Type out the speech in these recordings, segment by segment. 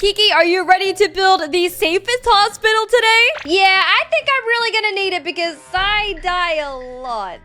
Kiki, are you ready to build the safest hospital today? Yeah, I think I'm really gonna need it because I die a lot.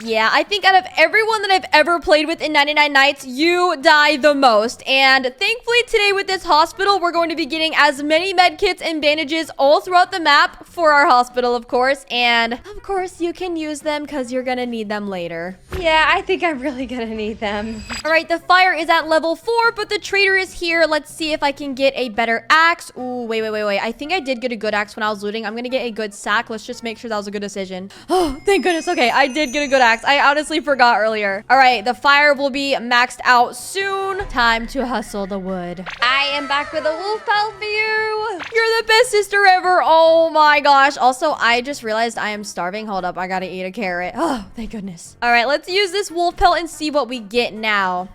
Yeah, I think out of everyone that I've ever played with in 99 Nights, you die the most. And thankfully today with this hospital, we're going to be getting as many med kits and bandages all throughout the map for our hospital, of course. And of course, you can use them because you're gonna need them later. Yeah, I think I'm really gonna need them. All right, the fire is at level 4, but the trader is here. Let's see if I can get a better axe. Ooh, wait. I think I did get a good axe when I was looting. I'm gonna get a good sack. Let's just make sure that was a good decision. Oh, thank goodness. Okay, I did get a good axe. I honestly forgot earlier. All right, the fire will be maxed out soon. Time to hustle the wood. I am back with a wolf pelt for you. You're the best sister ever. Oh my gosh. Also, I just realized I am starving. Hold up, I gotta eat a carrot. Oh, thank goodness. All right, let's use this wolf pelt and see what we get now.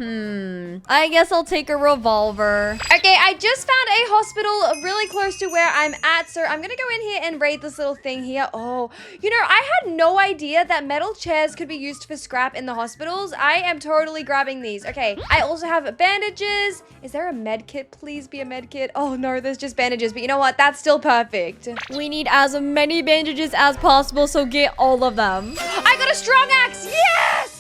I guess I'll take a revolver. Okay, I just found a hospital really close to where I'm at, so I'm gonna go in here and raid this little thing here. Oh, you know, I had no idea that metal chairs could be used for scrap in the hospitals. I am totally grabbing these. Okay, I also have bandages. Is there a med kit? Please be a med kit. Oh no, there's just bandages, but you know what? That's still perfect. We need as many bandages as possible, so get all of them. I got a strong axe. Yes!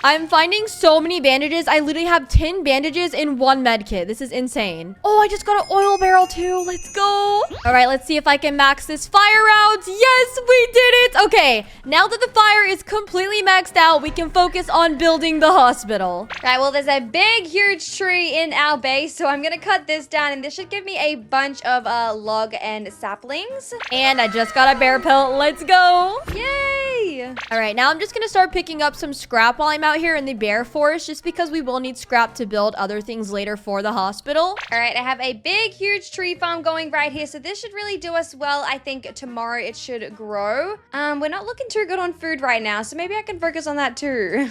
I'm finding so many bandages. I literally have 10 bandages in one med kit. This is insane. Oh, I just got an oil barrel too. Let's go. All right, let's see if I can max this fire out. Yes, we did it. Okay, now that the fire is completely maxed out, we can focus on building the hospital. Right, well, there's a big, huge tree in our base, so I'm gonna cut this down, and this should give me a bunch of log and saplings. And I just got a bear pelt. Let's go. Yay! All right, now I'm just gonna start picking up some scrap while I'm out here in the bear forest, just because we will need scrap to build other things later for the hospital. All right, I have a big, huge tree farm going right here, so this should really do us well. I think tomorrow it should grow. We're not looking too good on food right now, so maybe I can focus on that too.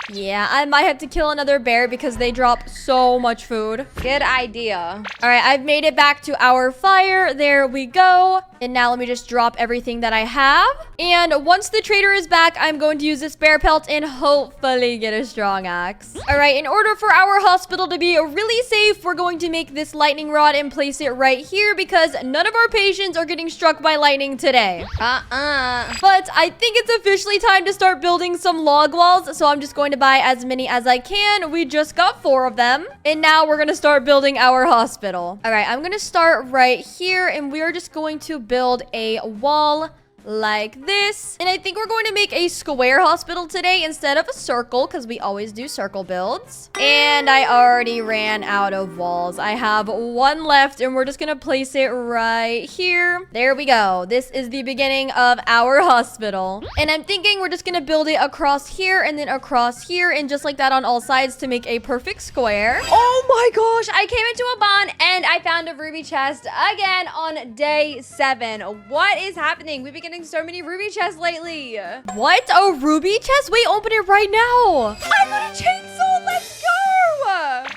Yeah, I might have to kill another bear because they drop so much food. Good idea. All right, I've made it back to our fire. There we go. And now let me just drop everything that I have. And once the trader is back, I'm going to use this bear pelt and hopefully get a strong axe. All right, in order for our hospital to be really safe, we're going to make this lightning rod and place it right here because none of our patients are getting struck by lightning today. But I think it's officially time to start building some log walls, so I'm just going to buy as many as I can. We just got 4 of them. And now we're going to start building our hospital. All right, I'm going to start right here, and we are just going to build a wall like this. And I think we're going to make a square hospital today instead of a circle because we always do circle builds. And I already ran out of walls. I have 1 left and we're just gonna place it right here. There we go. This is the beginning of our hospital. And I'm thinking we're just gonna build it across here and then across here and just like that on all sides to make a perfect square. Oh my gosh, I came into a barn and I found a ruby chest again on day 7. What is happening? We've been getting so many ruby chests lately. What? A ruby chest? Wait, open it right now. I got a chainsaw. Let's go.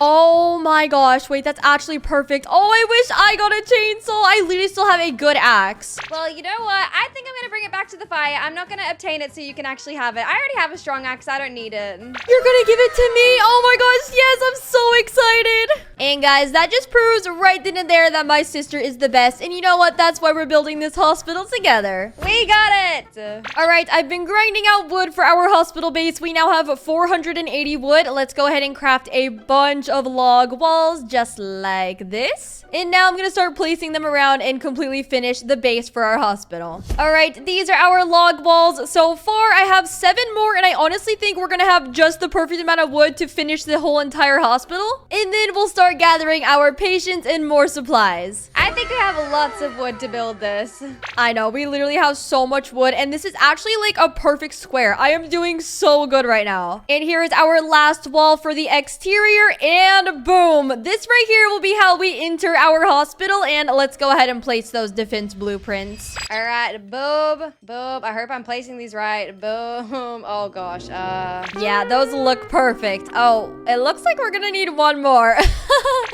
Oh my gosh. Wait, that's actually perfect. Oh, I wish I got a chainsaw. I literally still have a good axe. Well, you know what? I think I'm going to bring it back to the fire. I'm not going to obtain it so you can actually have it. I already have a strong axe. I don't need it. You're going to give it to me? Oh my gosh. Yes, I'm so excited. And guys, that just proves right then and there that my sister is the best. And you know what? That's why we're building this hospital together. We got it. All right, I've been grinding out wood for our hospital base. We now have 480 wood. Let's go ahead and craft a bunch of log walls just like this. And now I'm going to start placing them around and completely finish the base for our hospital. All right, these are our log walls. So far, I have 7 more, and I honestly think we're going to have just the perfect amount of wood to finish the whole entire hospital. And then we'll start gathering our patients and more supplies. I think we have lots of wood to build this. I know, we literally have so much wood, and this is actually like a perfect square. I am doing so good right now. And here is our last wall for the exterior, and boom. This right here will be how we enter our hospital, and let's go ahead and place those defense blueprints. All right, boom, boom. I hope I'm placing these right. Boom. Oh gosh. Yeah, those look perfect. Oh, it looks like we're gonna need 1 more.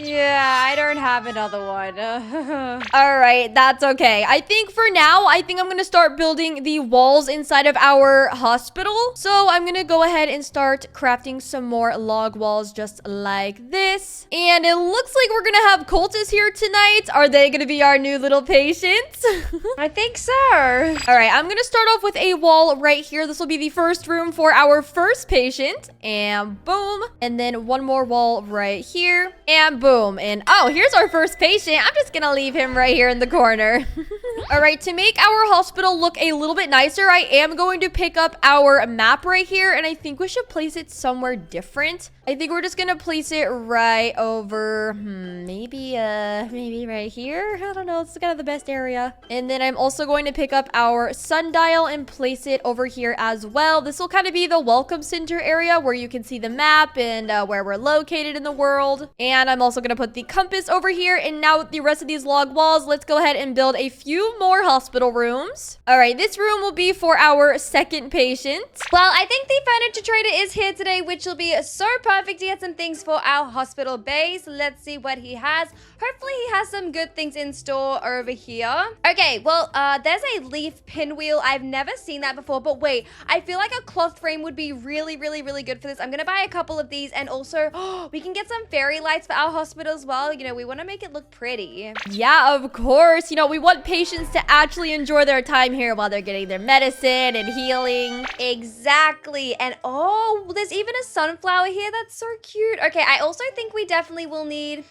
Yeah, I don't have another one. All right, that's okay. I think for now, I think I'm gonna start building the walls inside of our hospital. So I'm gonna go ahead and start crafting some more log walls just like this. And it looks like we're gonna have cultists here tonight. Are they gonna be our new little patients? I think so. All right, I'm gonna start off with a wall right here. This will be the first room for our first patient. And boom. And then one more wall right here. And boom. And oh, here's our first patient. I'm just gonna leave him right here in the corner. All right, to make our hospital look a little bit nicer, I am going to pick up our map right here. And I think we should place it somewhere different. I think we're just gonna place it right over, maybe right here. I don't know, it's kind of the best area. And then I'm also going to pick up our sundial and place it over here as well. This will kind of be the welcome center area where you can see the map and where we're located in the world. And I'm also gonna put the compass over here. And now with the rest of these log walls, let's go ahead and build a few more hospital rooms. All right, this room will be for our second patient. Well, I think the furniture trader is here today, which will be so perfect to get some things for our hospital base. Let's see what he has. Hopefully he has some good things in store over here. Okay, well, there's a leaf pinwheel. I've never seen that before, but wait, I feel like a cloth frame would be really good for this. I'm gonna buy a couple of these, and also, we can get some fairy lights for our hospital as well. You know, we want to make it look pretty. Yeah, of course. You know, we want patients to actually enjoy their time here while they're getting their medicine and healing. Exactly. And oh, there's even a sunflower here. That's so cute. Okay, I also think we definitely will need,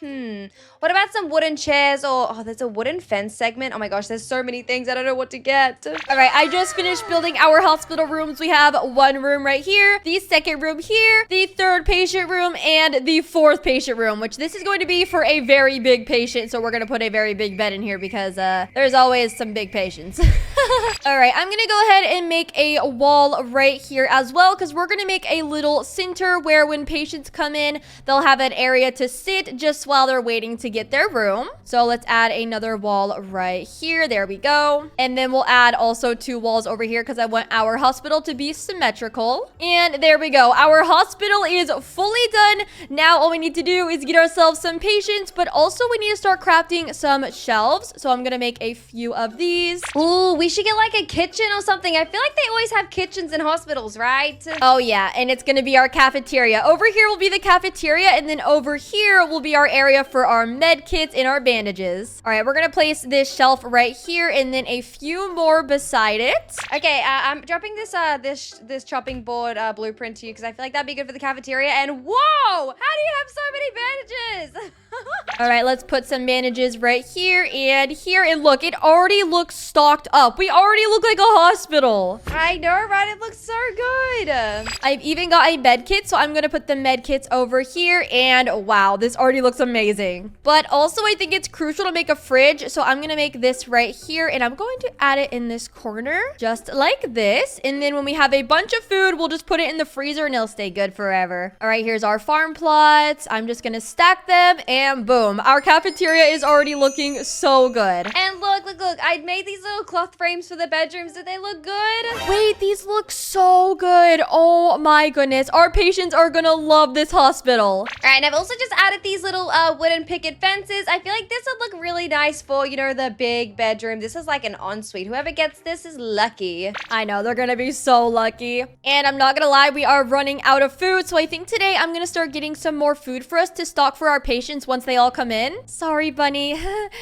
what about some wooden chairs, or, oh, there's a wooden fence segment. Oh my gosh, there's so many things. I don't know what to get. All right, I just finished building our hospital rooms. We have one room right here, the second room here, the third patient room, and the fourth patient room, which this is going to be for a very big patient. So we're going to put a very big bed in here because there's always some big patients. All right, I'm going to go ahead and make a wall right here as well, because we're going to make a little center where when patients come in, they'll have an area to sit just while they're waiting to get their room. So let's add another wall right here. There we go. And then we'll add also 2 walls over here because I want our hospital to be symmetrical. And there we go. Our hospital is fully done. Now all we need to do is get ourselves some patients, but also we need to start crafting some shelves. So I'm going to make a few of these. Ooh, we should get like a kitchen or something. I feel like they always have kitchens in hospitals, right? Oh yeah, and it's going to be our cafeteria. Over here will be the cafeteria, and then over here will be our area for our med kits and our bandages. All right, we're going to place this shelf right here and then a few more beside it. Okay, I'm dropping this this chopping board blueprint to you because I feel like that'd be good for the cafeteria. And whoa, how do you have so many bandages? All right, let's put some bandages right here and here. And look, it already looks stocked up. We already look like a hospital. I know, right? It looks so good. I've even got a med kit, so I'm going to put the med kits over here. And wow, this already looks amazing. But also, I think it's crucial to make a fridge. So I'm going to make this right here. And I'm going to add it in this corner, just like this. And then when we have a bunch of food, we'll just put it in the freezer and it'll stay good forever. All right, here's our farm plots. I'm just going to stack them and boom. Our cafeteria is already looking so good. And look. I made these little cloth frames for the bedrooms. Do they look good? Wait, these look so good. Oh my goodness. Our patients are gonna love this hospital. All right, and I've also just added these little wooden picket fences. I feel like this would look really nice for, you know, the big bedroom. This is like an ensuite. Whoever gets this is lucky. I know, they're gonna be so lucky. And I'm not gonna lie, we are running out of food. So I think today I'm gonna start getting some more food for us to stock for our patients once they all come in. Sorry, Bunny.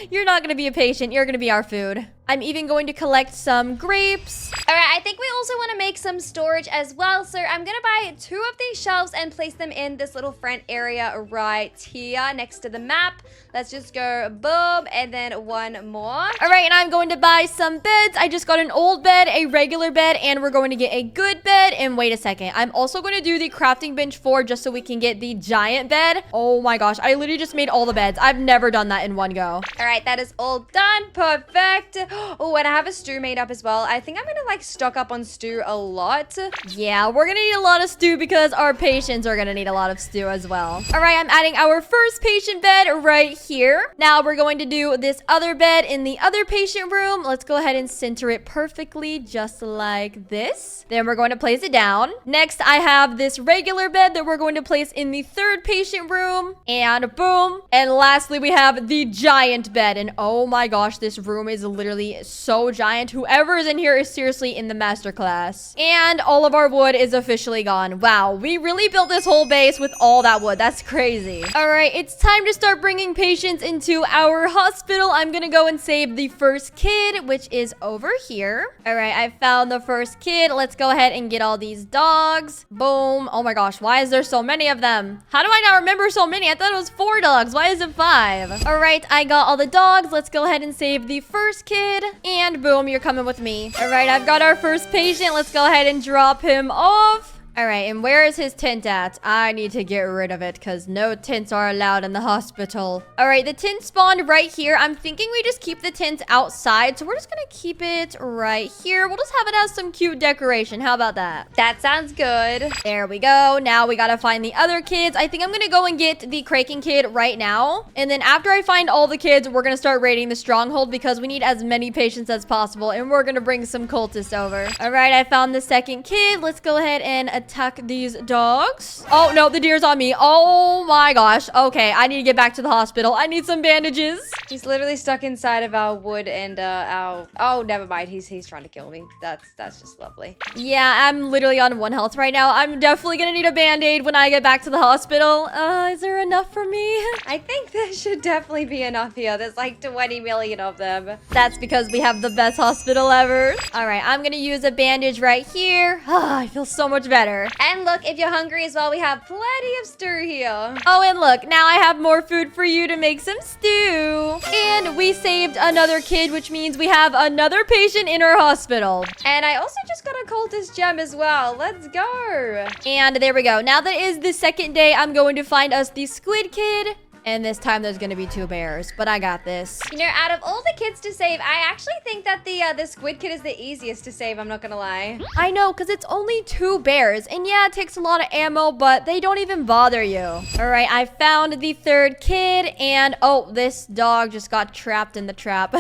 You're not gonna be a patient. You're gonna be our food. I'm even going to collect some grapes. All right, I think we also want to make some storage as well. So I'm going to buy 2 of these shelves and place them in this little front area right here next to the map. Let's just go boom, and then one more. All right, and I'm going to buy some beds. I just got an old bed, a regular bed, and we're going to get a good bed. And wait a second, I'm also going to do the crafting bench 4 just so we can get the giant bed. Oh my gosh, I literally just made all the beds. I've never done that in one go. All right, that is all done. Perfect. Oh, and I have a stew made up as well. I think I'm gonna like stock up on stew a lot. Yeah, we're gonna need a lot of stew because our patients are gonna need a lot of stew as well. All right, I'm adding our first patient bed right here. Now we're going to do this other bed in the other patient room. Let's go ahead and center it perfectly, just like this. Then we're going to place it down. Next, I have this regular bed that we're going to place in the third patient room. And boom. And lastly, we have the giant bed. And oh my gosh, this room is literally so giant. Whoever is in here is seriously in the masterclass. And all of our wood is officially gone. Wow, we really built this whole base with all that wood. That's crazy. All right, it's time to start bringing patients into our hospital. I'm gonna go and save the first kid, which is over here. All right, I found the first kid. Let's go ahead and get all these dogs. Boom. Oh my gosh, why is there so many of them? How do I not remember so many? I thought it was 4 dogs. Why is it 5? All right, I got all the dogs. Let's go ahead and save the first kid. And boom, you're coming with me. All right, I've got our first patient. Let's go ahead and drop him off. All right, and where is his tent at? I need to get rid of it because no tents are allowed in the hospital. All right, the tent spawned right here. I'm thinking we just keep the tent outside. So we're just going to keep it right here. We'll just have it as some cute decoration. How about that? That sounds good. There we go. Now we got to find the other kids. I think I'm going to go and get the Kraken kid right now. And then after I find all the kids, we're going to start raiding the stronghold because we need as many patients as possible. And we're going to bring some cultists over. All right, I found the second kid. Let's go ahead and attack these dogs. Oh no, the deer's on me. Oh my gosh. Okay, I need to get back to the hospital. I need some bandages. He's literally stuck inside of our wood and our... Oh, never mind. He's trying to kill me. That's just lovely. Yeah, I'm literally on 1 health right now. I'm definitely gonna need a band-aid when I get back to the hospital. Is there enough for me? I think there should definitely be enough here. There's like 20 million of them. That's because we have the best hospital ever. All right, I'm gonna use a bandage right here. I feel so much better. And look, if you're hungry as well, we have plenty of stew here. Oh, and look, now I have more food for you to make some stew. And we saved another kid, which means we have another patient in our hospital. And I also just got a cultist gem as well. Let's go. And there we go. Now that is the second day, I'm going to find us the squid kid. And this time there's gonna be 2 bears, but I got this. You know, out of all the kids to save, I actually think that the squid kid is the easiest to save, I'm not gonna lie. I know, because it's only 2 bears. And yeah, it takes a lot of ammo, but they don't even bother you. All right, I found the third kid, and oh, this dog just got trapped in the trap.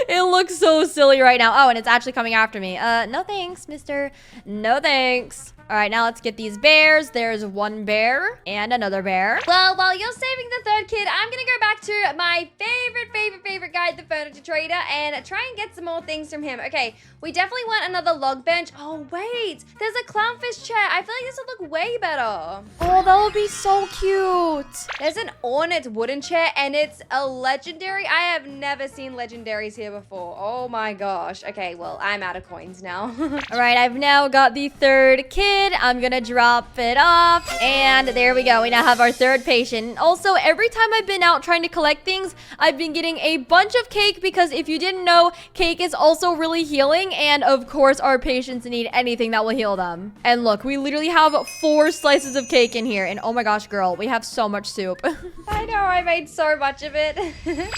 It looks so silly right now. Oh, and it's actually coming after me. No thanks, mister. No thanks. All right, now let's get these bears. There's 1 bear and another bear. Well, while you're saving the third kid, I'm gonna go back to my favorite guy, the furniture trader, and try and get some more things from him. Okay, we definitely want another log bench. Oh, wait, there's a clownfish chair. I feel like this would look way better. Oh, that would be so cute. There's an ornate wooden chair, and it's a legendary. I have never seen legendaries here before. Oh my gosh. Okay, well, I'm out of coins now. All right, I've now got the third kid. I'm gonna drop it off, and there we go. We now have our third patient. Also, every time I've been out trying to collect things, I've been getting a bunch of cake because if you didn't know, cake is also really healing, and of course our patients need anything that will heal them. And look, we literally have 4 slices of cake in here, and oh my gosh, girl, we have so much soup. I know, I made so much of it.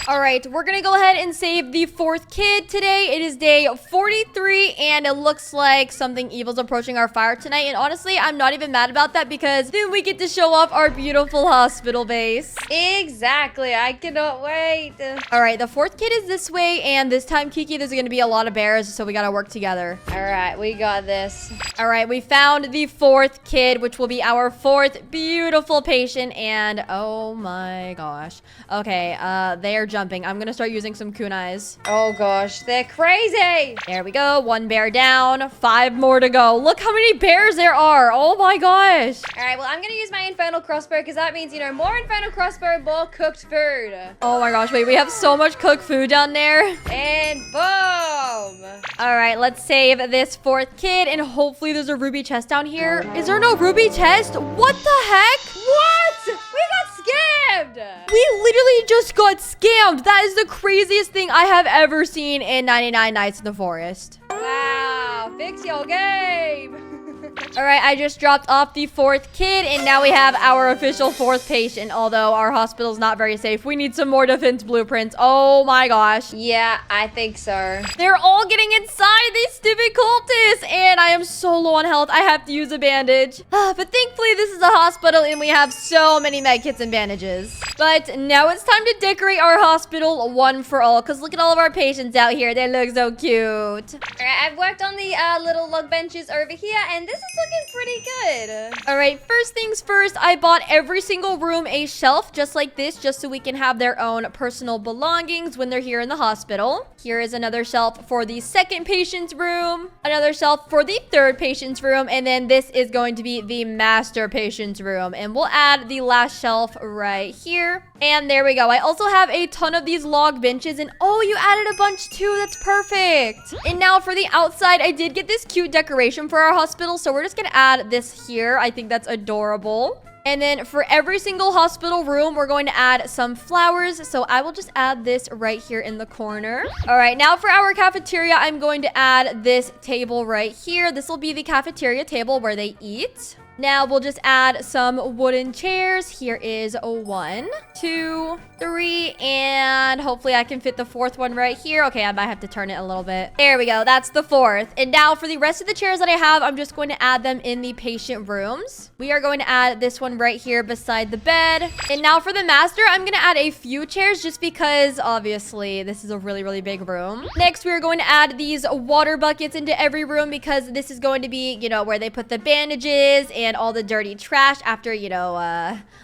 All right, we're gonna go ahead and save the 4th kid today. It is day 43, and it looks like something evil's approaching our fire tonight. And honestly, I'm not even mad about that because then we get to show off our beautiful hospital base. Exactly. I cannot wait. All right, the 4th kid is this way. And this time, Kiki, there's going to be a lot of bears. So we got to work together. All right, we got this. All right, we found the 4th kid, which will be our 4th beautiful patient. And oh my gosh. Okay, they are jumping. I'm going to start using some kunais. Oh gosh, they're crazy. There we go. 1 bear down. 5 more to go. Look how many bears there are. Oh my gosh. All right, well, I'm gonna use my infernal crossbow because that means, you know, more infernal crossbow, more cooked food. Oh my gosh, wait, we have so much cooked food down there. And boom. All right, let's save this 4th kid, and hopefully there's a ruby chest down here. Is there no ruby chest? What the heck? What? We got scammed. We literally just got scammed. That is the craziest thing I have ever seen in 99 Nights in the Forest. Wow, fix your game. All right, I just dropped off the 4th kid, and now we have our official 4th patient, although our hospital's not very safe. We need some more defense blueprints. Oh my gosh. Yeah, I think so. They're all getting inside, these stupid cultists, and I am so low on health. I have to use a bandage. But thankfully, this is a hospital, and we have so many med kits and bandages. But now it's time to decorate our hospital one for all, because look at all of our patients out here. They look so cute. All right, I've worked on the little log benches over here, and this is looking pretty good. All right, first things first, I bought every single room a shelf just like this, just so we can have their own personal belongings when they're here in the hospital. Here is another shelf for the 2nd patient's room, another shelf for the 3rd patient's room, and then this is going to be the master patient's room. And we'll add the last shelf right here. And there we go. I also have a ton of these log benches, and oh, you added a bunch too. That's perfect. And now for the outside, I did get this cute decoration for our hospital, so we're just gonna add this here. I think that's adorable. And then for every single hospital room, we're going to add some flowers. So I will just add this right here in the corner. All right, now for our cafeteria, I'm going to add this table right here. This will be the cafeteria table where they eat. Now we'll just add some wooden chairs. Here is 1, 2, 3, and hopefully I can fit the 4th one right here. Okay, I might have to turn it a little bit. There we go. That's the 4th. And now for the rest of the chairs that I have, I'm just going to add them in the patient rooms. We are going to add this one right here beside the bed. And now for the master, I'm going to add a few chairs just because obviously this is a really, really big room. Next, we are going to add these water buckets into every room because this is going to be, you know, where they put the bandages and all the dirty trash after, you know,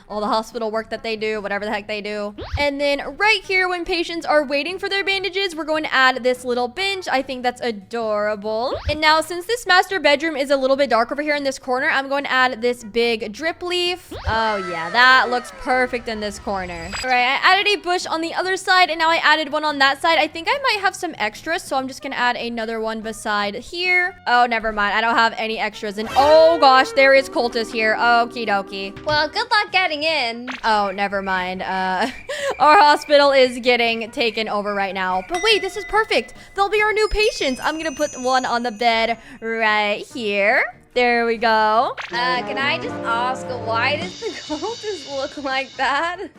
all the hospital work that they do, whatever the heck they do. And then right here, when patients are waiting for their bandages, we're going to add this little bench. I think that's adorable. And now, since this master bedroom is a little bit dark over here in this corner, I'm going to add this big drip leaf. Oh yeah, that looks perfect in this corner. All right, I added a bush on the other side, and now I added one on that side. I think I might have some extras, so I'm just gonna add another one beside here. Oh, never mind. I don't have any extras. And oh gosh, there is cultists here. Okie dokie. Well, good luck getting in. Oh, never mind. Our hospital is getting taken over right now. But wait, this is perfect. They'll be our new patients. I'm gonna put one on the bed right here. There we go. Can I just ask, why does the cultist look like that?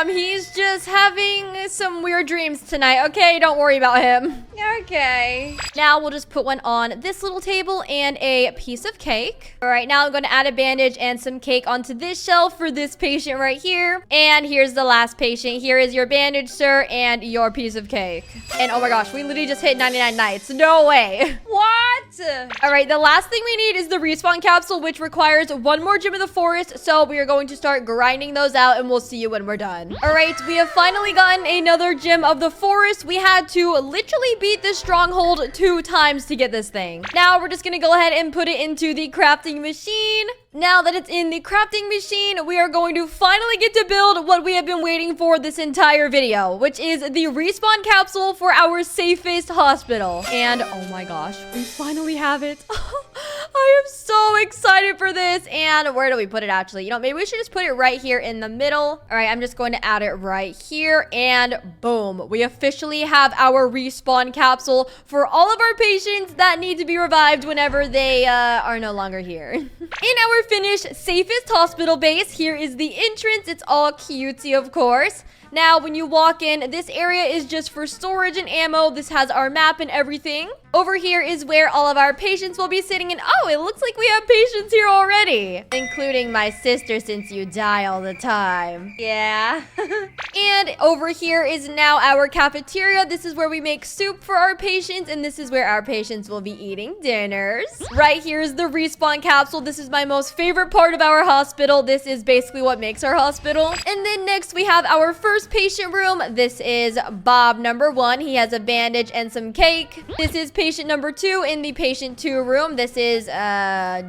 He's just having some weird dreams tonight, okay? Don't worry about him. Okay. Now we'll just put one on this little table and a piece of cake. All right, now I'm going to add a bandage and some cake onto this shelf for this patient right here. And here's the last patient. Here is your bandage, sir, and your piece of cake. And oh my gosh, we literally just hit 99 nights. No way. What? All right, the last thing we need is the respawn capsule, which requires one more gem in the forest. So we are going to start grinding those out, and we'll see you when we're done. All right, we have finally gotten another gem of the forest. We had to literally beat this stronghold 2 times to get this thing. Now we're just gonna go ahead and put it into the crafting machine. Now that it's in the crafting machine, we are going to finally get to build what we have been waiting for this entire video, which is the respawn capsule for our safest hospital. And oh my gosh, we finally have it. I am so excited for this. And where do we put it actually? You know, maybe we should just put it right here in the middle. All right, I'm just going to add it right here, and boom, we officially have our respawn capsule for all of our patients that need to be revived whenever they are no longer here. In our finished safest hospital base, here is the entrance. It's all cutesy, of course. Now, when you walk in, this area is just for storage and ammo. This has our map and everything. Over here is where all of our patients will be sitting, and oh, it looks like we have patients here already, including my sister, since you die all the time. Yeah. And over here is now our cafeteria. This is where we make soup for our patients, and this is where our patients will be eating dinners. Right here is the respawn capsule. This is my most favorite part of our hospital. This is basically what makes our hospital. And then next we have our first patient room. This is Bob number 1. He has a bandage and some cake. This is patient number 2 in the patient 2 room. This is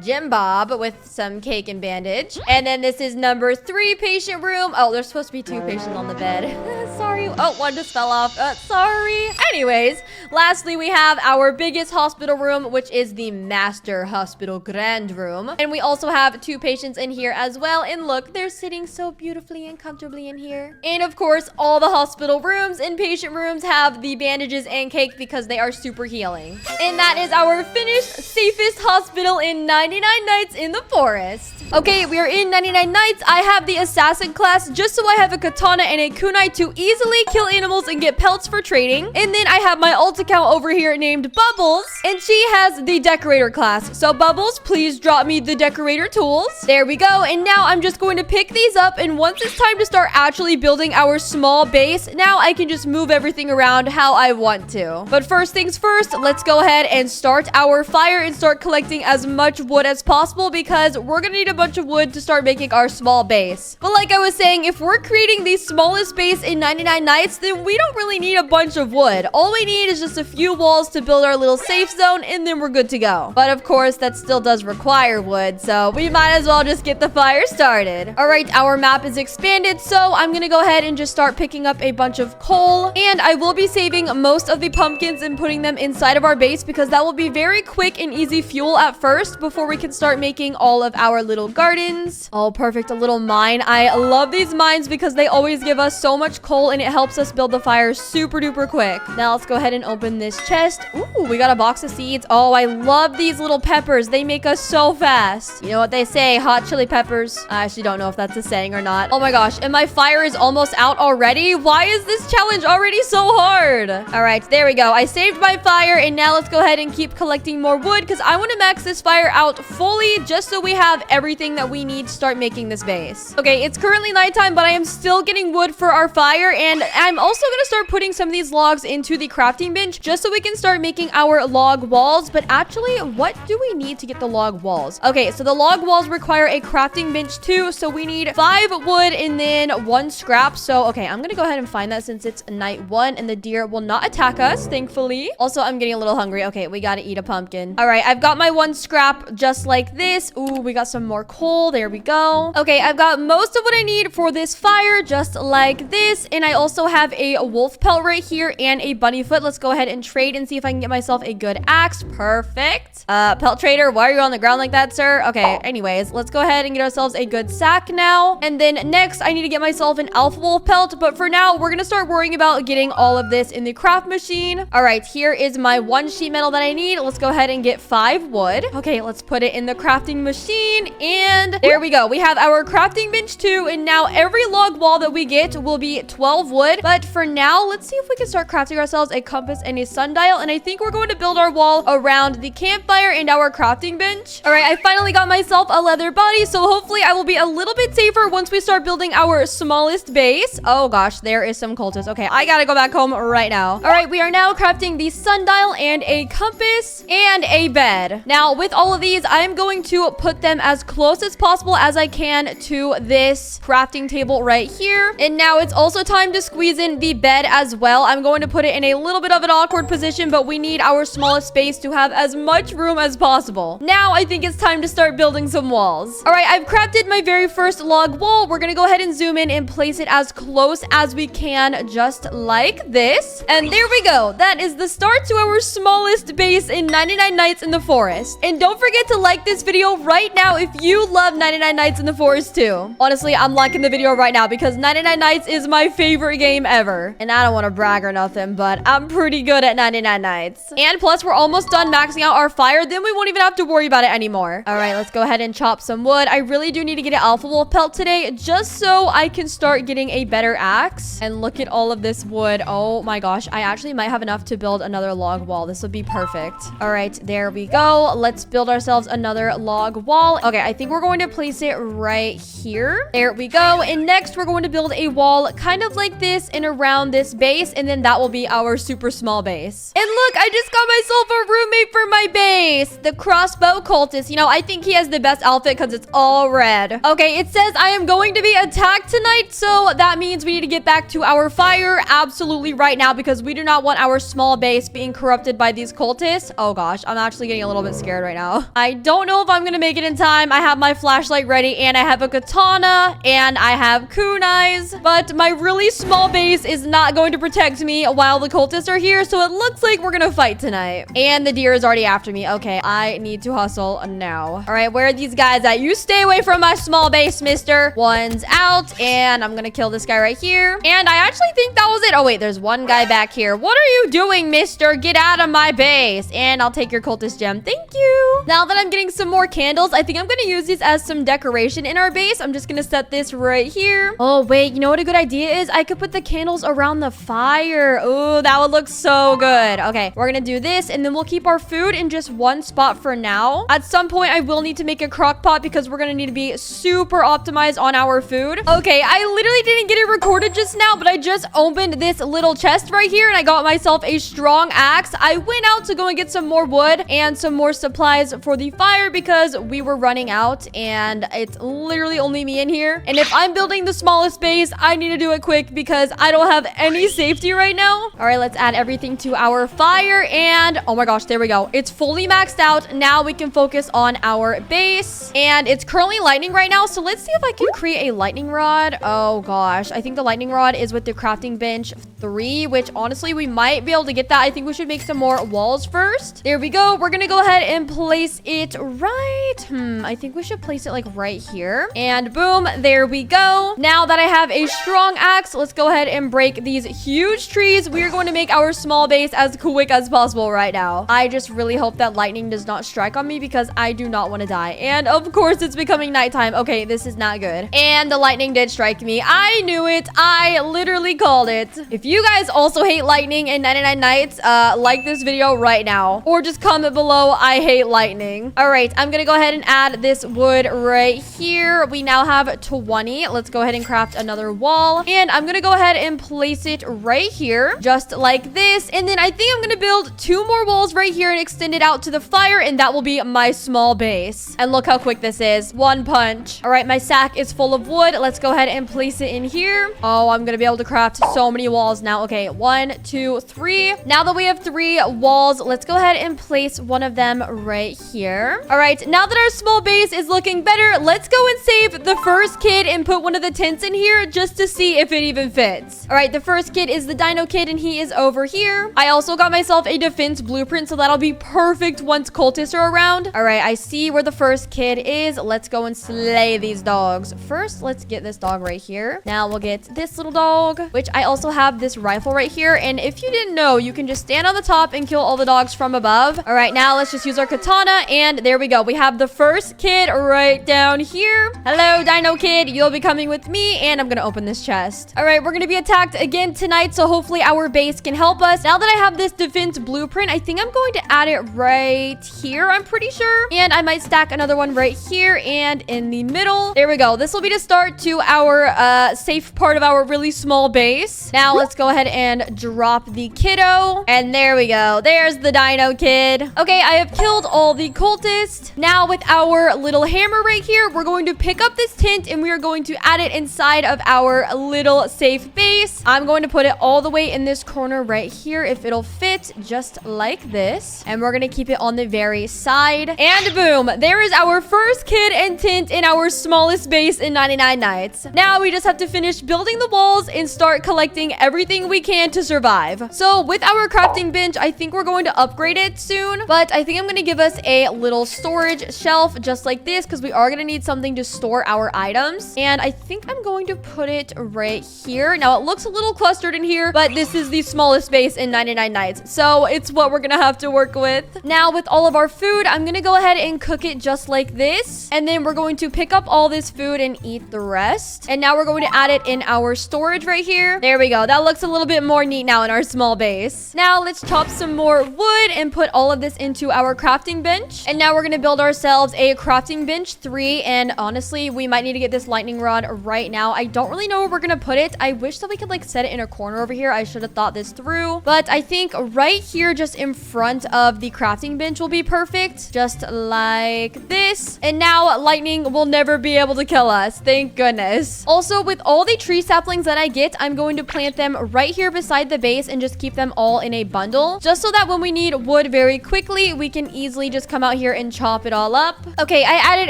Jim Bob with some cake and bandage. And then this is number 3 patient room. Oh, there's supposed to be 2 patients on the bed. Sorry. Oh, one just fell off. Sorry. Anyways, lastly, we have our biggest hospital room, which is the master hospital grand room. And we also have 2 patients in here as well. And look, they're sitting so beautifully and comfortably in here. And of course, all the hospital rooms and patient rooms have the bandages and cake because they are super healing. And that is our finished safest hospital in 99 Nights in the Forest. Okay, we are in 99 Nights. I have the assassin class just so I have a katana and a kunai to easily kill animals and get pelts for trading. And then I have my alt account over here named Bubbles, and she has the decorator class. So Bubbles, please drop me the decorator tools. There we go. And now I'm just going to pick these up, and once it's time to start actually building our small base, now I can just move everything around how I want to. But first things first, let's go ahead and start our fire and start collecting as much wood as possible because we're gonna need a bunch of wood to start making our small base. But like I was saying, if we're creating the smallest base in 99 Nights, then we don't really need a bunch of wood. All we need is just a few walls to build our little safe zone, and then we're good to go. But of course, that still does require wood, so we might as well just get the fire started. All right, our map is expanded, so I'm gonna go ahead and just start picking up a bunch of coal, and I will be saving most of the pumpkins and putting them inside of our base because that will be very quick and easy fuel at first before we can start making all of our little gardens. Oh, perfect, a little mine. I love these mines because they always give us so much coal and it helps us build the fire super duper quick. Now let's go ahead and open this chest. Ooh, we got a box of seeds. Oh, I love these little peppers. They make us so fast. You know what they say, hot chili peppers. I actually don't know if that's a saying or not. Oh my gosh, and my fire is almost out already. Why is this challenge already so hard? All right, there we go. I saved my fire, and now let's go ahead and keep collecting more wood because I want to max this fire out fully just so we have everything that we need to start making this base. Okay, it's currently nighttime, but I am still getting wood for our fire, and I'm also going to start putting some of these logs into the crafting bench just so we can start making our log walls. But actually, what do we need to get the log walls? Okay, so the log walls require a crafting bench too, so we need 5 wood and then 1 scrap. So, okay, I'm going to go ahead and find that since it's night 1 and the deer will not attack us, thankfully. Also, I'm getting a little hungry. Okay, we got to eat a pumpkin. All right, I've got my 1 scrap just like this. Ooh, we got some more coal. There we go. Okay, I've got most of what I need for this fire just like this, and I also have a wolf pelt right here and a bunny foot. Let's go ahead and trade and see if I can get myself a good axe. Perfect. Pelt trader, why are you on the ground like that, sir? Okay, anyways, let's go ahead and get ourselves a good sack now. And then next, I need to get myself an alpha wolf pelt, but for now, we're gonna start worrying about getting all of this in the craft machine. All right, here is my 1 sheet metal that I need. Let's go ahead and get 5 wood. Okay, let's put it in the crafting machine, and there we go. We have our crafting bench too, and now every log wall that we get will be 12 wood. But for now, let's see if we can start crafting ourselves a compass and a sundial, and I think we're going to build our wall around the campfire and our crafting bench. All right, I finally got myself a leather body, so hopefully I will be a little bit safer once we start building our smallest base. Oh gosh, there is some cultists. Okay, I gotta go back home right now. All right, we are now crafting the sundial and a compass and a bed. Now, with all of these, I am going to put them as close as possible as I can to this crafting table right here. And now it's also time to squeeze in the bed as well. I'm going to put it in a little bit of an awkward position, but we need our smallest space to have as much room as possible. Now I think it's time to start building some walls. All right, I've crafted my very first log wall. We're gonna go ahead and zoom in and place it as close as we can, just like this. And there we go. That is the start to our smallest base in 99 Nights in the Forest. And don't forget to like this video right now if you love 99 Nights in the Forest too. Honestly, I'm liking the video right now because 99 Nights is my favorite game ever. And I don't want to brag or nothing, but I'm pretty good at 99 Nights. And plus, we're almost done maxing out our fire. Then we won't even have to worry about it anymore. All right, let's go ahead and chop some wood. I really do need to get an alpha wolf pelt today just so I can start getting a better axe. And look at all of this wood. Oh my gosh, I actually might have enough to build another log wall. This would be perfect. All right, there we go. Let's build ourselves another log wall. Okay, I think we're going to place it right here. There we go. And next, we're going to build a wall kind of like this and around this base, and then that will be our super small base. And look, I just got myself a roommate for my base, the crossbow cultist. You know, I think he has the best outfit because it's all red. Okay, it says I am going to be attacked tonight, so that means we need to get back to our fire absolutely right now because we do not want our small base being corrupted by these cultists. Oh gosh, I'm actually getting a little bit scared right now. I don't know if I'm gonna make it in time. I have my flashlight ready, and I have a katana, and I have kunais. But my really small base is not going to protect me while the cultists are here, so it looks like we're gonna fight tonight. And the deer is already after me. Okay, I need to hustle now. All right, where are these guys at? You stay away from my small base, mister. One's out, and I'm gonna kill this guy right here. And I actually think that was it. Oh, wait, there's one guy back here. What are you doing, mister? Get out of my base. And I'll take your cultist gem. Thank you. Now that I'm getting some more candles, I think I'm gonna use these as some decoration in our base. I'm just gonna set this right here. Oh, wait, you know what a good idea is? I could put the candles around the fire. Oh, that would look so good. Okay, we're gonna do this, and then we'll keep our food in just one spot for now. At some point, I will need to make a crock pot because we're gonna need to be super optimized on our food. Okay, I literally didn't get it recorded just now, but I just opened this little chest right here, and I got myself a strong axe. I went out to go and get some more wood and some more supplies for the fire because we were running out, and it's literally only me in here. And if I'm building the smallest base, I need to do it quick because I don't have any safety right now. All right, let's add everything to our fire, and oh my gosh, there we go. It's fully maxed out. Now we can focus on our base, and it's currently lightning right now, so let's see if I can create a lightning rod. Oh gosh, I think the lightning rod is with the crafting bench 3, which honestly we might be able to get that. I think we should make some more walls first. There we go. We're gonna go ahead and place it right. I think we should place it like right here, and boom, there we go. Now that I have a strong axe, let's go ahead and break these huge trees. We are going to make our small base as quick as possible right now. I just really hope that lightning does not strike on me because I do not want to die. And of course, it's becoming nighttime. Okay, this is not good. And the lightning did strike me. I knew it. I literally called it. If you guys also hate lightning and 99 nights, like this video right now, or just comment below, I hate lightning. All right, I'm gonna go ahead and add this wood right here. We now have 20. Let's go ahead and craft another wall, and I'm gonna go ahead and place it right here, just like this. And then I think I'm gonna build 2 more walls right here and extend it out to the fire, and that will be my small base. And look how quick this is. One punch. All right, my sack is full of wood. Let's go ahead and place it in here. Oh, I'm gonna be able to craft so many walls now. Okay, 1, 2, 3. Now that we have 3 walls, let's go ahead and place one of them right here. All right, now that our small base is looking better, let's go and save the first kid and put one of the tents in here just to see if it even fits. All right, the first kid is the dino kid, and he is over here. I also got myself a defense blueprint, so that'll be perfect once cultists are around. All right, I see where the first kid is. Let's go and slay these dogs. First, let's get this dog right here. Now we'll get this little dog, which I also have this rifle right here. And if you didn't know, you can just stand on the top and kill all the dogs from above. All right, now let's just use our katana, and there we go. We have the first kid right down here. Hello, dino kid. You'll be coming with me, and I'm gonna open this chest. All right, we're gonna be attacked again tonight, so hopefully our base can help us. Now that I have this defense blueprint, I think I'm going to add it right here, I'm pretty sure. And I might stack another one right here and in the middle. There we go. This will be the start to our safe part of our really small base. Now let's go ahead and drop the kiddo. And there we go. There's the dino kid. Okay, I have killed all the cultists. Now with our little hammer right here, we're going to pick up this tent, and we are going to add it inside of our little safe base. I'm going to put it all the way in this corner right here if it'll fit, just like this. And we're going to keep it on the very side. And boom, there is our first kid and tent in our smallest base in 99 nights. Now we just have to finish building the walls and start collecting everything we can to survive. So with our crafting bench, I think we're going to upgrade it soon, but I think I'm going to give us a little storage shelf just like this because we are going to need something to store our items. And I think I'm going to put it right here. Now it looks a little clustered in here, but this is the smallest base in 99 nights, so it's what we're going to have to work with. Now with all of our food, I'm going to go ahead and cook it just like this, and then we're going to pick up all this food and eat the rest. And now we're going to add it in our storage right here. There we go. That looks a little bit more neat now in our small base. Now let's chop some more wood and put all of this into our crafting bench. And now we're going to build ourselves a crafting bench 3. And honestly, we might need to get this lightning rod right now. I don't really know where we're going to put it. I wish that we could like set it in a corner over here. I should have thought this through, but I think right here just in front of the crafting bench will be perfect, just like this. And now lightning will never be able to kill us, thank goodness. Also, with all the tree saplings that I get, I'm going to plant them right here beside the base and just keep them all in a bundle, just so that when we need wood very quickly, we can easily just come out here and chop it all up. Okay, I added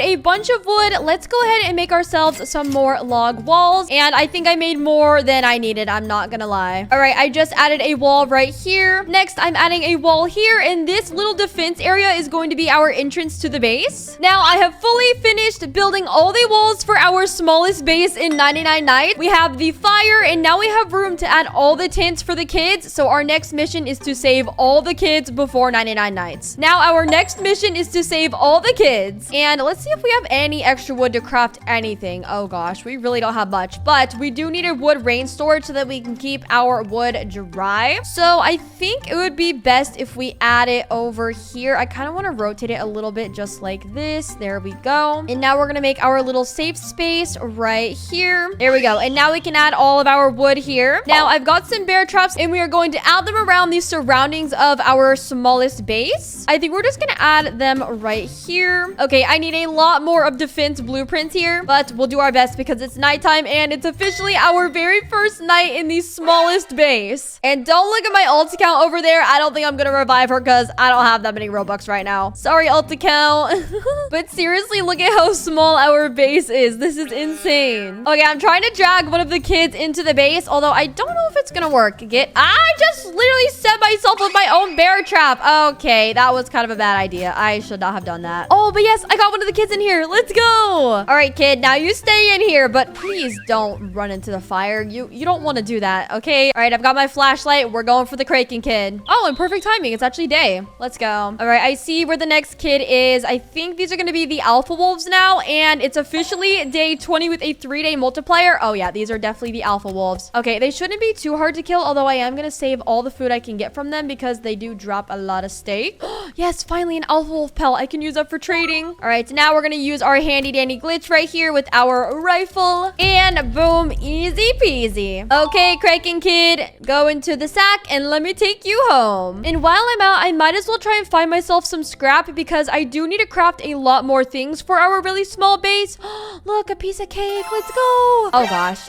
a bunch of wood. Let's go ahead and make ourselves some more log walls. And I think I made more than I needed. I'm not gonna lie. All right, I just added a wall right here. Next, I'm adding a wall here. And this little defense area is going to be our entrance to the base. Now, I have fully finished building all the walls for our smallest base in 99 nights. We have the fire, and now we have room to add all the tents for the kids. So our next mission is to save all the kids before 99 nights. Now, our next mission is to save all the kids. And let's see if we have any extra wood to craft anything. Oh gosh, we really don't have much, but we do need a wood rain storage so that we can keep our wood dry. So I think it would be best if we add it over here. I kind of want to rotate it a little bit just like this. There we go. And now we're going to make our little safe space right here. There we go. And now we can add all of our wood here. Now I've got some bear traps and we are going to add them around the surroundings of our smallest base. I think we're just going to add them right here. Okay, I need a lot more of defense blueprints here, but we'll do our best because it's nighttime and it's officially our very first night in the smallest base. And don't look at my ult account over there. I don't think I'm going to revive her because I don't have that many Robux right now. Sorry, ult account. But seriously, look at how small our base is. This is insane. Okay, I'm trying to drag one of the kids into the base, although I don't know if it's gonna work. I just literally set myself with my own bear trap. Okay, that was kind of a bad idea. I should not have done that. Oh, but yes, I got one of the kids in here. Let's go. All right, kid, now you stay in here, but please don't run into the fire. You don't want to do that, okay? All right, I've got my flashlight. We're going for the Kraken kid. Oh, and perfect timing. It's actually day. Let's go. All right, I see where the next kid is. I think these are going to be the alpha wolves now, and it's officially day 20 with a 3-day multiplier. Oh yeah, these are definitely the alpha wolves. Okay, they shouldn't be too hard to kill, although I am going to save all the food I can get from them because they do drop a lot of steak. Yes, finally an alpha wolf pelt. I can use that for trading. All right, so now we're going to use our handy dandy glitch right here with our rifle, and boom, easy peasy. Okay, Kraken kid, go into the sack and let me take you home. And while I'm out, I might as well try and find myself some scrap because I do need to craft a lot more things for our really small base. Look, a piece of cake. Let's go. Oh gosh.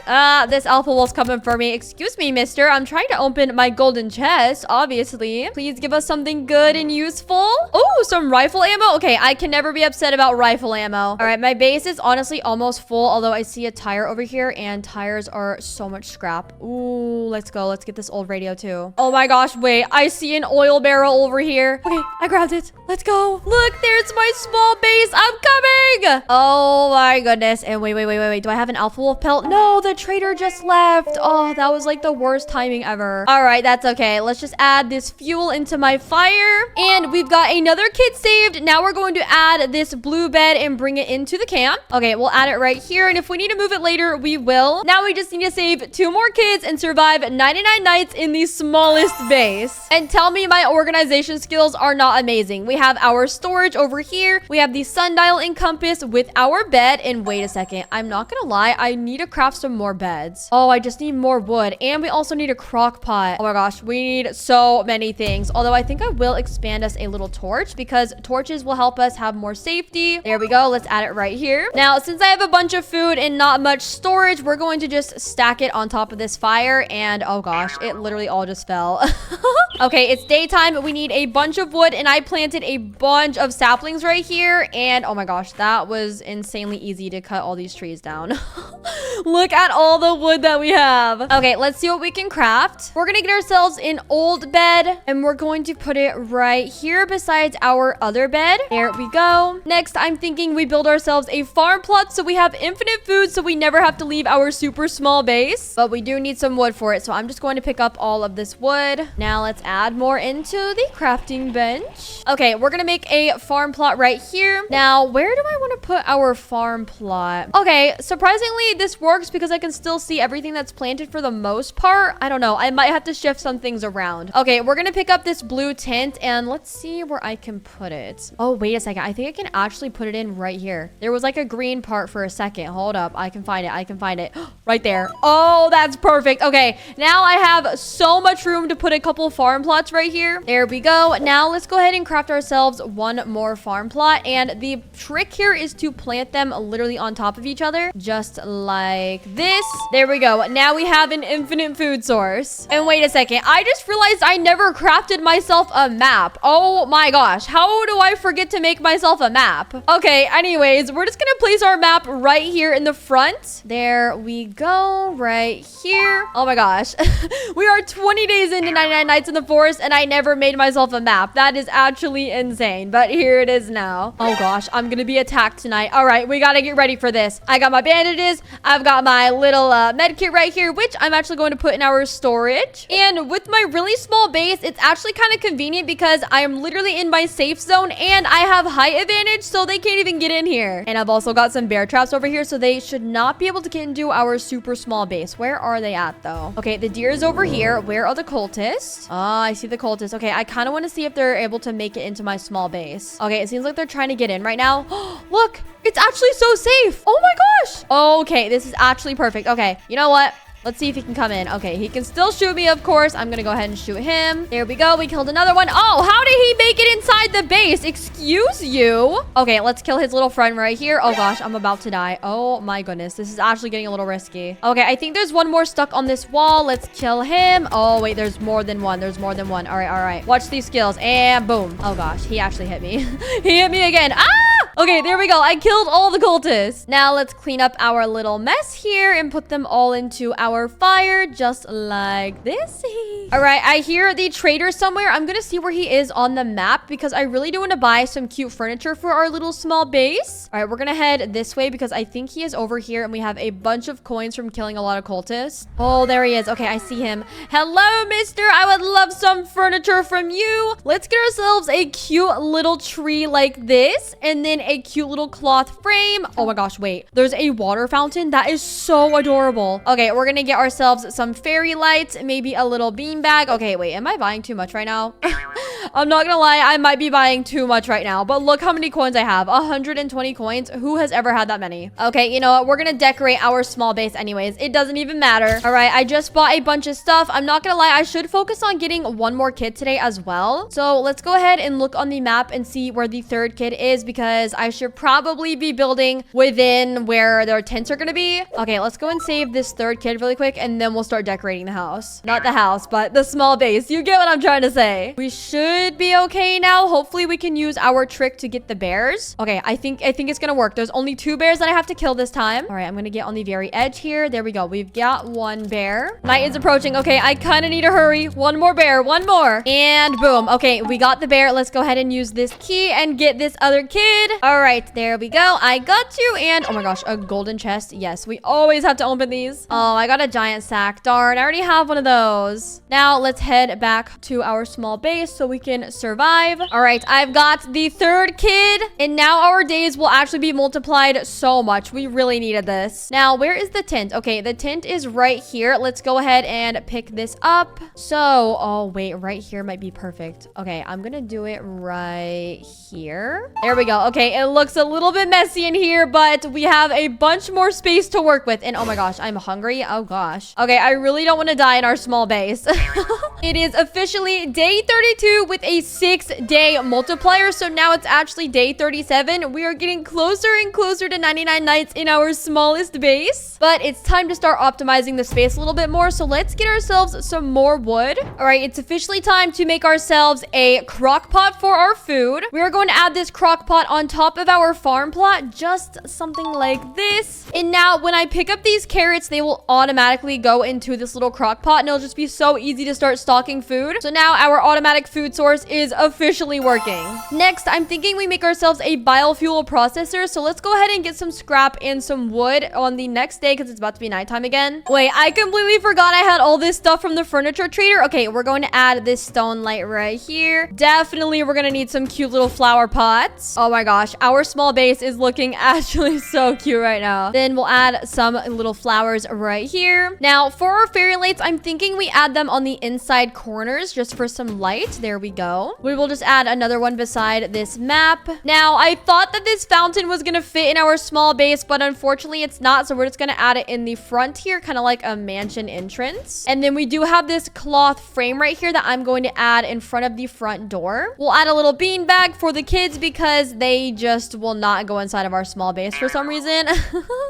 This alpha wolf's coming for me. Excuse me, mister. I'm trying to open my golden chest, obviously. Please give us something good and useful. Oh, some rifle ammo. Okay, I can never be upset about rifle ammo. All right, my base is honestly almost full, although I see a tire over here and tires are so much scrap. Ooh, let's go. Let's get this old radio too. Oh my gosh, wait. I see an oil barrel over here. Okay, I grabbed it. Let's go. Look, there's my small base. I'm coming. Oh my goodness. And wait. Do I have an alpha wolf pelt? No, the trader just left. Oh, that was like the worst timing ever. All right, that's okay. Let's just add this fuel into my fire. And we've got another kid saved. Now we're going to add this blue bed and bring it into the camp. Okay, we'll add it right here. And if we need to move it later, we will. Now we just need to save 2 more kids and survive 99 nights in the smallest base. And tell me my organization skills are not amazing. We have our storage over here. We have the sundial and compass with our bed. And wait a second, I'm not gonna lie, I need to craft some more beds. Oh, I just need more wood, and we also need a crock pot. Oh my gosh, we need so many things. Although I think I will expand us a little torch because torches will help us have more safety. There we go. Let's add it right here. Now, since I have a bunch of food and not much storage, we're going to just stack it on top of this fire. And oh gosh, it literally all just fell. Okay, it's daytime. We need a bunch of wood, and I planted a bunch of saplings right here. And oh my gosh, that was insanely easy to cut all these trees down. Look at all the wood that we have. Okay, let's see what we can craft. We're gonna get ourselves an old bed, and we're going to put it right here besides our other bed. There we go. Next, I'm thinking we build ourselves a farm plot so we have infinite food so we never have to leave our super small base. But we do need some wood for it, so I'm just going to pick up all of this wood. Now let's add more into the crafting bench. Okay, we're gonna make a farm plot right here. Now, where do I want to put our farm plot? Okay, surprisingly, this works because I can still see everything that's planted for the most part. I don't know. I might have to shift some things around. Okay, we're gonna pick up this blue tent, and let's see where I can put it. Oh, wait a second. I think I can actually put it in right here. There was like a green part for a second. Hold up. I can find it. Right there. Oh, that's perfect. Okay, now I have so much room to put a couple farm plots right here. There we go. Now let's go ahead and craft ourselves one more farm plot. And the trick here is to plant them literally on top of each other, just like this. There we go. Now we have an infinite food source. And wait a second. I just realized I never crafted myself a map. Oh my gosh. How do I forget to make myself a map? Okay, anyways, we're just gonna place our map right here in the front. There we go, right here. Oh my gosh. We are 20 days into 99 Nights in the Forest and I never made myself a map. That is actually insane, but here it is now. Oh gosh, I'm gonna be attacked tonight. All right, we gotta get ready for this. I got my bandages. I've got my little med kit right here, which I'm actually going to put in our storage. And with my really small base, it's actually kind of convenient because I am literally in my safe zone and I have height advantage, so they can't even get in here. And I've also got some bear traps over here, so they should not be able to get into our super small base. Where are they at though? Okay, the deer is over here. Where are the cultists? Oh, I see the cultists. Okay, I kind of want to see if they're able to make it into my small base. Okay, it seems like they're trying to get in right now. Look, it's actually so safe. Oh my gosh. Okay, this is actually perfect. Okay, you know what? Let's see if he can come in. Okay, he can still shoot me, of course. I'm gonna go ahead and shoot him. There we go. We killed another one. Oh, how did he make it inside the base? Excuse you? Okay, let's kill his little friend right here. Oh gosh, I'm about to die. Oh my goodness. This is actually getting a little risky. Okay, I think there's one more stuck on this wall. Let's kill him. Oh wait, there's more than one. There's more than one. All right, all right. Watch these skills. And boom. Oh gosh, he actually hit me. He hit me again. Ah! Okay, there we go. I killed all the cultists. Now let's clean up our little mess here and put them all into our fire, just like this. All right, I hear the trader somewhere. I'm gonna see where he is on the map because I really do want to buy some cute furniture for our little small base. All right, we're gonna head this way because I think he is over here and we have a bunch of coins from killing a lot of cultists. Oh, there he is. Okay, I see him. Hello, mister. I would love some furniture from you. Let's get ourselves a cute little tree like this and then a cute little cloth frame. Oh my gosh, wait. There's a water fountain. That is so adorable. Okay, we're gonna get ourselves some fairy lights, maybe a little bean bag. Okay, wait, am I buying too much right now? I'm not gonna lie, I might be buying too much right now, but look how many coins I have. 120 coins. Who has ever had that many? Okay, you know what? We're gonna decorate our small base anyways. It doesn't even matter. All right, I just bought a bunch of stuff. I'm not gonna lie, I should focus on getting one more kid today as well. So let's go ahead and look on the map and see where the third kid is because I should probably be building within where their tents are gonna be. Okay, let's go and save this third kid really quick and then we'll start decorating the house. Not the house, but the small base. You get what I'm trying to say. We should be okay now. Hopefully we can use our trick to get the bears. Okay, I think it's gonna work. There's only 2 bears that I have to kill this time. All right, I'm gonna get on the very edge here. There we go. We've got 1 bear. Night is approaching. Okay, I kind of need to hurry. 1 more bear. 1 more. And boom. Okay, we got the bear. Let's go ahead and use this key and get this other kid. All right, there we go. I got you. And oh my gosh, a golden chest. Yes, we always have to open these. Oh, I got a giant sack. Darn, I already have one of those. Now let's head back to our small base so we can survive. All right, I've got the 3rd kid and now our days will actually be multiplied so much. We really needed this. Now, where is the tent? Okay, the tent is right here. Let's go ahead and pick this up. So, oh wait, right here might be perfect. Okay, I'm gonna do it right here. There we go. Okay, it looks a little bit messy in here, but we have a bunch more space to work with. And oh my gosh, I'm hungry. Oh gosh. Okay, I really don't want to die in our small base. It is officially day 32 with a 6-day multiplier. So now it's actually day 37. We are getting closer and closer to 99 nights in our smallest base. But it's time to start optimizing the space a little bit more. So let's get ourselves some more wood. All right, it's officially time to make ourselves a crock pot for our food. We are going to add this crock pot on top of our farm plot, just something like this. And now when I pick up these carrots, they will automatically go into this little crock pot and it'll just be so easy to start stocking food. So now our automatic food source is officially working. Next, I'm thinking we make ourselves a biofuel processor. So let's go ahead and get some scrap and some wood on the next day because it's about to be nighttime again. Wait, I completely forgot I had all this stuff from the furniture trader. Okay, we're going to add this stone light right here. Definitely, we're going to need some cute little flower pots. Oh my gosh, our small base is looking actually so cute right now. Then we'll add some little flowers right here. Now, for our fairy lights, I'm thinking we add them on the inside corners just for some light. There we go. We will just add another one beside this map. Now, I thought that this fountain was gonna fit in our small base, but unfortunately it's not. So we're just gonna add it in the front here, kind of like a mansion entrance. And then we do have this cloth frame right here that I'm going to add in front of the front door. We'll add a little bean bag for the kids because they just will not go inside of our small base for some reason.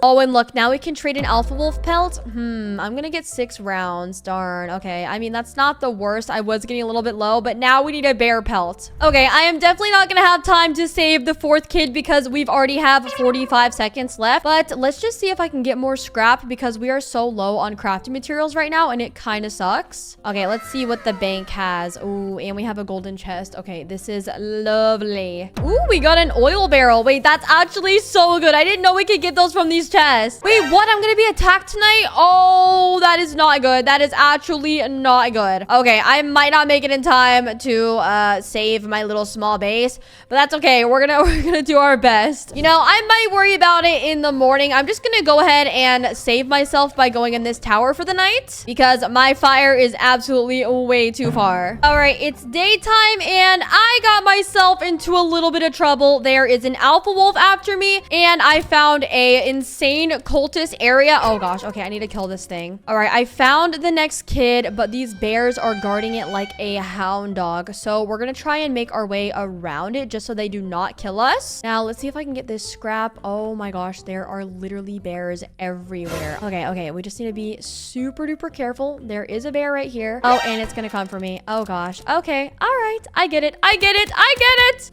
Oh, and look, now we can trade an alpha wolf pelt. I'm gonna get 6 rounds. Darn. Okay, I mean, that's not the worst. I was getting a little bit low, but now we need a bear pelt. Okay, I am definitely not gonna have time to save the 4th kid because we've already have 45 seconds left. But let's just see if I can get more scrap because we are so low on crafting materials right now and it kind of sucks. Okay, let's see what the bank has. Ooh, and we have a golden chest. Okay, this is lovely. Ooh, we got an oil barrel. Wait, that's actually so good. I didn't know we could get those from these chests. Wait, what? I'm gonna be attacked tonight? Oh, that is not good. That is actually not good. Okay, I might not make it in time to save my little small base, but that's okay. We're gonna do our best. You know, I might worry about it in the morning. I'm just gonna go ahead and save myself by going in this tower for the night because my fire is absolutely way too far. All right, it's daytime and I got myself into a little bit of trouble. There is an alpha wolf after me and I found a insane cultist area. Oh gosh, okay, I need to kill this thing. All right, I found the next kid, but these bears are guarding it like a hound dog. So we're gonna try and make our way around it just so they do not kill us. Now, let's see if I can get this scrap. Oh my gosh, there are literally bears everywhere. Okay, we just need to be super duper careful. There is a bear right here. Oh, and it's gonna come for me. Oh gosh. Okay, all right, I get it.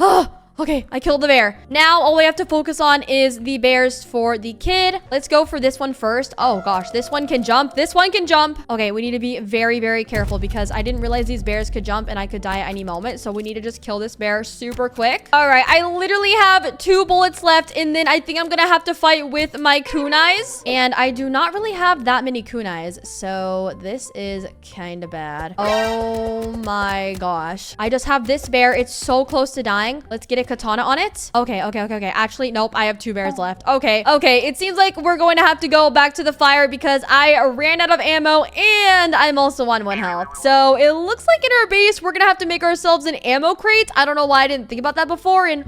Oh, okay, I killed the bear. Now, all we have to focus on is the bears for the kid. Let's go for this one first. Oh, gosh, this one can jump. This one can jump. Okay, we need to be very, very careful because I didn't realize these bears could jump and I could die at any moment. So we need to just kill this bear super quick. All right, I literally have 2 bullets left and then I think I'm gonna have to fight with my kunais. And I do not really have that many kunais. So this is kind of bad. Oh my gosh. I just have this bear. It's so close to dying. Let's get a katana on it. Okay. Actually, nope. I have 2 bears left. Okay. It seems like we're going to have to go back to the fire because I ran out of ammo and I'm also on 1 health. So it looks like in our base, we're going to have to make ourselves an ammo crate. I don't know why I didn't think about that before. And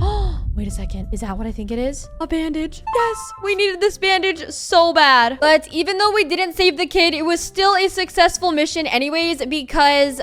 wait a second. Is that what I think it is? A bandage. Yes, we needed this bandage so bad. But even though we didn't save the kid, it was still a successful mission anyways because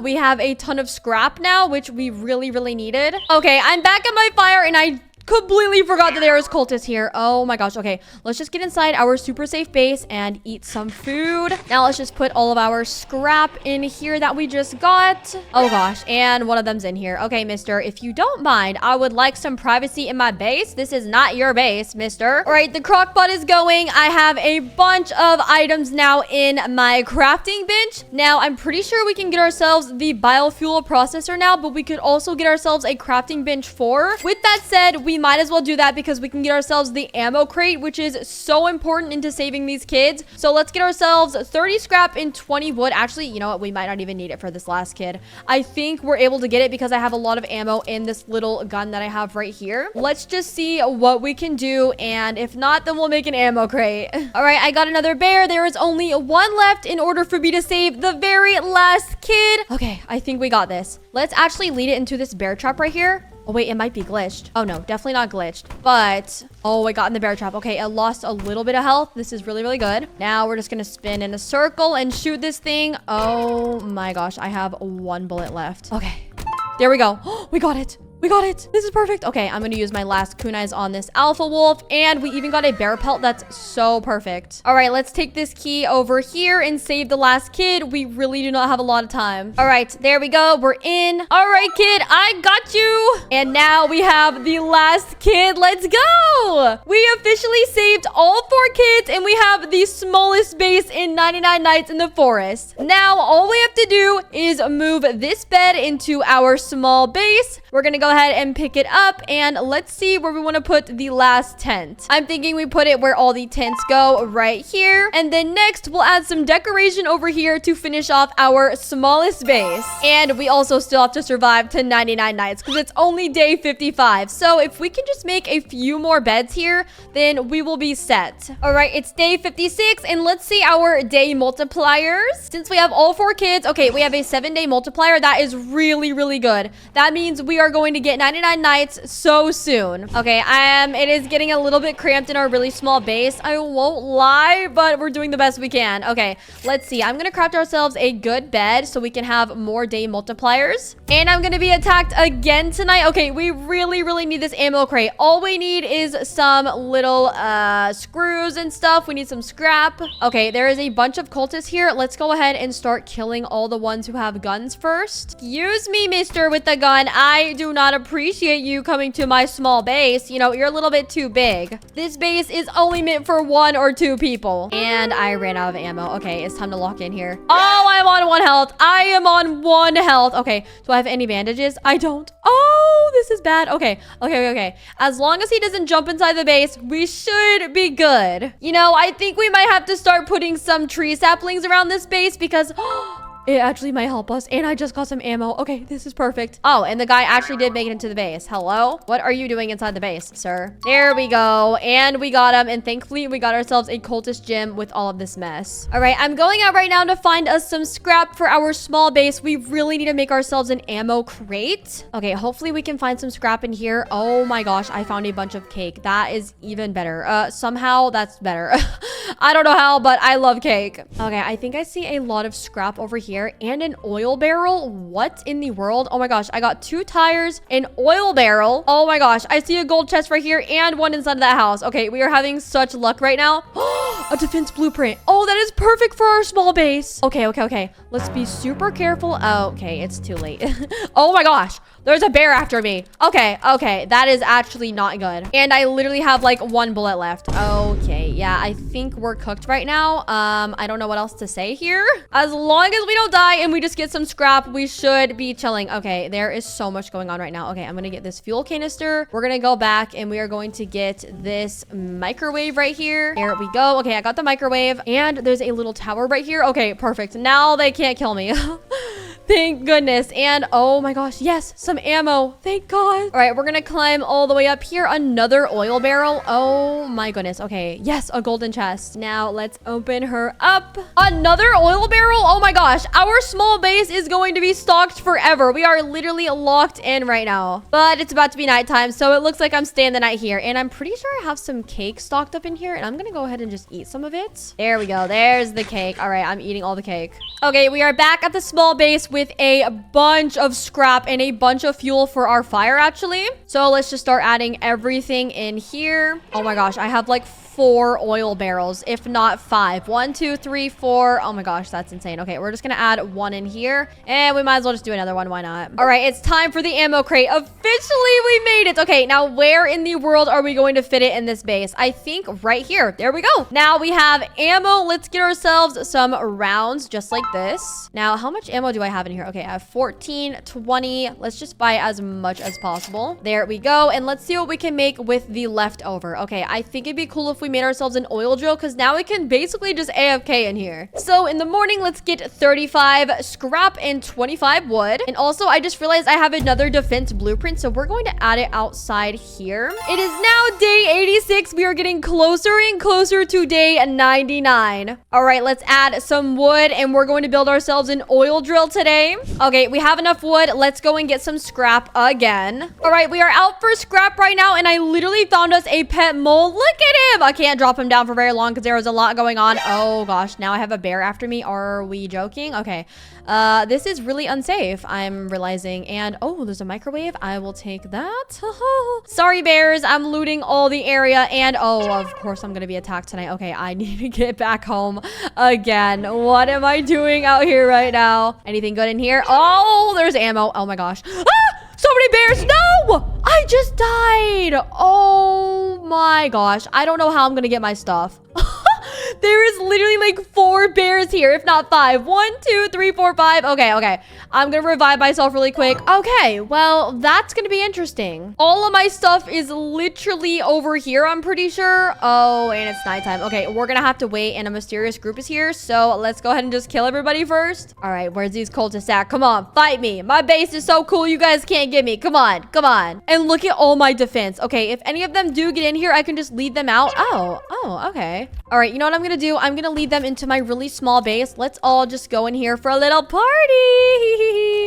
we have a ton of scrap now, which we really, really needed. Okay, I'm back at my fire and I completely forgot that there was cultists here. Oh my gosh. Okay, let's just get inside our super safe base and eat some food. Now let's just put all of our scrap in here that we just got. Oh gosh, and one of them's in here. Okay, mister, if you don't mind, I would like some privacy in my base. This is not your base, mister. All right, the crock pot is going. I have a bunch of items now in my crafting bench. Now, I'm pretty sure we can get ourselves the biofuel processor now, but we could also get ourselves a crafting bench 4. With that said, we might as well do that because we can get ourselves the ammo crate, which is so important into saving these kids. So let's get ourselves 30 scrap and 20 wood. Actually, you know what? We might not even need it for this last kid. I think we're able to get it because I have a lot of ammo in this little gun that I have right here. Let's just see what we can do. And if not, then we'll make an ammo crate. All right, I got another bear. There is only 1 left in order for me to save the very last kid. Okay, I think we got this. Let's actually lead it into this bear trap right here. Oh, wait, it might be glitched. Oh, no, definitely not glitched. But, oh, I got in the bear trap. Okay, I lost a little bit of health. This is really, really good. Now we're just going to spin in a circle and shoot this thing. Oh, my gosh. I have 1 bullet left. Okay, there we go. Oh, we got it. We got it. This is perfect. Okay, I'm going to use my last kunais on this alpha wolf. And we even got a bear pelt. That's so perfect. All right, let's take this key over here and save the last kid. We really do not have a lot of time. All right, there we go. We're in. All right, kid, I got you. And now we have the last kid. Let's go. We officially saved all 4 kids and we have the smallest base in 99 Nights in the Forest. Now, all we have to do is move this bed into our small base. We're going to go go ahead and pick it up, and let's see where we want to put the last tent. I'm thinking we put it where all the tents go, right here. And then next, we'll add some decoration over here to finish off our smallest base. And we also still have to survive to 99 nights because it's only day 55. So if we can just make a few more beds here, then we will be set. All right, it's day 56, and let's see our day multipliers. Since we have all 4 kids, okay, we have a 7-day multiplier. That is really, really good. That means we are going to get 99 nights so soon. Okay, it is getting a little bit cramped in our really small base. I won't lie, but we're doing the best we can. Okay, let's see. I'm gonna craft ourselves a good bed so we can have more day multipliers. And I'm gonna be attacked again tonight. Okay, we really, really need this ammo crate. All we need is some little screws and stuff. We need some scrap. Okay, there is a bunch of cultists here. Let's go ahead and start killing all the ones who have guns first. Excuse me, mister with the gun. I do not appreciate you coming to my small base. You know, you're a little bit too big. This base is only meant for 1 or 2 people. And I ran out of ammo. Okay, it's time to lock in here. Oh, I'm on 1 health. I am on 1 health. Okay, do I have any bandages? I don't. Oh, this is bad. Okay. As long as he doesn't jump inside the base, we should be good. You know, I think we might have to start putting some tree saplings around this base because it actually might help us. And I just got some ammo. Okay, this is perfect. Oh, and the guy actually did make it into the base. Hello? What are you doing inside the base, sir? There we go. And we got him. And thankfully, we got ourselves a cultist gym with all of this mess. All right, I'm going out right now to find us some scrap for our small base. We really need to make ourselves an ammo crate. Okay, hopefully we can find some scrap in here. Oh my gosh, I found a bunch of cake. That is even better. Somehow that's better. I don't know how, but I love cake. Okay, I think I see a lot of scrap over here. And an oil barrel. What in the world? Oh my gosh, I got 2 tires, an oil barrel. Oh my gosh, I see a gold chest right here and one inside of that house. Okay, we are having such luck right now. A defense blueprint. Oh, that is perfect for our small base. Okay. Let's be super careful. Oh, okay, it's too late. Oh my gosh, there's a bear after me. Okay, that is actually not good. And I literally have like 1 bullet left. Okay, yeah, I think we're cooked right now. I don't know what else to say here. As long as we don't die and we just get some scrap, we should be chilling. Okay, there is so much going on right now. Okay, I'm gonna get this fuel canister. We're gonna go back and we are going to get this microwave right here. There we go. Okay, I got the microwave and there's a little tower right here. Okay, perfect. Now they can't kill me. Thank goodness. And oh my gosh, yes, some ammo. Thank God. All right, we're gonna climb all the way up here. Another oil barrel. Oh my goodness. Okay, yes, a golden chest. Now let's open her up. Another oil barrel. Oh my gosh, our small base is going to be stocked forever. We are literally locked in right now. But it's about to be nighttime, so it looks like I'm staying the night here. And I'm pretty sure I have some cake stocked up in here, and I'm gonna go ahead and just eat some of it. There we go. There's the cake. All right, I'm eating all the cake. Okay, we are back at the small base with a bunch of scrap and a bunch of fuel for our fire, actually. So let's just start adding everything in here. Oh my gosh, I have like 4 oil barrels, if not 5. 1, 2, 3, 4. Oh my gosh, that's insane. Okay, we're just gonna add 1 in here, and we might as well just do another one. Why not? All right, it's time for the ammo crate. Officially, we made it. Okay, now where in the world are we going to fit it in this base? I think right here. There we go. Now we have ammo. Let's get ourselves some rounds just like this. Now, how much ammo do I have in here? Okay, I have 14, 20. Let's just buy as much as possible. There we go. And let's see what we can make with the leftover. Okay, I think it'd be cool if we made ourselves an oil drill because now we can basically just AFK in here. So in the morning, let's get 35 scrap and 25 wood. And also, I just realized I have another defense blueprint, so we're going to add it outside here. It is now day 86. We are getting closer and closer to day 99. All right, let's add some wood, and we're going to build ourselves an oil drill today. Okay, we have enough wood. Let's go and get some scrap again. All right, we are out for scrap right now, and I literally found us a pet mole. Look at him. I can't drop him down for very long because there was a lot going on. Oh gosh, now I have a bear after me. Are we joking? Okay, this is really unsafe, I'm realizing. And oh, there's a microwave. I will take that. Sorry, bears, I'm looting all the area. And oh, of course I'm gonna be attacked tonight. Okay, I need to get back home again. What am I doing out here right now? Anything good in here? Oh, there's ammo. Oh my gosh. So many bears. No, I just died. Oh my gosh, I don't know how I'm gonna get my stuff. There is literally like 4 bears here, if not 5. 1, 2, 3, 4, 5. Okay. I'm gonna revive myself really quick. Okay, well, that's gonna be interesting. All of my stuff is literally over here, I'm pretty sure. Oh, and it's nighttime. Okay, we're gonna have to wait, and a mysterious group is here. So let's go ahead and just kill everybody first. All right, where's these cultists at? Come on, fight me. My base is so cool, you guys can't get me. Come on. And look at all my defense. Okay, if any of them do get in here, I can just lead them out. Oh, okay. All right, you know what I'm gonna do? I'm gonna lead them into my really small base. Let's all just go in here for a little party.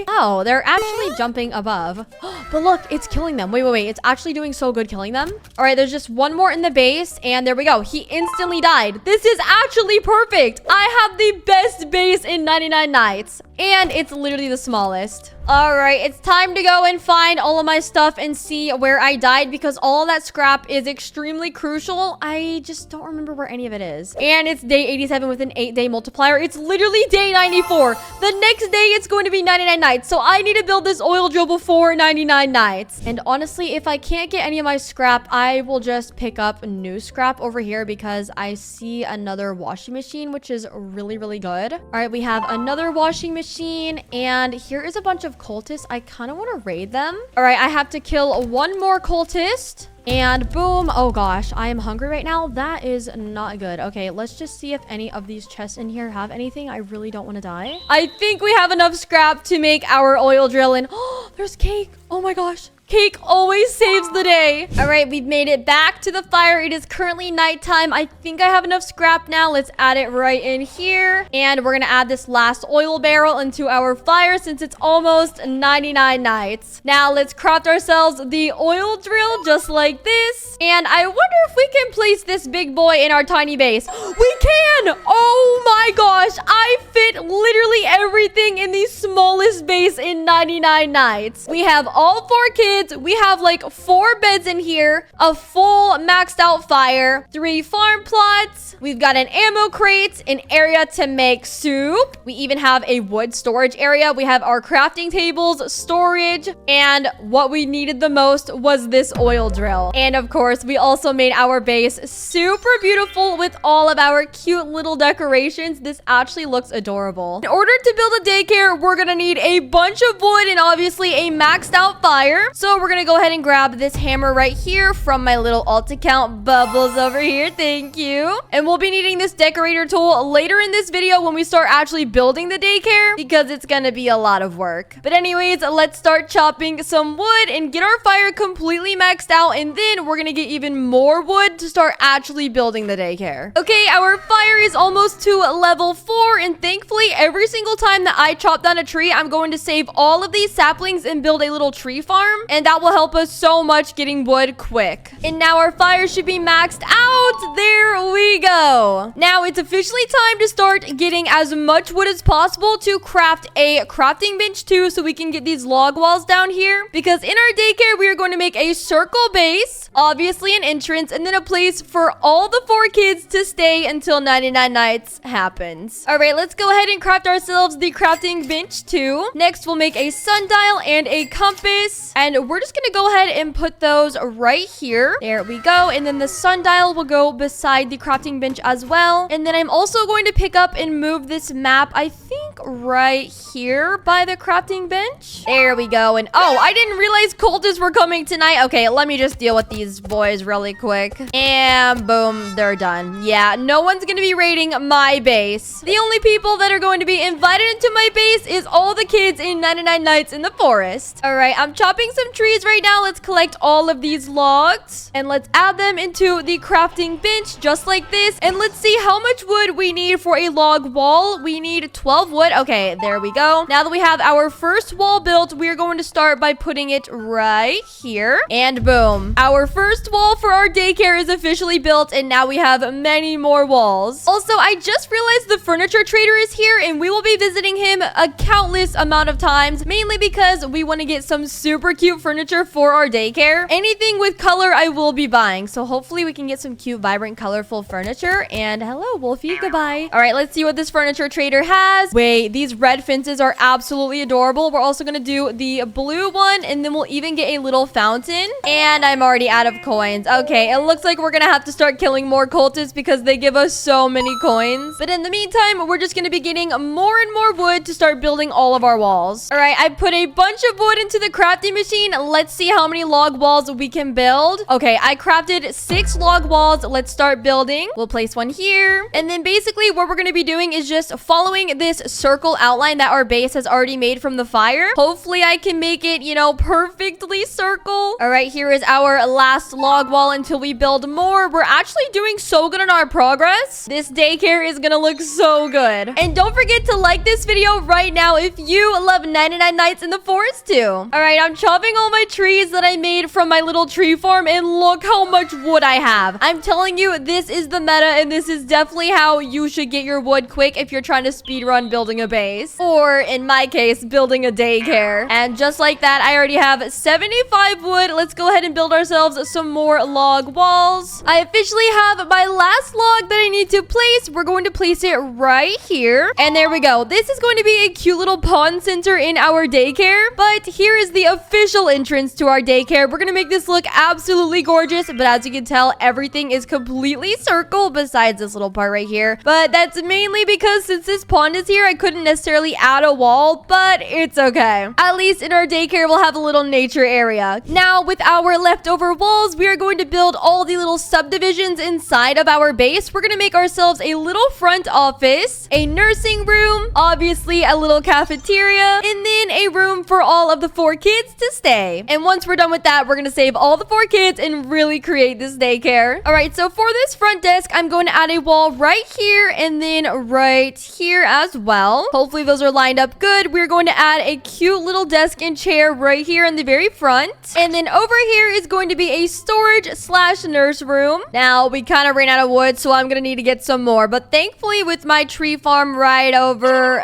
Oh, they're actually jumping above. But look, it's killing them. Wait. It's actually doing so good killing them. All right, there's just one more in the base, and there we go. He instantly died. This is actually perfect. I have the best base in 99 nights, and it's literally the smallest. All right, it's time to go and find all of my stuff and see where I died, because all of that scrap is extremely crucial. I just don't remember where any of it is. And it's day 87 with an 8-day multiplier. It's literally day 94. The next day, it's going to be 99 nights. So I need to build this oil drill before 99 nights. And honestly, if I can't get any of my scrap, I will just pick up new scrap over here, because I see another washing machine, which is really, really good. All right, we have another washing machine, and here is a bunch of cultists. I kind of want to raid them. All right, I have to kill one more cultist. And boom. Oh gosh, I am hungry right now. That is not good. Okay, let's just see if any of these chests in here have anything. I really don't want to die. I think we have enough scrap to make our oil drill. And oh, there's cake. Oh my gosh. Cake always saves the day. All right, we've made it back to the fire. It is currently nighttime. I think I have enough scrap now. Let's add it right in here. And we're gonna add this last oil barrel into our fire since it's almost 99 nights. Now let's craft ourselves the oil drill just like this. And I wonder if we can place this big boy in our tiny base. We can! Oh my gosh, I fit literally everything in the smallest base in 99 nights. We have all 4 kids. We have like 4 beds in here, a full maxed out fire, 3 farm plots. We've got an ammo crate, an area to make soup. We even have a wood storage area. We have our crafting tables, storage, and what we needed the most was this oil drill. And of course, we also made our base super beautiful with all of our cute little decorations. This actually looks adorable. In order to build a daycare, we're gonna need a bunch of wood and obviously a maxed out fire. So we're gonna go ahead and grab this hammer right here from my little alt account, Bubbles over here. Thank you. And we'll be needing this decorator tool later in this video when we start actually building the daycare, because it's gonna be a lot of work. But anyways, let's start chopping some wood and get our fire completely maxed out, and then we're gonna get even more wood to start actually building the daycare. Okay, our fire is almost to level 4, and thankfully every single time that I chop down a tree, I'm going to save all of these saplings and build a little tree farm, and that will help us so much getting wood quick. And now our fire should be maxed out. There we go. Now it's officially time to start getting as much wood as possible to craft a crafting bench too, so we can get these log walls down here, because in our daycare we are going to make a circle base, obviously an entrance, and then a place for all the 4 kids to stay until 99 nights happens. All right, let's go ahead and craft ourselves the crafting bench too. Next, we'll make a sundial and a compass, and we're just gonna go ahead and put those right here. There we go. And then the sundial will go beside the crafting bench as well. And then I'm also going to pick up and move this map, I think right here by the crafting bench. There we go. And oh, I didn't realize cultists were coming tonight. Okay, let me just deal with these boys really quick. And boom, they're done. Yeah, no one's gonna be raiding my base. The only people that are going to be invited into my base is all the kids in 99 Nights in the Forest. All right, I'm chopping some trees right now. Let's collect all of these logs and let's add them into the crafting bench just like this. And let's see how much wood we need for a log wall. We need 12 wood. Okay, there we go. Now that we have our first wall built, we are going to start by putting it right here. And boom, our first wall for our daycare is officially built, and now we have many more walls. Also, I just realized the furniture trader is here, and we will be visiting him a countless amount of times, mainly because we want to get some super cute furniture for our daycare. Anything with color I will be buying, so hopefully we can get some cute, vibrant, colorful furniture. And hello, Wolfie, goodbye. All right, let's see what this furniture trader has. Wait, Okay, these red fences are absolutely adorable. We're also gonna do the blue one, and then we'll even get a little fountain. And I'm already out of coins. Okay, it looks like we're gonna have to start killing more cultists because they give us so many coins. But in the meantime, we're just gonna be getting more and more wood to start building all of our walls. All right, I put a bunch of wood into the crafting machine. Let's see how many log walls we can build. Okay, I crafted 6 log walls. Let's start building. We'll place one here. And then basically what we're gonna be doing is just following this circle outline that our base has already made from the fire. Hopefully I can make it, you know, perfectly circle. All right, here is our last log wall until we build more. We're actually doing so good on our progress. This daycare is gonna look so good. And don't forget to like this video right now if you love 99 Nights in the Forest too. All right, I'm chopping all my trees that I made from my little tree farm, and look how much wood I have. I'm telling you, this is the meta, and this is definitely how you should get your wood quick if you're trying to speedrun building a base, or in my case, building a daycare. And just like that, I already have 75 wood. Let's go ahead and build ourselves some more log walls. I officially have my last log that I need to place. We're going to place it right here, and there we go. This is going to be a cute little pond center in our daycare, but here is the official entrance to our daycare. We're gonna make this look absolutely gorgeous, but as you can tell, everything is completely circle besides this little part right here. But that's mainly because since this pond is here, I couldn't necessarily add a wall, but it's okay. At least in our daycare, we'll have a little nature area. Now, with our leftover walls, we are going to build all the little subdivisions inside of our base. We're gonna make ourselves a little front office, a nursing room, obviously a little cafeteria, and then a room for all of the 4 kids to stay. And once we're done with that, we're gonna save all the 4 kids and really create this daycare. All right, so for this front desk, I'm going to add a wall right here and then right here as well. Hopefully those are lined up good. We're going to add a cute little desk and chair right here in the very front. And then over here is going to be a storage / nurse room. Now, we kind of ran out of wood, so I'm gonna need to get some more. But thankfully, with my tree farm right over...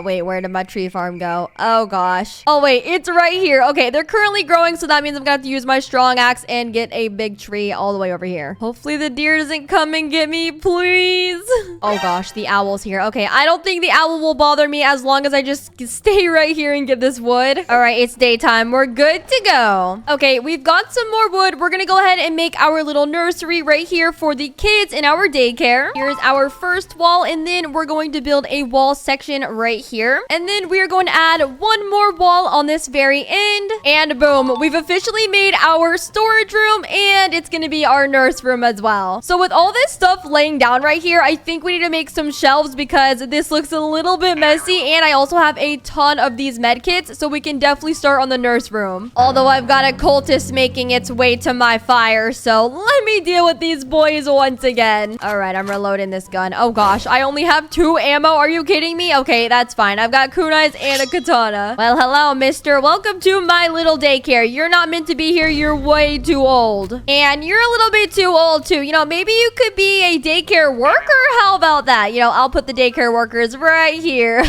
wait, where did my tree farm go? Oh, gosh. Oh, wait, it's right here. Okay, they're currently growing, so that means I'm gonna have to use my strong axe and get a big tree all the way over here. Hopefully the deer doesn't come and get me, please. Oh, gosh, the owl's here. Okay, I don't think the owl will bother me as long as I just stay right here and get this wood. All right, it's daytime. We're good to go. Okay, we've got some more wood. We're gonna go ahead and make our little nursery right here for the kids in our daycare. Here's our first wall, and then we're going to build a wall section right here. And then we are going to add one more wall on this very end. And boom, we've officially made our storage room, and it's gonna be our nurse room as well. So with all this stuff laying down right here, I think we need to make some shelves because this looks a little bit messy, and I also have a ton of these med kits, so we can definitely start on the nurse room. Although I've got a cultist making its way to my fire, so let me deal with these boys once again. All right, I'm reloading this gun. Oh gosh, I only have 2 ammo. Are you kidding me? Okay, that's fine. I've got kunais and a katana. Well, hello, mister. Welcome to my little daycare. You're not meant to be here. You're way too old. And you're a little bit too old too. You know, maybe you could be a daycare worker. How about that? You know, I'll put the daycare workers right here.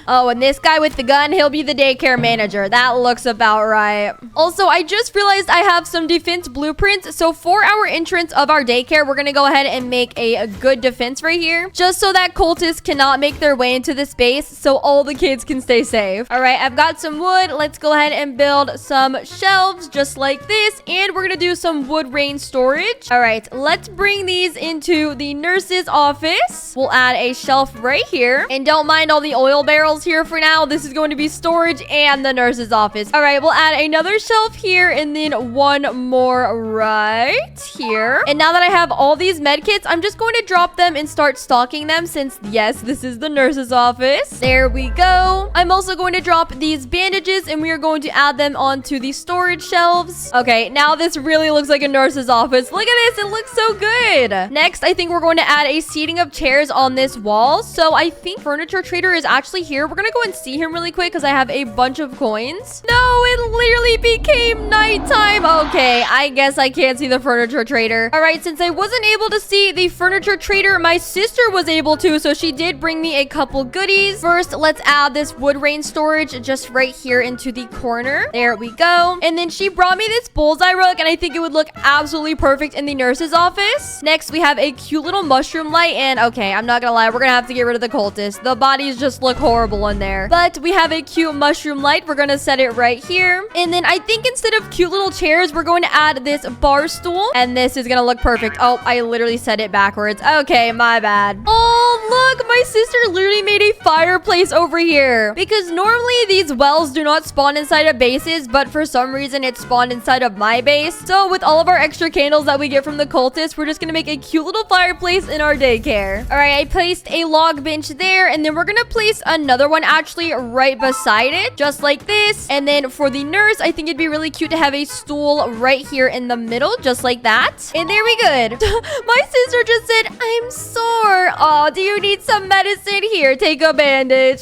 Oh, and this guy with the gun, he'll be the daycare manager. That looks about right. Also, I just realized I have some defense blueprints. So for our entrance of our daycare, we're gonna go ahead and make a good defense right here, just so that cultists cannot make their way into the space, so all the kids can stay safe. All right, I've got some wood. Let's go ahead and build some shelves just like this, and we're gonna do some wood rain storage. All right, let's bring these into the nurse's office. We'll add a shelf right here, and don't mind all the oil barrels here for now. This is going to be storage and the nurse's office. All right, we'll add another shelf here, and then one more right here. And now that I have all these med kits, I'm just going to drop them and start stocking them, since yes, this is the nurse's office. There we go. I'm also going to drop these bandages, and we are going to add them onto the storage shelves. Okay, now this really looks like a nurse's office. Look at this, it looks so good. Next, I think we're going to add a seating of chairs on this wall. So I think Furniture Trader is actually here. We're gonna go and see him really quick because I have a bunch of coins. No, it literally became nighttime. Okay, I guess I can't see the Furniture Trader. All right, since I wasn't able to see the Furniture Trader, my sister was able to, so she did bring me a couple goodies. First, let's add this wood rain storage just right here into the corner. corner. There we go. And then she brought me this bullseye rug, and I think it would look absolutely perfect in the nurse's office. Next, we have a cute little mushroom light, and okay, I'm not gonna lie, we're gonna have to get rid of the cultists. The bodies just look horrible in there. But we have a cute mushroom light. We're gonna set it right here. And then I think instead of cute little chairs, we're going to add this bar stool, and this is gonna look perfect. Oh, I literally said it backwards. Okay, my bad. Oh, look, my sister literally made a fireplace over here, because normally these wells do not spawn inside of bases, but for some reason it spawned inside of my base. So with all of our extra candles that we get from the cultists, we're just gonna make a cute little fireplace in our daycare. All right, I placed a log bench there, and then we're gonna place another one actually right beside it, just like this. And then for the nurse, I think it'd be really cute to have a stool right here in the middle, just like that. And there we good. My sister just said, I'm sore. Oh, do you need some medicine? Here, take a bandage.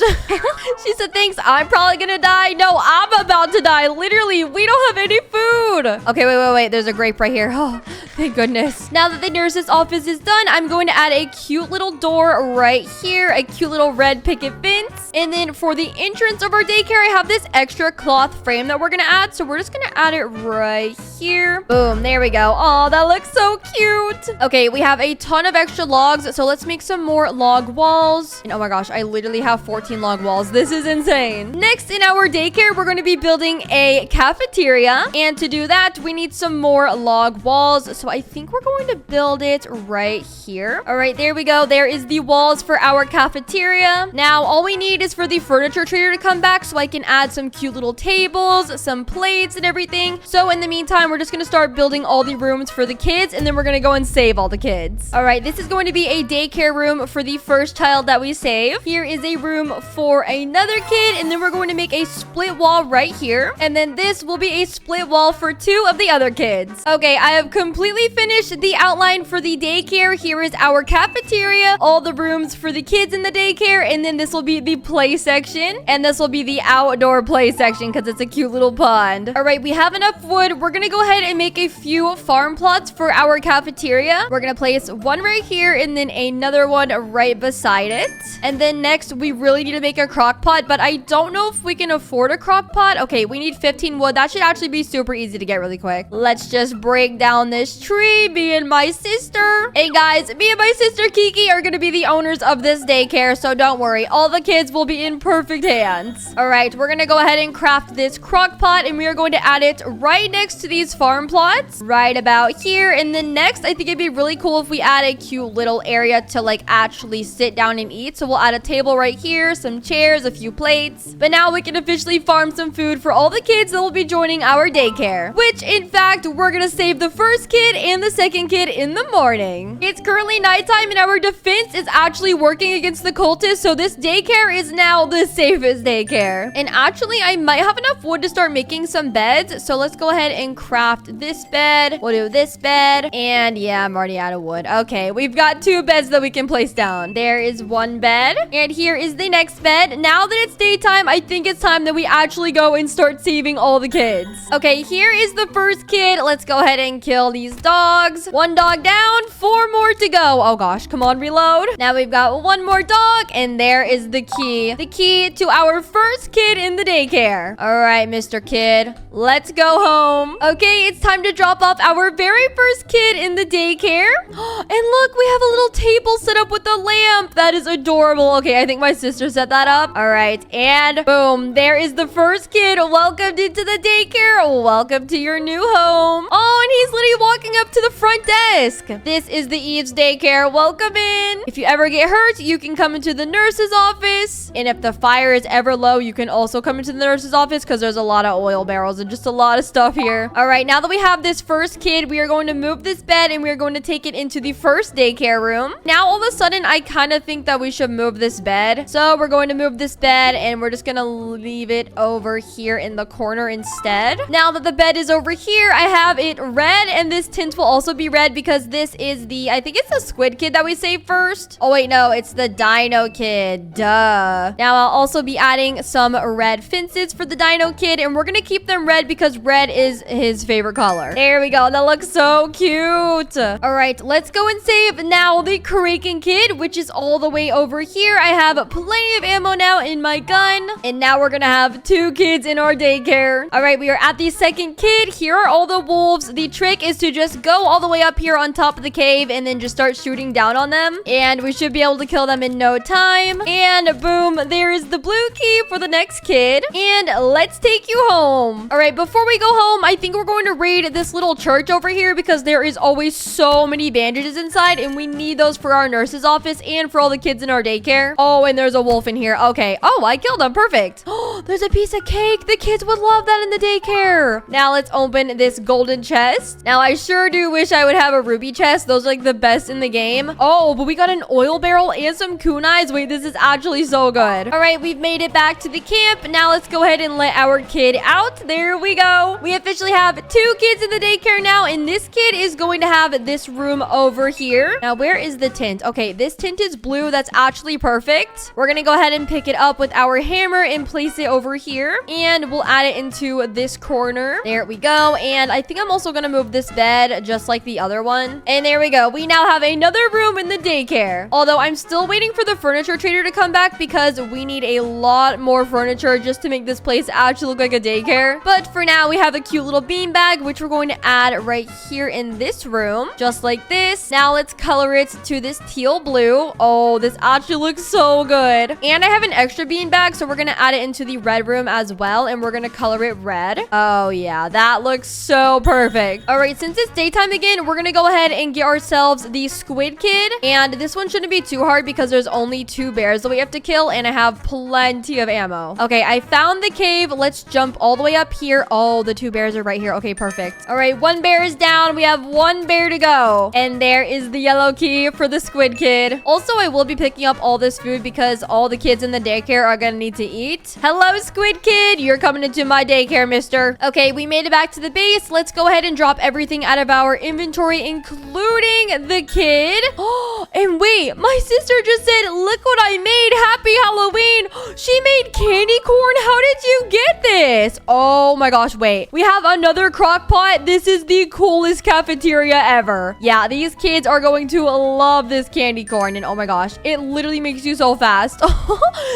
She said, thanks. I'm probably gonna die. No, I'm about to die. Literally, we don't have any food. Okay, wait. There's a grape right here. Oh, thank goodness. Now that the nurse's office is done, I'm going to add a cute little door right here, a cute little red picket fence. And then for the entrance of our daycare, I have this extra cloth frame that we're gonna add. So we're just gonna add it right here. Boom, there we go. Oh, that looks so cute. Okay, we have a ton of extra logs, so let's make some more log walls. And oh my gosh, I literally have 14 log walls. This is insane. Next, in our daycare, we're going to be building a cafeteria, and to do that, we need some more log walls. So I think we're going to build it right here. All right, there we go. There is the walls for our cafeteria. Now, all we need is for the furniture trader to come back so I can add some cute little tables, some plates, and everything. So in the meantime, we're just going to start building all the rooms for the kids, and then we're gonna go and save all the kids. All right, this is going to be a daycare room for the first child that we save. Here is a room for another kid, and then we're going to make a split wall right here. And then this will be a split wall for 2 of the other kids. Okay, I have completely finished the outline for the daycare. Here is our cafeteria, all the rooms for the kids in the daycare, and then this will be the play section, and this will be the outdoor play section because it's a cute little pond. All right, we have enough wood. We're gonna go ahead and make a few farm plots for our cafeteria. We're gonna place one right here and then another one right beside it. And then next, we really need to make a crock pot, but I don't know if we can afford a crock pot. Okay, we need 15 wood. That should actually be super easy to get really quick. Let's just break down this tree, me and my sister. Hey guys, me and my sister Kiki are gonna be the owners of this daycare, so don't worry. All the kids will be in perfect hands. All right, we're gonna go ahead and craft this crock pot, and we are going to add it right next to these farm plots, right about here. And then next, I think it'd be really cool if we add a cute little area to like actually sit down and eat. So we'll add a table right here, some chairs, a few plates. But now we can officially farm some food for all the kids that will be joining our daycare, which in fact, we're gonna save the first kid and the second kid in the morning. It's currently nighttime, and our defense is actually working against the cultists, so this daycare is now the safest daycare. And actually, I might have enough wood to start making some beds, so let's go ahead and craft this bed. We'll do this bed, and yeah, I'm already out of wood. Okay, we've got 2 beds that we can place down. There is one bed, and here is the next bed. Now that it's daytime, I think it's time that we actually go and start saving all the kids. Okay, here is the first kid. Let's go ahead and kill these dogs. 1 dog down, 4 more to go. Oh gosh, come on, reload. Now we've got 1 more dog, and there is the key. The key to our first kid in the daycare. All right, Mr. Kid, let's go home. Okay, it's time to drop off our very first kid in the daycare. And look, we have a little table set up with a lamp. That is adorable. Okay, I think my sister set that up. All right, and boom, there is the first kid. Welcome into the daycare. Welcome to your new home. Oh, and he's literally walking up to the front desk. This is the Eve's daycare. Welcome in. If you ever get hurt, you can come into the nurse's office. And if the fire is ever low, you can also come into the nurse's office because there's a lot of oil barrels and just a lot of stuff here. All right, now that we have this first kid, we are going to move this bed and we are going to take it into the first daycare room. Now, all of a sudden, I kind of think that we should move this bed. So we're going to move this bed and we're just going to leave it over here in the corner instead. Now that the bed bed is over here. I have it red, and this tint will also be red because this is the, I think it's the squid kid that we saved first. Oh wait, no, it's the dino kid. Duh. Now I'll also be adding some red fences for the dino kid, and we're gonna keep them red because red is his favorite color. There we go. That looks so cute. All right, let's go and save now the Kraken kid, which is all the way over here. I have plenty of ammo now in my gun, and now we're gonna have 2 kids in our daycare. All right, we are at the second kid. Here are all the wolves. The trick is to just go all the way up here on top of the cave and then just start shooting down on them, and we should be able to kill them in no time. And boom, there is the blue key for the next kid, and let's take you home. All right, before we go home, I think we're going to raid this little church over here because there is always so many bandages inside, and we need those for our nurse's office and for all the kids in our daycare. Oh, and there's a wolf in here. Okay. Oh, I killed him. Perfect. Oh, there's a piece of cake. The kids would love that in the daycare. Now let's open this golden chest. Now I sure do wish I would have a ruby chest. Those are like the best in the game. Oh, but we got an oil barrel and some kunais. Wait, this is actually so good. All right, we've made it back to the camp. Now let's go ahead and let our kid out. There we go. We officially have 2 kids in the daycare now, and this kid is going to have this room over here. Now, where is the tint? Okay, this tint is blue. That's actually perfect. We're gonna go ahead and pick it up with our hammer and place it over here, and we'll add it into this corner. There we go. And I think I'm also gonna move this bed just like the other one. And there we go. We now have another room in the daycare. Although I'm still waiting for the furniture trader to come back because we need a lot more furniture just to make this place actually look like a daycare. But for now, we have a cute little beanbag, which we're going to add right here in this room, just like this. Now let's color it to this teal blue. Oh, this actually looks so good. And I have an extra beanbag, so we're gonna add it into the red room as well, and we're gonna color it red. Oh yeah, that looks so perfect. All right, since it's daytime again, we're gonna go ahead and get ourselves the squid kid, and this one shouldn't be too hard because there's only 2 bears that we have to kill, and I have plenty of ammo. Okay, I found the cave. Let's jump all the way up here. Oh, the 2 bears are right here. Okay, perfect. All right, 1 bear is down. We have 1 bear to go, and there is the yellow key for the squid kid. Also, I will be picking up all this food because all the kids in the daycare are gonna need to eat. Hello, squid kid. You're coming into my daycare, mister. Okay, we made it back to the base. Let's go ahead and drop everything out of our inventory, including the kid. Oh, and wait, my sister just said, look what I made. Happy Halloween. She made candy corn. How did you get this? Oh my gosh, wait. We have another crock pot. This is the coolest cafeteria ever. Yeah, these kids are going to love this candy corn, and oh my gosh, it literally makes you so fast.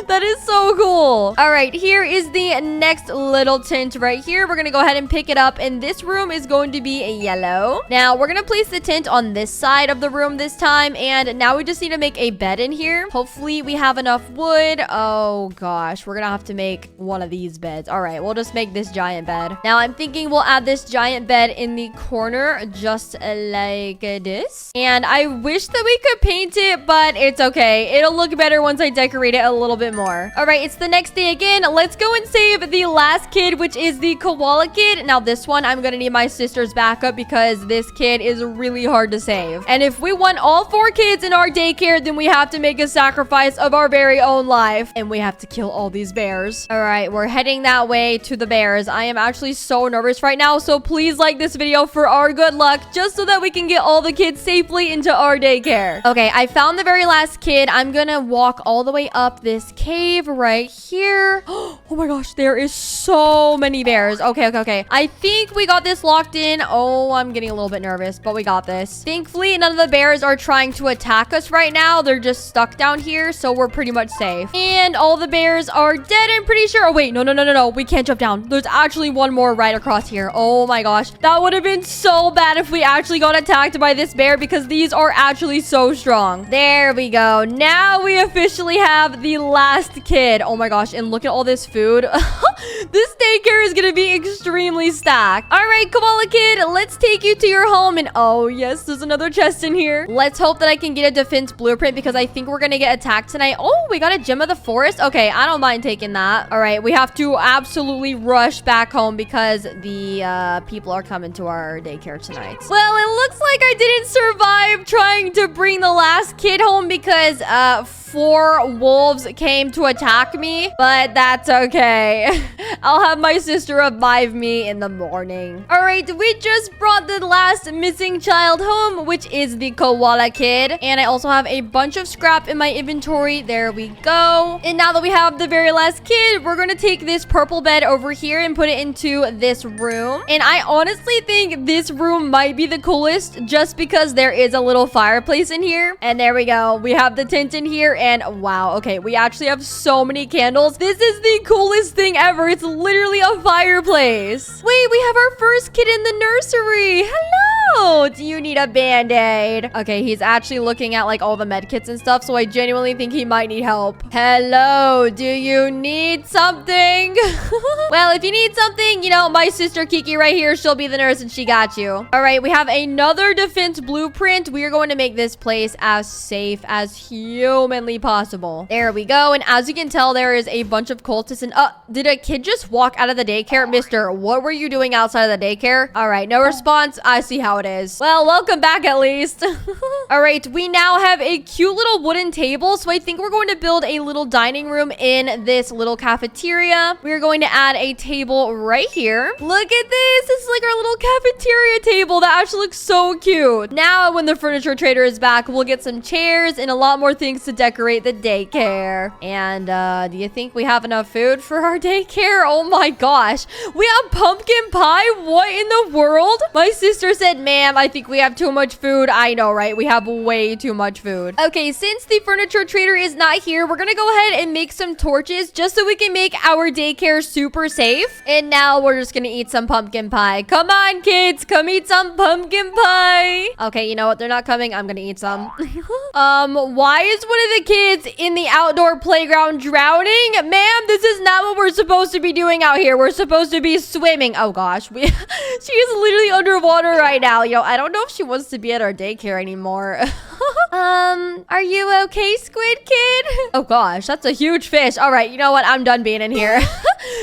That is so cool. All right, here is the next little tint right here. We're gonna go ahead and pick it up, and this room is going to be a yellow. Now we're gonna place the tint on this side of the room this time, and now we just need to make a bed in here. Hopefully we have enough wood. Oh gosh, we're gonna have to make one of these beds. All right, we'll just make this giant bed. Now I'm thinking we'll add this giant bed in the corner just like this, and I wish that we could paint it, but it's okay. It'll look better once I decorate it a little bit more. All right, it's the next day again. Let's go and save the last kid, which is the koala kid. Now this one, I'm gonna need my sister's backup because this kid is really hard to save. And if we want all 4 kids in our daycare, then we have to make a sacrifice of our very own life, and we have to kill all these bears. All right, we're heading that way to the bears. I am actually so nervous right now, so please like this video for our good luck, just so that we can get all the kids safely into our daycare. Okay, I found the very last kid. I'm gonna walk all the way up this cave right here. Oh my gosh, there is so many bears. Okay. I think we got this locked in. Oh, I'm getting a little bit nervous, but we got this. Thankfully, none of the bears are trying to attack us right now. They're just stuck down here, so we're pretty much safe. And all the bears are dead, I'm pretty sure. Oh wait, no. We can't jump down. There's actually one more right across here. Oh my gosh, that would have been so bad if we actually got attacked by this bear because these are actually so strong. There we go. Now we officially have the last kid. Oh my gosh, and look at all this food. This daycare is gonna be extremely stacked. All right, koala kid, let's take you to your home. And oh yes, there's another chest in here. Let's hope that I can get a defense blueprint because I think we're gonna get attacked tonight. Oh, we got a gem of the forest. Okay, I don't mind taking that. All right, we have to absolutely rush back home because the people are coming to our daycare tonight. Well, it looks like I didn't survive trying to bring the last kid home because 4 wolves came to attack me, but that's okay. I'll have my sister revive me in the morning. All right, we just brought the last missing child home, which is the koala kid. And I also have a bunch of scrap in my inventory. There we go. And now that we have the very last kid, we're going to take this purple bed over here and put it into this room. And I honestly think this room might be the coolest just because there is a little fireplace in here. And there we go. We have the tent in here and wow. Okay, we actually have so many candles. This is the coolest thing ever. It's literally a fireplace. Wait, we have our first kid in the nursery. Hello. Do you need a band-aid? Okay, he's actually looking at like all the med kits and stuff, so I genuinely think he might need help. Hello, do you need something? Well, if you need something, you know, my sister Kiki right here, she'll be the nurse and she got you. All right, we have another defense blueprint. We are going to make this place as safe as humanly possible. There we go. And as you can tell, there is a bunch of cultists. And did a kid just walk out of the daycare? Mister, what were you doing outside of the daycare? All right, no response. I see how it is. Well, welcome back at least. All right, we now have a cute little wooden table. So I think we're going to build a little dining room in this little cafeteria. We're going to add a table right here. Look at this. This is like our little cafeteria table. That actually looks so cute. Now, when the furniture trader is back, we'll get some chairs and a lot more things to decorate the daycare. And do you think we have enough food for our daycare? Oh my gosh. We have pumpkin pie? What in the world? My sister said, ma'am, I think we have too much food. I know, right? We have way too much food. Okay, since the furniture trader is not here, we're gonna go ahead and make some torches just so we can make our daycare super safe. And now we're just gonna eat some pumpkin pie. Come on, kids. Come eat some pumpkin pie. Okay, you know what? They're not coming. I'm gonna eat some. Why is one of the kids in the outdoor playground drowning? Ma'am, this is not what we're supposed to be doing out here. We're supposed to be swimming. Oh gosh, she is literally underwater right now. You know, I don't know if she wants to be at our daycare anymore. Are you okay, squid kid? Oh gosh, that's a huge fish. All right, you know what? I'm done being in here.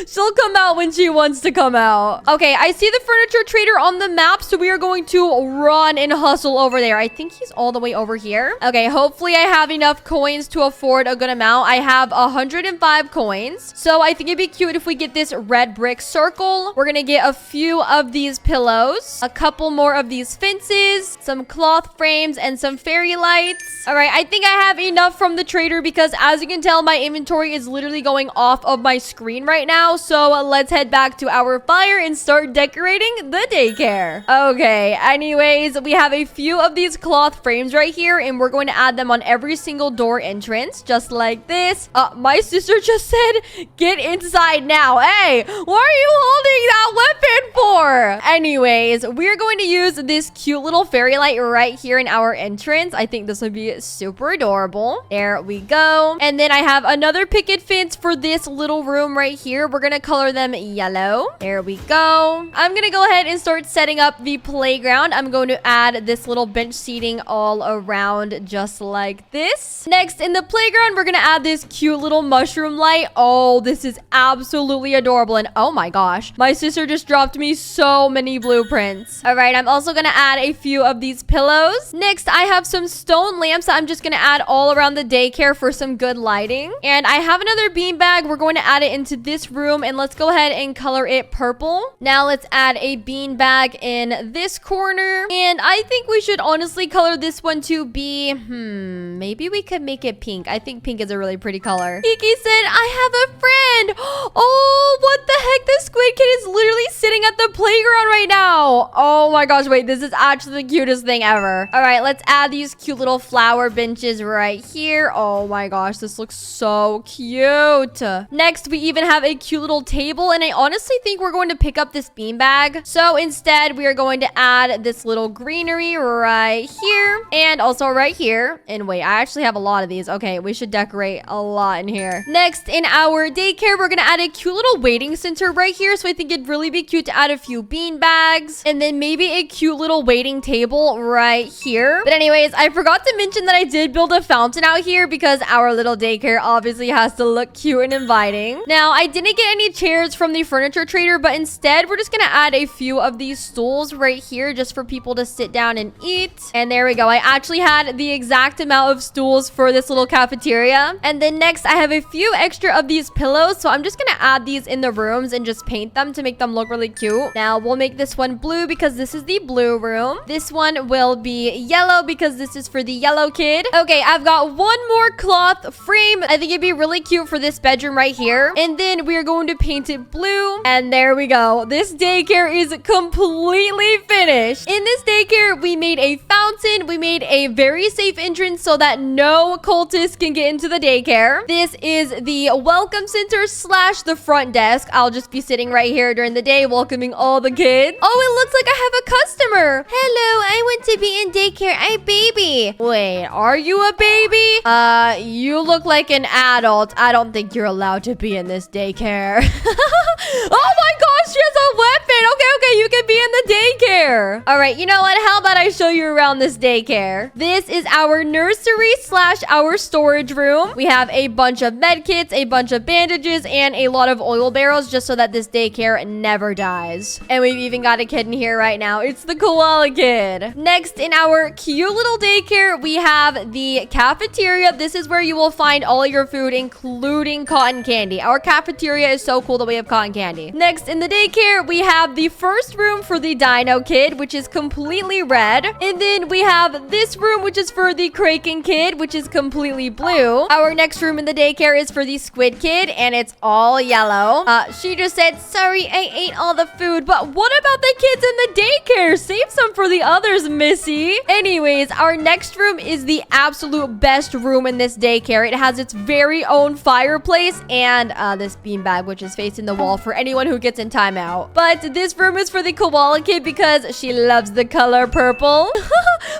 She'll come out when she wants to come out. Okay, I see the furniture trader on the map, so we are going to run and hustle over there. I think he's all the way over here. Okay, hopefully I have enough coins to afford a good amount. I have 105 coins, so I think it'd be cute if we get this red brick circle. We're gonna get a few of these pillows, a couple more of these fences, some cloth frames, and some fairy lights. All right, I think I have enough from the trader because as you can tell, my inventory is literally going off of my screen right now. So let's head back to our fire and start decorating the daycare. Okay, anyways, we have a few of these cloth frames right here and we're going to add them on every single door entrance, just like this. My sister just said, get inside now. Hey, what are you holding that weapon for? Anyways, we're going to use this cute little fairy light right here in our entrance. I think this would be super adorable. There we go. And then I have another picket fence for this little room right here. We're gonna color them yellow. There we go. I'm gonna go ahead and start setting up the playground. I'm going to add this little bench seating all around just like this. Next, in the playground, we're gonna add this cute little mushroom light. Oh, this is absolutely adorable. And oh my gosh, my sister just dropped me so many blueprints. All right, I'm also gonna add a few of these pillows. Next, I have some stone lamps that I'm just gonna add all around the daycare for some good lighting. And I have another beanbag. We're going to add it into this room and let's go ahead and color it purple. Now let's add a beanbag in this corner. And I think we should honestly color this one to be, maybe we could make it pink. I think pink is a really pretty color. Kiki said, I have a friend. Oh, what the heck? The squid kid is literally sitting at the playground right now. Oh my gosh, wait, this is actually the cutest thing ever. All right, let's add these cute little flower benches right here. Oh my gosh, this looks so cute. Next, we even have a cute little table, and I honestly think we're going to pick up this beanbag. So instead, we are going to add this little greenery right here, and also right here. And wait, I actually have a lot of these. Okay, we should decorate a lot in here. Next, in our daycare, we're gonna add a cute little waiting center right here. So I think it'd really be cute to add a few bean bags, and then maybe a cute little waiting table right here. But anyways, I forgot to mention that I did build a fountain out here because our little daycare obviously has to look cute and inviting. Now, I didn't get any chairs from the furniture trader, but instead we're just gonna add a few of these stools right here just for people to sit down and eat. And there we go. I actually had the exact amount of stools for this little cafeteria. And then next, I have a few extra of these pillows, so I'm just gonna add these in the rooms and just paint them to make them look really cute. Now, we'll make this one blue because this is the blue room. This one will be yellow because this is for the yellow kid. Okay, I've got one more cloth frame. I think it'd be really cute for this bedroom right here. And then we are going to paint it blue. And there we go. This daycare is completely finished. In this daycare, we made a fountain. We made a very safe entrance so that no cultists can get into the daycare. This is the welcome center slash the front desk. I'll just be sitting right here during the day welcoming all the kids. Oh, it looks like I have a customer. Hello, I want to be in daycare. I'm baby. Wait, are you a baby? You look like an adult. I don't think you're allowed to be in this daycare. Oh my gosh, she has a weapon. Okay, you can be in the daycare. All right, you know what? How about I show you around this daycare? This is our nursery slash our storage room. We have a bunch of med kits, a bunch of bandages, and a lot of oil barrels just so that this daycare never dies. And we've even got a kid in here right now. It's the koala kid. Next, in our cute little daycare, we have the cafeteria. This is where you will find all your food, including cotton candy. Our cafeteria is so cool that we have cotton candy. Next, in the daycare, we have the first room for the dino kid, which is completely red. And then we have this room, which is for the Kraken kid, which is completely blue. Our next room in the daycare is for the squid kid, and it's all yellow. She just said, sorry, I ate all the food, but what about the kids in the daycare? Save some for the others, Missy. Anyways, our next room is the absolute best room in this daycare. It has its very own fireplace and this beanbag, which is facing the wall for anyone who gets in timeout. But this room is for the koala kid because she loves the color purple.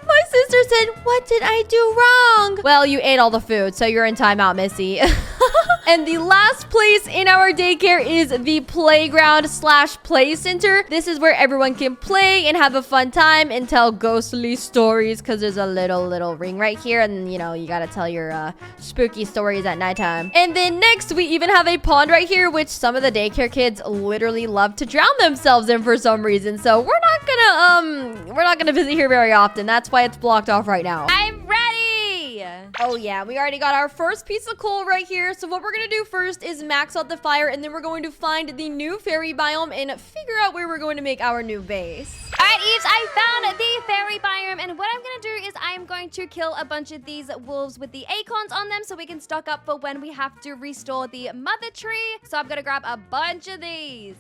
My sister said, what did I do wrong? Well, you ate all the food, so you're in timeout, Missy. And the last place in our daycare is the playground slash play center. This is where everyone can play and have a fun time and tell ghostly stories because there's a little ring right here. And, you know, you got to tell your spooky stories at nighttime. And then next, we even have a pond right here, which some of the daycare kids literally love to drown themselves in for some reason. So we're not gonna visit here very often. That's why it's blocked off right now. I'm ready. Oh yeah, we already got our first piece of coal right here. So what we're gonna do first is max out the fire, and then we're going to find the new fairy biome and figure out where we're going to make our new base. All right, Eves, I found the fairy biome, and what I'm gonna do is I'm going to kill a bunch of these wolves with the acorns on them so we can stock up for when we have to restore the mother tree. So I'm gonna grab a bunch of these.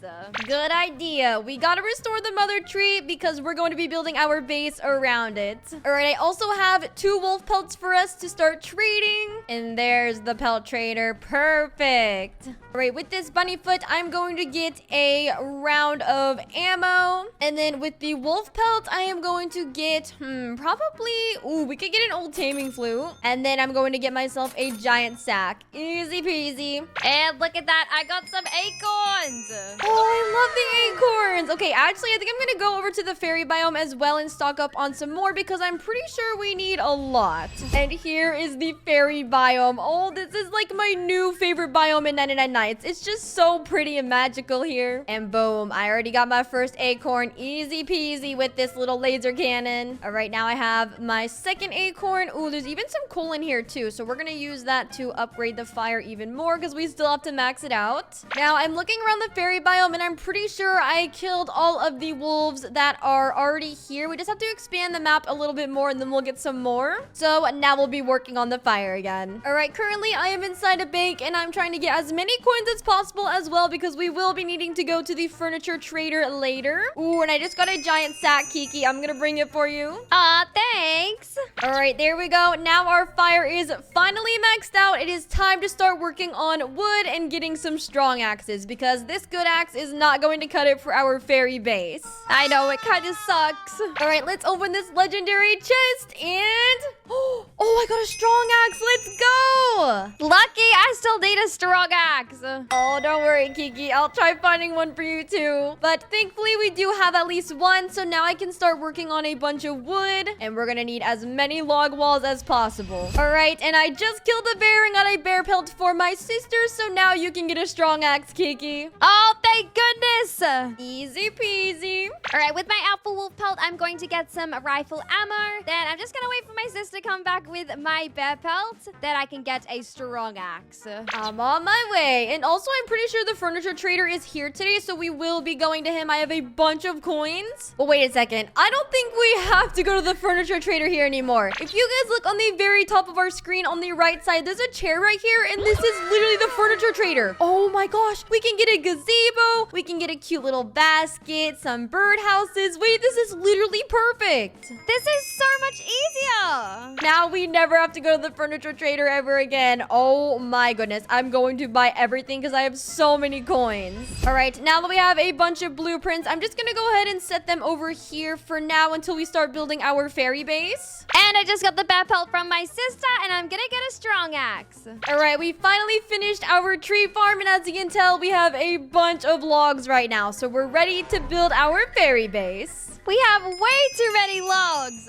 Good idea. We gotta restore the mother tree because we're going to be building our base around it. All right, I also have 2 wolf pelts for us to start trading. And there's the pelt trader. Perfect. All right, with this bunny foot, I'm going to get a round of ammo. And then with the wolf pelt, I am going to get, we could get an old taming flute. And then I'm going to get myself a giant sack. Easy peasy. And look at that, I got some acorns. Oh, I love the acorns. Okay, actually, I think I'm gonna go over to the fairy biome as well and stock up on some more because I'm pretty sure we need a lot. And here is the fairy biome. Oh, this is like my new favorite biome in 99 Nights. It's just so pretty and magical here. And boom, I already got my first acorn. Easy peasy with this little laser cannon. All right, now I have my second acorn. Ooh, there's even some coal in here too. So we're gonna use that to upgrade the fire even more because we still have to max it out. Now I'm looking around the fairy biome and I'm pretty sure I killed all of the wolves that are already here. We just have to expand the map a little bit more and then we'll get some more. So now we'll be working on the fire again. All right, currently I am inside a bank and I'm trying to get as many coins as possible as well because we will be needing to go to the furniture trader later. Ooh, and I just got a giant sack, Kiki. I'm gonna bring it for you. Aw, thanks. All right, there we go. Now our fire is finally maxed out. It is time to start working on wood and getting some strong axes because this good axe is not going to cut it for our fairy base. I know, it kind of sucks. All right, let's open this legendary chest and Oh, I got a strong axe. Let's go. Lucky, I still need a strong axe. Oh, don't worry, Kiki. I'll try finding one for you too. But thankfully, we do have at least one. So now I can start working on a bunch of wood. And we're going to need as many log walls as possible. All right. And I just killed a bear and got a bear pelt for my sister. So now you can get a strong axe, Kiki. Oh, thank goodness. Easy peasy. All right, with my alpha wolf pelt, I'm going to get some rifle ammo. Then I'm just going to wait for my sister to come back with my bear pelt. Then I can get a strong axe. I'm on my way. And also, I'm pretty sure the furniture trader is here today, so we will be going to him. I have a bunch of coins. But wait a second. I don't think we have to go to the furniture trader here anymore. If you guys look on the very top of our screen on the right side, there's a chair right here, and this is literally the furniture trader. Oh my gosh. We can get a gazebo. We can get a cute little basket, some birdhouses. Wait, this is literally perfect. This is so much easier. Now we never have to go to the furniture trader ever again. Oh my goodness. I'm going to buy everything because I have so many coins. All right, now that we have a bunch of blueprints, I'm just going to go ahead and set them over here for now until we start building our fairy base. And I just got the bear pelt from my sister, and I'm going to get a strong axe. All right, we finally finished our tree farm, and as you can tell, we have a bunch of logs right now. So we're ready to build our fairy base. We have way too many logs.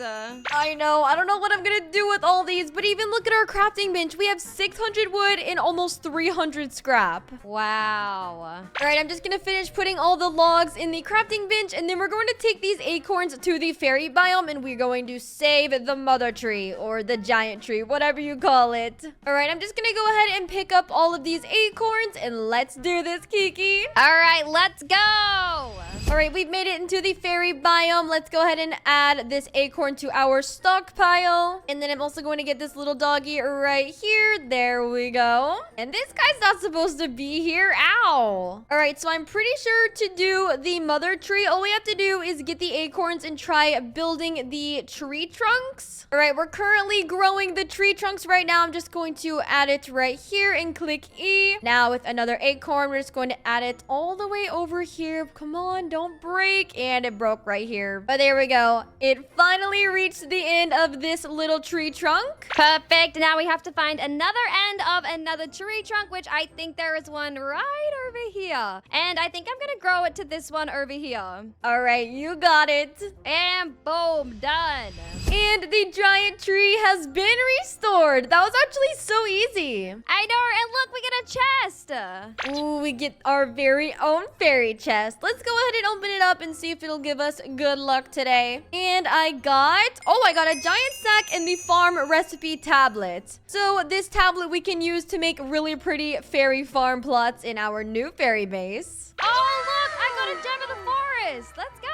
I know. I don't know what I'm going to do with all these, but even look at our crafting bench. We have 600 wood and almost 300 scrap. Wow. All right, I'm just going to finish putting all the logs in the crafting bench, and then we're going to take these acorns to the fairy biome, and we're going to save the mother tree or the giant tree, whatever you call it. All right, I'm just going to go ahead and pick up all of these acorns, and let's do this, Kiki. All right, let's go. All right, we've made it into the fairy biome. Let's go ahead and add this acorn to our stockpile. And then I'm also going to get this little doggy right here. There we go. And this guy's not supposed to be here. Ow. All right, so I'm pretty sure to do the mother tree, all we have to do is get the acorns and try building the tree trunks. All right, we're currently growing the tree trunks right now. I'm just going to add it right here and click E. Now with another acorn, we're just going to add it all the way over here. Come on, don't break. And it broke right here. But there we go. It finally reached the end of this little tree trunk. Perfect. Now we have to find another end of another tree trunk, which I think there is one right over here. And I think I'm going to grow it to this one over here. All right, you got it. And boom, done. And the giant tree has been restored. That was actually so easy. I know. And look, we get a chest. Ooh, we get our very own fairy chest. Let's go ahead and open it up and see if it'll give us good luck today. And I got a giant sack and the farm recipe tablet. So this tablet we can use to make really pretty fairy farm plots in our new fairy base. Oh, look, I got a gem of the forest. Let's go.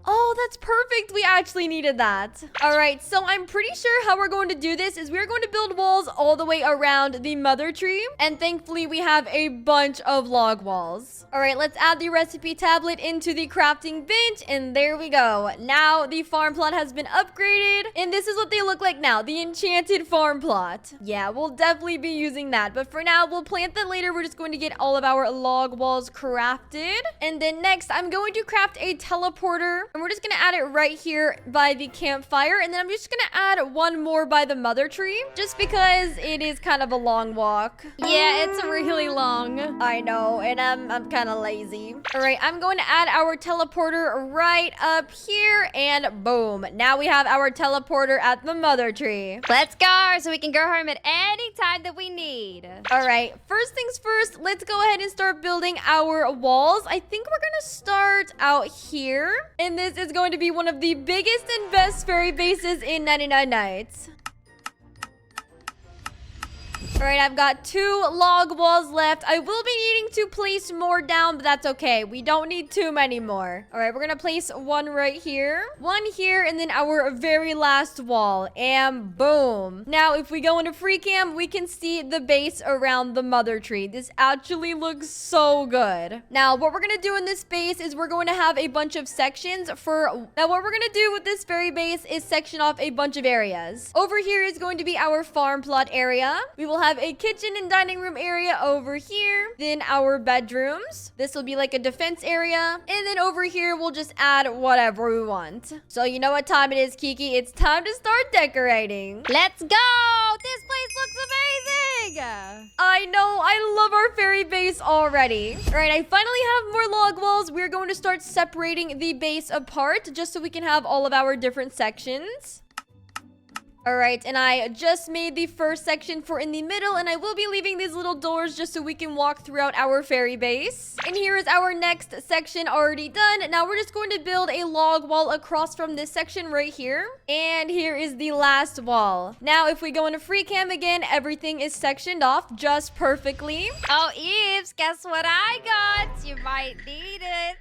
Oh, that's perfect. We actually needed that. All right, so I'm pretty sure how we're going to do this is we're going to build walls all the way around the mother tree. And thankfully, we have a bunch of log walls. All right, let's add the recipe tablet into the crafting bench. And there we go. Now the farm plot has been upgraded. And this is what they look like now. The enchanted farm plot. Yeah, we'll definitely be using that. But for now, we'll plant that later. We're just going to get all of our log walls crafted. And then next, I'm going to craft a teleporter. And we're just going to add it right here by the campfire. And then I'm just going to add one more by the mother tree. Just because it is kind of a long walk. Yeah, it's really long. I know. And I'm kind of lazy. All right, I'm going to add our teleporter right up here. And boom. Now we have our teleporter at the mother tree. Let's go so we can go home at any time that we need. All right, first things first, let's go ahead and start building our walls. I think we're going to start out here. And this is going to be one of the biggest and best fairy bases in 99 Nights. All right, I've got 2 log walls left. I will be needing to place more down, but that's okay. We don't need too many more. All right, we're going to place one right here, one here, and then our very last wall. And boom. Now, if we go into free cam, we can see the base around the mother tree. This actually looks so good. Now, what we're going to do in this base is we're going to have a bunch of sections for... Now, what we're going to do with this fairy base is section off a bunch of areas. Over here is going to be our farm plot area. We will have have a kitchen and dining room area over here. Then our bedrooms. This will be like a defense area. And then over here, we'll just add whatever we want. So you know what time it is, Kiki? It's time to start decorating. Let's go! This place looks amazing! I know, I love our fairy base already. All right, I finally have more log walls. We're going to start separating the base apart just so we can have all of our different sections. All right, and I just made the first section for in the middle, and I will be leaving these little doors just so we can walk throughout our fairy base. And here is our next section already done. Now we're just going to build a log wall across from this section right here. And here is the last wall. Now, if we go into free cam again, everything is sectioned off just perfectly. Oh, Eves, guess what I got? You might need it.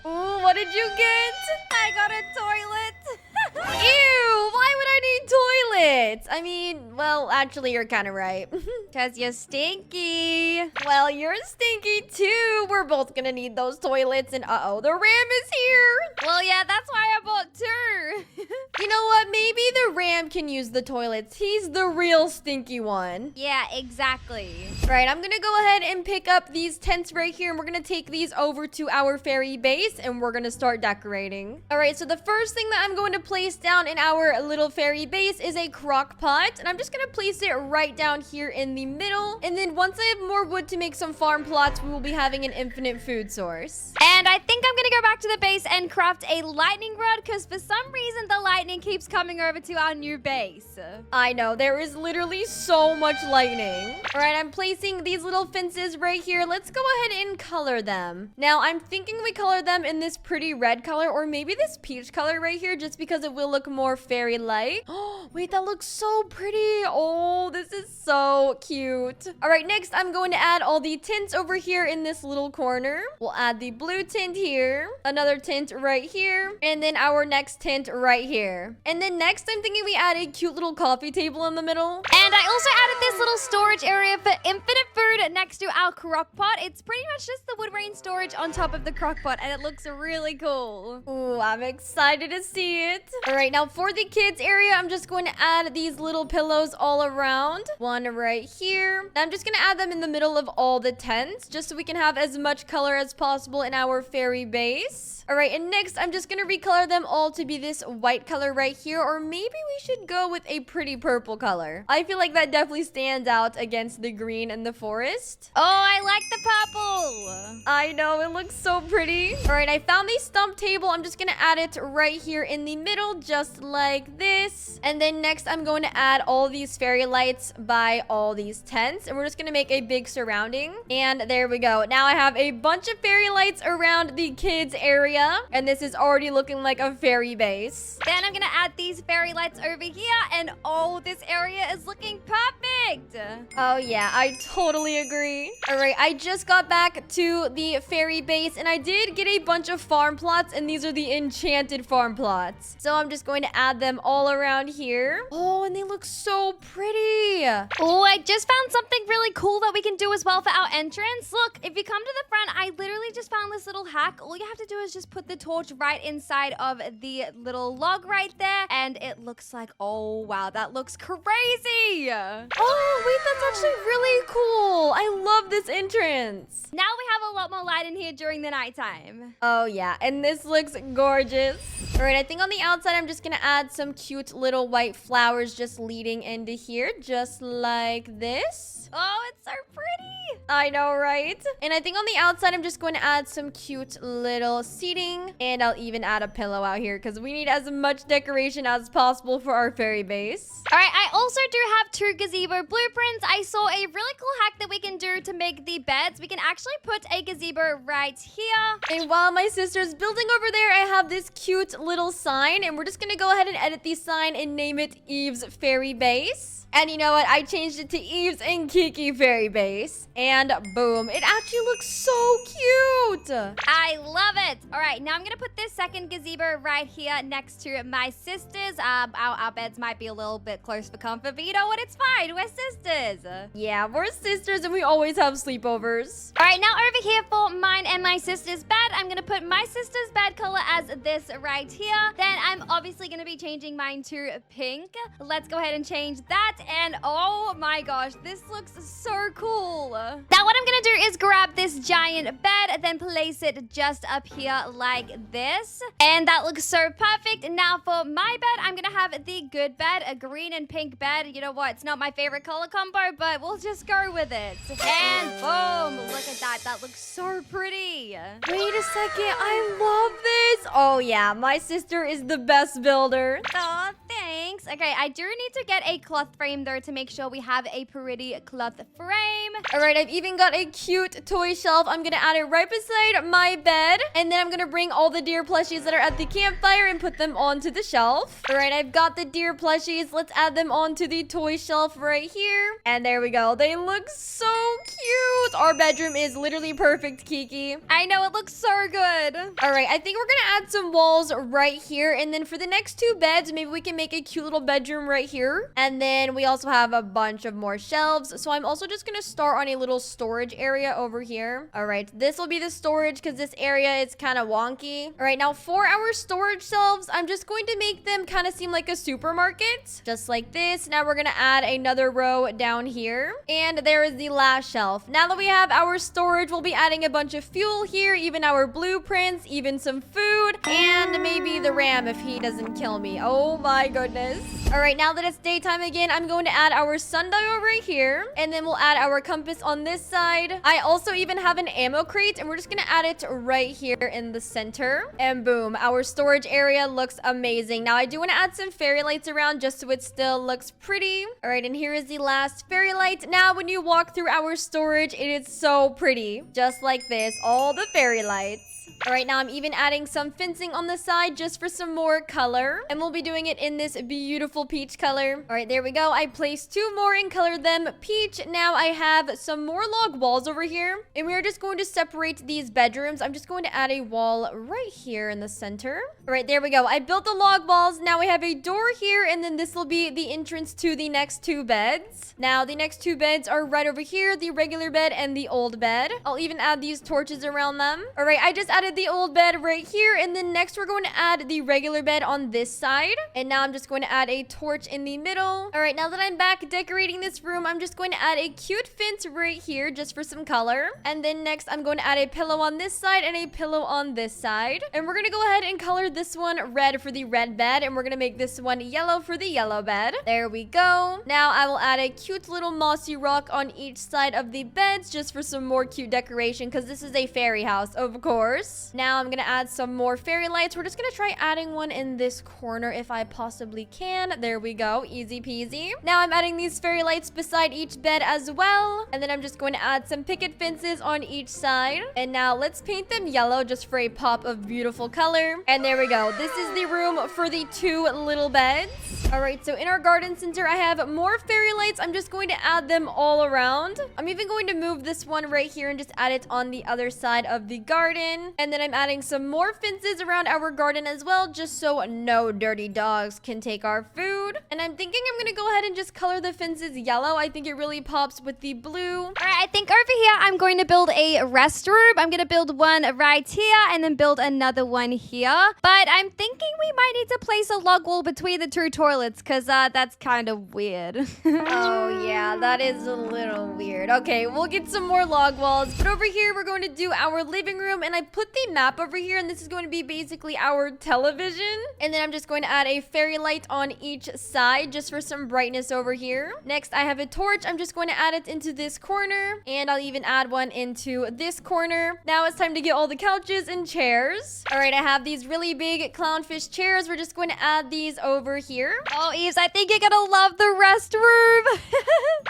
Ooh, what did you get? I got a toilet. Ew, why would I need toilets? I mean, well, actually, you're kind of right. Because you're stinky. Well, you're stinky too. We're both gonna need those toilets. And uh-oh, the ram is here. Well, yeah, that's why I bought two. You know what? Maybe the ram can use the toilets. He's the real stinky one. Yeah, exactly. Right, I'm gonna go ahead and pick up these tents right here. And we're gonna take these over to our fairy base. And we're gonna start decorating. All right, so the first thing that I'm going to place down in our little fairy base is a crock pot. And I'm just gonna place it right down here in the middle. And then once I have more wood to make some farm plots, we will be having an infinite food source. And I think I'm gonna go back to the base and craft a lightning rod because for some reason the lightning keeps coming over to our new base. I know, there is literally so much lightning. All right, I'm placing these little fences right here. Let's go ahead and color them. Now, I'm thinking we color them in this pretty red color or maybe this peach color right here just because it will look more fairy-like. Oh, wait, that looks so pretty. Oh, this is so cute. All right, next, I'm going to add all the tints over here in this little corner. We'll add the blue tint here, another tint right here, and then our next tint right here. And then next, I'm thinking we add a cute little coffee table in the middle. And I also added this little storage area for infinite food next to our crock pot. It's pretty much just the wood rain storage on top of the crock pot, and it looks really cool. Ooh, I'm excited to see it. All right, now for the kids area, I'm just going to add these little pillows all around. One right here. And I'm just going to add them in the middle of all the tents, just so we can have as much color as possible in our fairy base. All right, and next, I'm just going to recolor them all to be this white color right here, or maybe we should go with a pretty purple color. I feel like that definitely stands out against the green and the forest. Oh, I like the purple. I know, it looks so pretty. All right, I found the stump table. I'm just going to add it right here in the middle, just like this. And then next, I'm going to add all these fairy lights by all these tents, and we're just going to make a big surrounding. And there we go. Now I have a bunch of fairy lights around the kids area. And this is already looking like a fairy base. Then I'm gonna add these fairy lights over here, and oh, this area is looking perfect. Oh yeah, I totally agree. All right, I just got back to the fairy base, and I did get a bunch of farm plots, and these are the enchanted farm plots. So I'm just going to add them all around here. Oh, and they look so pretty. Oh, I just found something really cool that we can do as well for our entrance. Look, if you come to the front, I literally just found this little hack. All you have to do is just put the torch right inside of the little log right there, and it looks like, oh wow, that looks crazy. Oh wait, that's actually really cool. I love this entrance. Now we have a lot more light in here during the nighttime. Oh yeah, and this looks gorgeous. All right, I think on the outside I'm just gonna add some cute little white flowers just leading into here, just like this. Oh, it's so pretty. I know, right? And I think on the outside, I'm just going to add some cute little seating. And I'll even add a pillow out here because we need as much decoration as possible for our fairy base. All right, I also do have 2 gazebo blueprints. I saw a really cool hack that we can do to make the beds. We can actually put a gazebo right here. And while my sister's building over there, I have this cute little sign. And we're just going to go ahead and edit the sign and name it Eve's Fairy Base. And you know what? I changed it to Eve's and Kiki Fairy Base. And boom, it actually looks so cute. I love it. All right, now I'm going to put this second gazebo right here next to my sister's. Our beds might be a little bit close for comfort, but you know what? It's fine. We're sisters. Yeah, we're sisters and we always have sleepovers. All right, now over here for mine and my sister's bed, I'm going to put my sister's bed color as this right here. Then I'm obviously going to be changing mine to pink. Let's go ahead and change that. And oh my gosh, this looks so cool. Now what I'm going to do is grab this giant bed, then place it just up here like this. And that looks so perfect. Now for my bed, I'm going to have the good bed, a green and pink bed. You know what? It's not my favorite color combo, but we'll just go with it. And boom, look at that. That looks so pretty. Wait a second, I love this. Oh yeah, my sister is the best builder. Oh, thanks. Okay, I do need to get a cloth frame though to make sure we have a pretty cloth frame. All right, I've even got a cute toy shelf. I'm gonna add it right beside my bed. And then I'm gonna bring all the deer plushies that are at the campfire and put them onto the shelf. All right, I've got the deer plushies. Let's add them onto the toy shelf right here. And there we go. They look so cute. Our bedroom is literally perfect, Kiki. I know, it looks so good. All right, I think we're gonna add some walls right here. And then for the next two beds, maybe we can make a cute little bedroom right here. And then we also have a bunch of more shelves. So I'm also just gonna start on a little storage area over here. All right, this will be the storage because this area is kind of wonky. All right, now for our storage shelves, I'm just going to make them kind of seem like a supermarket, just like this. Now we're gonna add another row down here. And there is the last shelf. Now that we have our storage, we'll be adding a bunch of fuel here, even our blueprints, even some food, and maybe the ram if he doesn't kill me. Oh my goodness. All right, now that it's daytime again, I'm going to add our sundial right here, and then we'll add our compass on this side. I also even have an ammo crate, and we're just gonna add it right here in the center. And boom, our storage area looks amazing. Now I do want to add some fairy lights around just so it still looks pretty. All right, and here is the last fairy light. Now when you walk through our storage, it is so pretty, just like this, all the fairy lights. All right, now I'm even adding some fencing on the side just for some more color. And we'll be doing it in this beautiful peach color. All right, there we go. I placed two more and colored them peach. Now I have some more log walls over here. And we're just going to separate these bedrooms. I'm just going to add a wall right here in the center. All right, there we go. I built the log walls. Now we have a door here. And then this will be the entrance to the next two beds. Now the next two beds are right over here. The regular bed and the old bed. I'll even add these torches around them. All right, I just added the old bed right here, and then next we're going to add the regular bed on this side. And now I'm just going to add a torch in the middle. All right, now that I'm back decorating this room, I'm just going to add a cute fence right here just for some color. And then next I'm going to add a pillow on this side and a pillow on this side. And we're going to go ahead and color this one red for the red bed, and we're going to make this one yellow for the yellow bed. There we go. Now I will add a cute little mossy rock on each side of the beds just for some more cute decoration because this is a fairy house, of course. Now I'm gonna add some more fairy lights. We're just gonna try adding one in this corner if I possibly can. There we go, easy peasy. Now I'm adding these fairy lights beside each bed as well. And then I'm just going to add some picket fences on each side. And now let's paint them yellow just for a pop of beautiful color. And there we go. This is the room for the two little beds. All right, so in our garden center, I have more fairy lights. I'm just going to add them all around. I'm even going to move this one right here and just add it on the other side of the garden. And then I'm adding some more fences around our garden as well, just so no dirty dogs can take our food. And I'm thinking I'm gonna go ahead and just color the fences yellow. I think it really pops with the blue. All right, I think over here I'm going to build a restroom. I'm going to build one right here and then build another one here. But I'm thinking we might need to place a log wall between the two toilets because that's kind of weird. Oh yeah, that is a little weird. Okay, we'll get some more log walls. But over here, we're going to do our living room, and I put the map over here, and this is going to be basically our television. And then I'm just going to add a fairy light on each side just for some brightness over here. Next, I have a torch. I'm just going to add it into this corner, and I'll even add one into this corner. Now it's time to get all the couches and chairs. All right, I have these really big clownfish chairs. We're just going to add these over here. Oh, Eves, I think you're gonna love the restroom.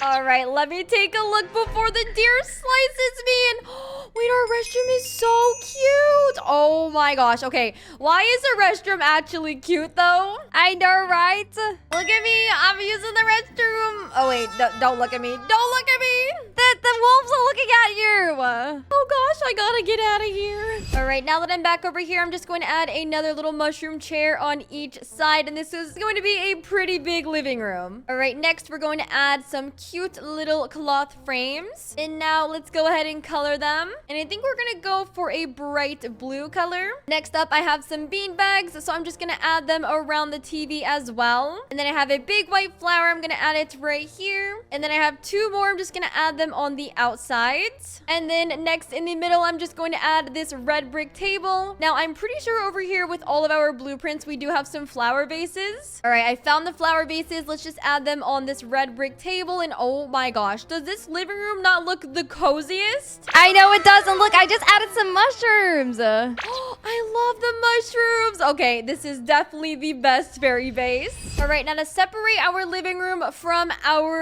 All right, let me take a look before the deer slices me. And wait, our restroom is so cute. Oh my gosh. Okay, why is the restroom actually cute though? I know, right? Look at me. I'm using the restroom. Oh wait, don't look at me. Don't look at me. The wolves are looking at you. Oh gosh, I gotta get out of here. All right, now that I'm back over here, I'm just going to add another little mushroom chair on each side, and this is going to be a pretty big living room. All right, next we're going to add some cute little cloth frames, and now let's go ahead and color them. And I think we're gonna go for a bright blue color. Next up, I have some bean bags, so I'm just gonna add them around the TV as well. And then I have a big white flower. I'm gonna add it right here. And then I have two more. I'm just gonna add them on the outsides. And then next in the middle, I'm just going to add this red brick table. Now, I'm pretty sure over here with all of our blueprints, we do have some flower vases. All right, I found the flower vases. Let's just add them on this red brick table. And oh my gosh, does this living room not look the coziest? I know it doesn't. Look, I just added some mushrooms. Oh, I love the mushrooms. Okay, this is definitely the best fairy base. All right, now to separate our living room from our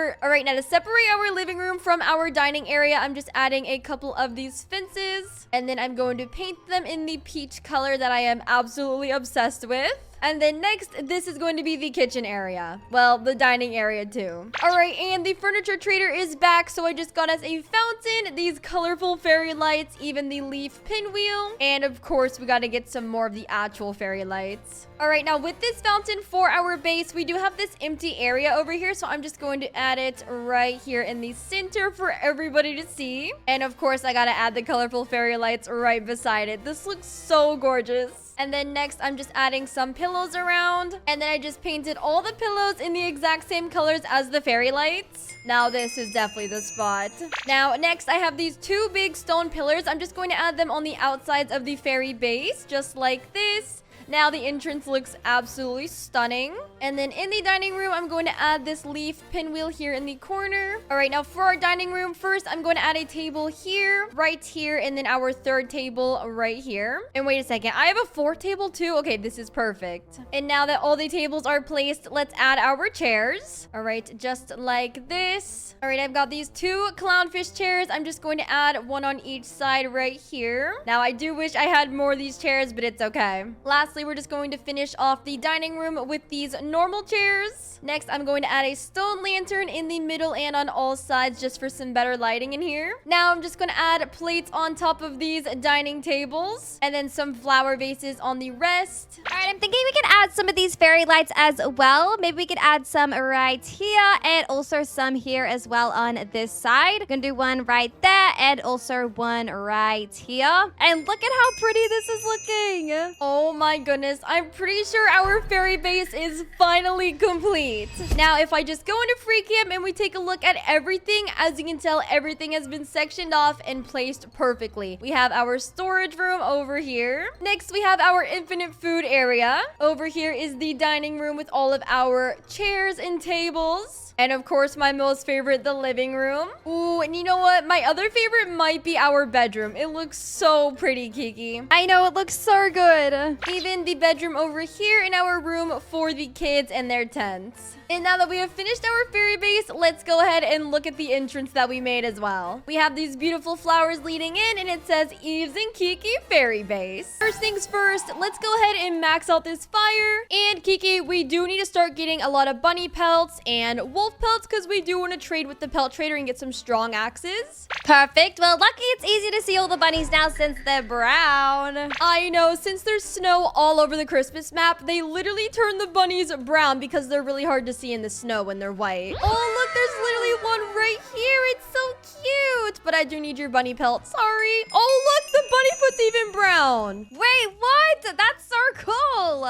dining area, I'm just adding a couple of these fences, and then I'm going to paint them in the peach color that I am absolutely obsessed with. And then next, this is going to be the kitchen area. Well, the dining area too. All right, and the furniture trader is back. So I just got us a fountain, these colorful fairy lights, even the leaf pinwheel. And of course, we got to get some more of the actual fairy lights. All right, now with this fountain for our base, we do have this empty area over here. So I'm just going to add it right here in the center for everybody to see. And of course, I got to add the colorful fairy lights right beside it. This looks so gorgeous. And then next, I'm just adding some pillows around. And then I just painted all the pillows in the exact same colors as the fairy lights. Now this is definitely the spot. Now next, I have these two big stone pillars. I'm just going to add them on the outsides of the fairy base, just like this. Now the entrance looks absolutely stunning. And then in the dining room, I'm going to add this leaf pinwheel here in the corner. All right, now for our dining room, first I'm going to add a table here, right here, and then our third table right here. And wait a second, I have a fourth table too? Okay, this is perfect. And now that all the tables are placed, let's add our chairs. All right, just like this. All right, I've got these two clownfish chairs. I'm just going to add one on each side right here. Now I do wish I had more of these chairs, but it's okay. Lastly, we're just going to finish off the dining room with these normal chairs. Next, I'm going to add a stone lantern in the middle and on all sides just for some better lighting in here. Now, I'm just going to add plates on top of these dining tables and then some flower vases on the rest. All right, I'm thinking we could add some of these fairy lights as well. Maybe we could add some right here and also some here as well on this side. Gonna do one right there and also one right here. And look at how pretty this is looking. Oh my goodness, I'm pretty sure our fairy base is finally complete. Now, if I just go into free camp and we take a look at everything, as you can tell, everything has been sectioned off and placed perfectly. We have our storage room over here. Next, we have our infinite food area. Over here is the dining room with all of our chairs and tables. And of course, my most favorite, the living room. Ooh, and you know what? My other favorite might be our bedroom. It looks so pretty, Kiki. I know, it looks so good. Even the bedroom over here in our room for the kids and their tents. And now that we have finished our fairy base, let's go ahead and look at the entrance that we made as well. We have these beautiful flowers leading in, and it says Eves and Kiki Fairy Base. First things first, let's go ahead and max out this fire. And Kiki, we do need to start getting a lot of bunny pelts and wolf pelts because we do want to trade with the pelt trader and get some strong axes. Perfect. Well, lucky it's easy to see all the bunnies now since they're brown. I know, since there's snow all over the Christmas map, they literally turn the bunnies brown because they're really hard to see in the snow when they're white. Oh, look, there's literally one right here. It's so cute. But I do need your bunny pelt. Sorry. Oh, look, the bunny foot's even brown. Wait, what? That's so cool.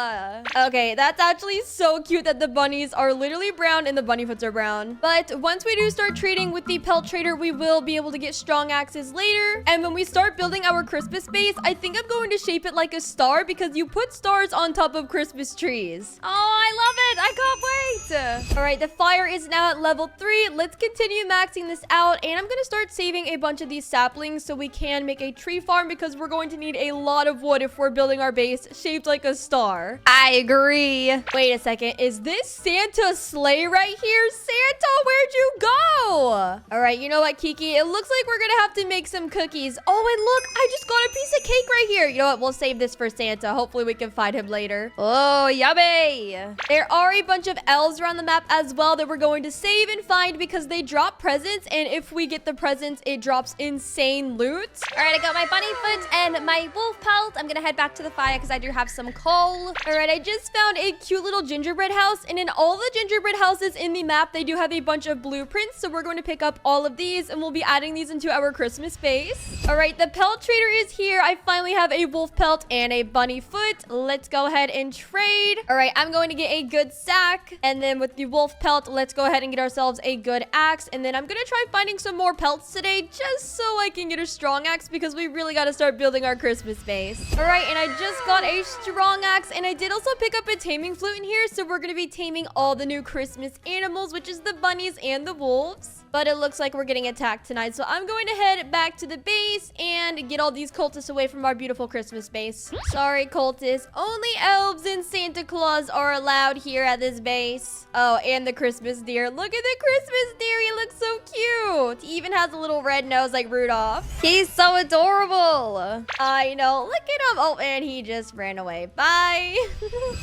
Okay, that's actually so cute that the bunnies are literally brown and the bunny foots are brown. But once we do start trading with the pelt trader, we will be able to get strong axes later. And when we start building our Christmas base, I think I'm going to shape it like a star because you put stars on top of Christmas trees. Oh, I love it. I can't wait. All right, the fire is now at level 3. Let's continue maxing this out. And I'm going to start saving a bunch of these saplings so we can make a tree farm because we're going to need a lot of wood if we're building our base shaped like a star. I agree. Wait a second. Is this Santa's sleigh right here? Santa, where'd you go? All right, you know what, Kiki? It looks like we're going to have to make some cookies. Oh, and look, I just got a piece of cake right here. You know what? We'll save this for Santa. Hopefully we can find him later. Oh, yummy. There are are a bunch of elves around the map as well that we're going to save and find because they drop presents, and if we get the presents, it drops insane loot. All right, I got my bunny foot and my wolf pelt. I'm gonna head back to the fire because I do have some coal. All right, I just found a cute little gingerbread house, and in all the gingerbread houses in the map, they do have a bunch of blueprints, so we're going to pick up all of these, and we'll be adding these into our Christmas base. All right, the pelt trader is here. I finally have a wolf pelt and a bunny foot. Let's go ahead and trade. All right, I'm going to get a good sack, and then with the wolf pelt, let's go ahead and get ourselves a good axe, and then I'm gonna try finding some more pelts today just so I can get a strong axe because we really got to start building our Christmas base. All right, and I just got a strong axe, and I did also pick up a taming flute in here, so we're gonna be taming all the new Christmas animals, which is the bunnies and the wolves. But it looks like we're getting attacked tonight, so I'm going to head back to the base and get all these cultists away from our beautiful Christmas base. Sorry, cultists. Only elves and Santa Claus are allowed here at this base. Oh, and the Christmas deer. Look at the Christmas deer. He looks so cute. He even has a little red nose like Rudolph. He's so adorable. I know. Look at him. Oh, and he just ran away. Bye.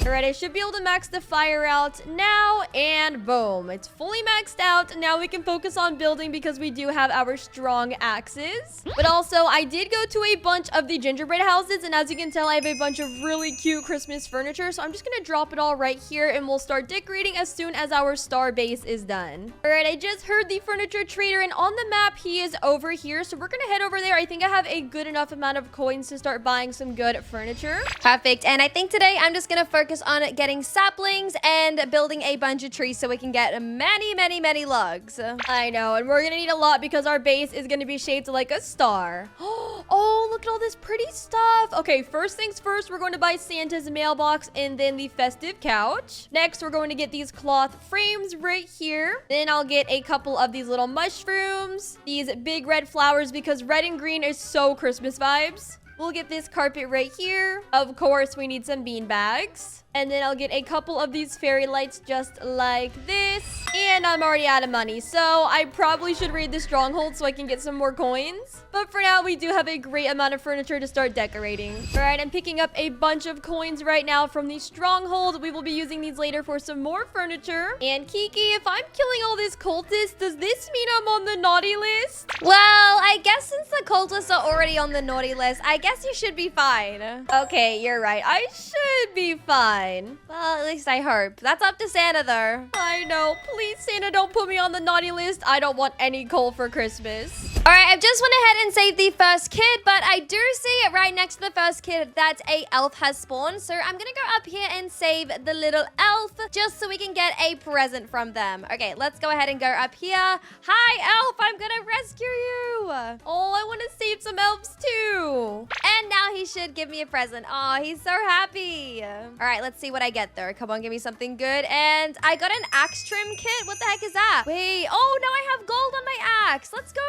All right, I should be able to max the fire out now, and boom. It's fully maxed out. Now we can focus on building because we do have our strong axes. But also, I did go to a bunch of the gingerbread houses, and as you can tell, I have a bunch of really cute Christmas furniture, so I'm just gonna drop it all right here, and we'll start decorating as soon as our star base is done. All right, I just heard the furniture trader, and on the map, he is over here, so we're gonna head over there. I think I have a good enough amount of coins to start buying some good furniture. Perfect. And I think today I'm just gonna focus on getting saplings and building a bunch of trees so we can get many logs. I know, and we're gonna need a lot because our base is gonna be shaped like a star. Oh, look at all this pretty stuff. Okay, first things first, we're going to buy Santa's mailbox and then the festive couch. Next, we're going to get these cloth frames right here. Then I'll get a couple of these little mushrooms, these big red flowers because red and green is so Christmas vibes. We'll get this carpet right here. Of course, we need some bean bags. And then I'll get a couple of these fairy lights just like this. And I'm already out of money, so I probably should raid the stronghold so I can get some more coins. But for now, we do have a great amount of furniture to start decorating. All right, I'm picking up a bunch of coins right now from the stronghold. We will be using these later for some more furniture. And Kiki, if I'm killing all these cultists, does this mean I'm on the naughty list? Well, I guess since the cultists are already on the naughty list, I guess you should be fine. Okay, you're right. I should be fine. Well, at least I hope. That's up to Santa, though. I know. Please, Santa, don't put me on the naughty list. I don't want any coal for Christmas. All right, I've just went ahead and saved the first kid, but I do see right next to the first kid that a elf has spawned. So I'm gonna go up here and save the little elf just so we can get a present from them. Okay, let's go ahead and go up here. Hi, elf, I'm gonna rescue you. Oh, I want to save some elves too. And now he should give me a present. Oh, he's so happy. All right, let's see what I get there. Come on, give me something good. And I got an axe trim kit. What the heck is that? Wait, oh, now I have gold on my axe. Let's go.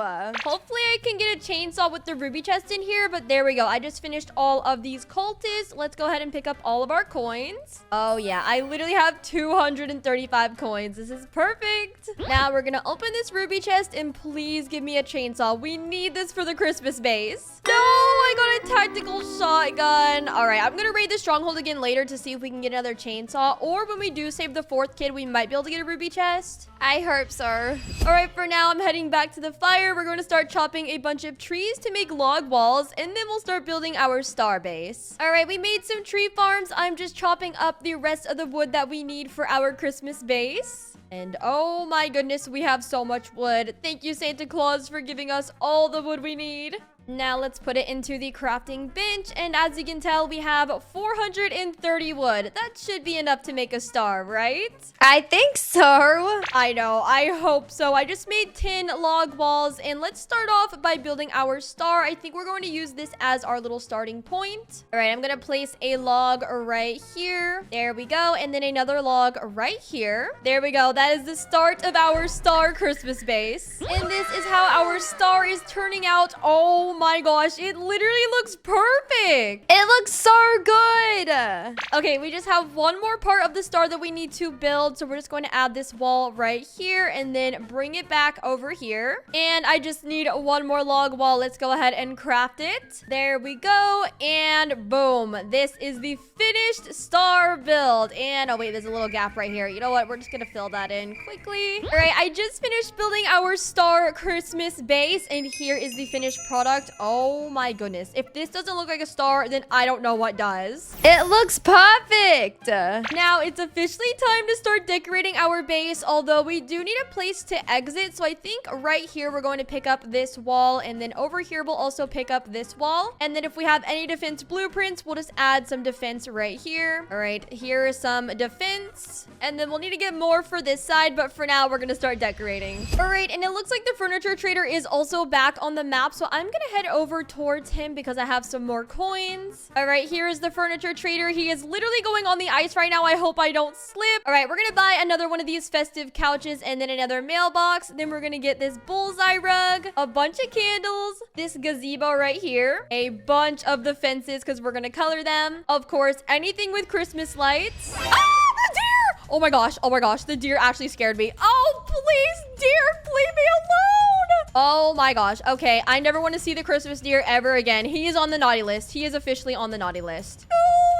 Hopefully I can get a chainsaw with the ruby chest in here, but there we go. I just finished all of these cultists. Let's go ahead and pick up all of our coins. Oh yeah, I literally have 235 coins. This is perfect. Now we're gonna open this ruby chest and please give me a chainsaw. We need this for the Christmas base. No, I got a tactical shotgun. All right, I'm gonna raid the stronghold again later to see if we can get another chainsaw, or when we do save the fourth kid, we might be able to get a ruby chest. I hope so. All right, for now, I'm heading back to the fire. We're going to start chopping a bunch of trees to make log walls, and then we'll start building our star base. All right, we made some tree farms. I'm just chopping up the rest of the wood that we need for our Christmas base. And oh my goodness, we have so much wood. Thank you, Santa Claus, for giving us all the wood we need. Now let's put it into the crafting bench, and as you can tell, we have 430 wood. That should be enough to make a star, right? I think so. I know, I hope so. I just made 10 log walls, and let's start off by building our star. I think we're going to use this as our little starting point. All right, I'm gonna place a log right here. There we go, and then another log right here. There we go. That is the start of our star Christmas base. And this is how our star is turning out. Oh my gosh, it literally looks perfect. It looks so good. Okay, we just have one more part of the star that we need to build. So we're just going to add this wall right here and then bring it back over here. And I just need one more log wall. Let's go ahead and craft it. There we go. And boom. This is the finished star build. And oh wait, there's a little gap right here. You know what? We're just going to fill that in quickly. All right, I just finished building our star Christmas base. And here is the finished product. Oh my goodness. If this doesn't look like a star, then I don't know what does. It looks perfect. Now it's officially time to start decorating our base, although we do need a place to exit. So I think right here we're going to pick up this wall, and then over here we'll also pick up this wall. And then if we have any defense blueprints, we'll just add some defense right here. All right, here is some defense, and then we'll need to get more for this side, but for now we're gonna start decorating. All right, and it looks like the furniture trader is also back on the map, so I'm gonna head over towards him because I have some more coins. All right, here is the furniture trader. He is literally going on the ice right now. I hope I don't slip. All right, we're gonna buy another one of these festive couches and then another mailbox. Then we're gonna get this bullseye rug, a bunch of candles, this gazebo right here, a bunch of the fences because we're gonna color them. Of course, anything with Christmas lights. Ah, the deer! Oh my gosh, the deer actually scared me. Oh, please, deer, leave me alone. Oh my gosh. Okay, I never want to see the Christmas deer ever again. He is on the naughty list. He is officially on the naughty list.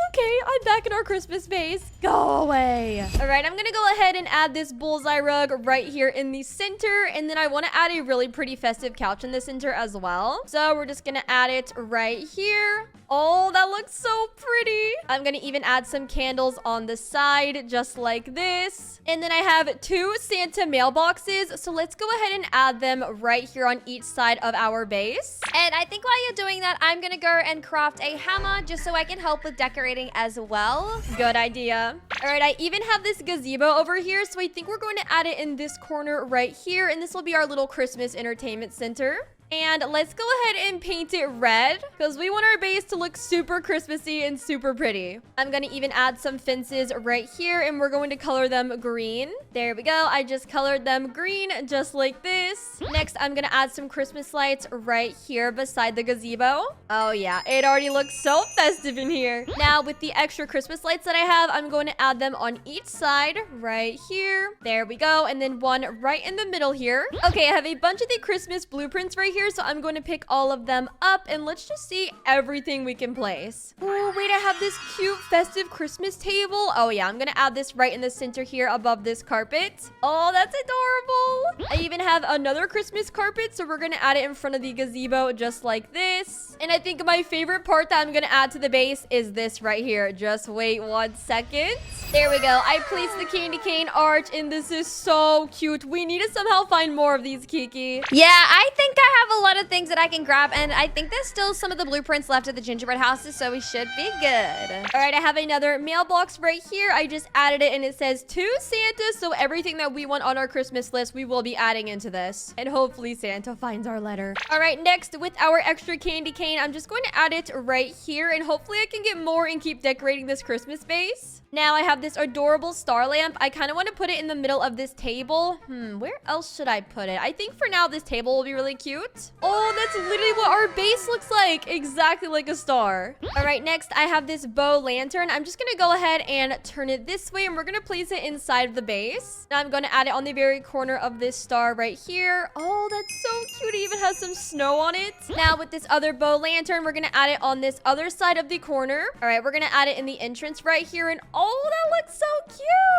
Okay, I'm back in our Christmas base. Go away. All right, I'm gonna go ahead and add this bullseye rug right here in the center. And then I want to add a really pretty festive couch in the center as well. So we're just gonna add it right here. Oh, that looks so pretty. I'm gonna even add some candles on the side, just like this. And then I have 2 Santa mailboxes. So let's go ahead and add them right here on each side of our base. And I think while you're doing that, I'm gonna go and craft a hammer just so I can help with decorating as well. Good idea. All right, I even have this gazebo over here, so I think we're going to add it in this corner right here, and this will be our little Christmas entertainment center. And let's go ahead and paint it red because we want our base to look super Christmassy and super pretty. I'm going to even add some fences right here, and we're going to color them green. There we go. I just colored them green just like this. Next, I'm going to add some Christmas lights right here beside the gazebo. Oh yeah, it already looks so festive in here. Now with the extra Christmas lights that I have, I'm going to add them on each side right here. There we go. And then one right in the middle here. Okay, I have a bunch of the Christmas blueprints right here, so I'm going to pick all of them up, and let's just see everything we can place. Oh wait, I have this cute festive Christmas table. Oh yeah, I'm gonna add this right in the center here above this carpet. Oh, that's adorable. I even have another Christmas carpet, so we're gonna add it in front of the gazebo just like this. And I think my favorite part that I'm gonna add to the base is this right here. Just wait 1 second. There we go. I placed the candy cane arch, and this is so cute. We need to somehow find more of these, Kiki. Yeah, I think I have a lot of things that I can grab, and I think there's still some of the blueprints left at the gingerbread houses, so we should be good. All right, I have another mailbox right here. I just added it, and it says to Santa, so everything that we want on our Christmas list, we will be adding into this. And hopefully Santa finds our letter. All right, next, with our extra candy cane, I'm just going to add it right here, and hopefully I can get more and keep decorating this Christmas base. Now I have this adorable star lamp. I kind of want to put it in the middle of this table. Where else should I put it? I think for now this table will be really cute. Oh, that's literally what our base looks like. Exactly like a star. All right, next I have this bow lantern. I'm just going to go ahead and turn it this way, and we're going to place it inside of the base. Now I'm going to add it on the very corner of this star right here. Oh, that's so cute. It even has some snow on it. Now with this other bow lantern, we're going to add it on this other side of the corner. All right, we're going to add it in the entrance right here, and oh, that looks so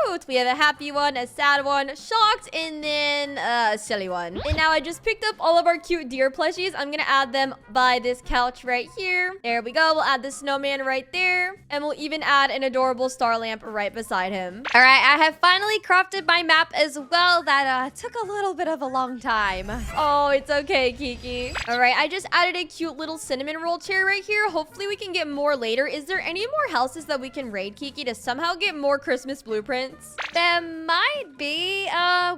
cute. We have a happy one, a sad one, shocked, and then a silly one. And now I just picked up all of our cute deer plushies. I'm gonna add them by this couch right here. There we go. We'll add the snowman right there, and we'll even add an adorable star lamp right beside him. All right, I have finally crafted my map as well. That took a little bit of a long time. Oh, it's okay, Kiki. All right, I just added a cute little cinnamon roll chair right here. Hopefully we can get more later. Is there any more houses that we can raid, Kiki, to somehow get more Christmas blueprints? There might be.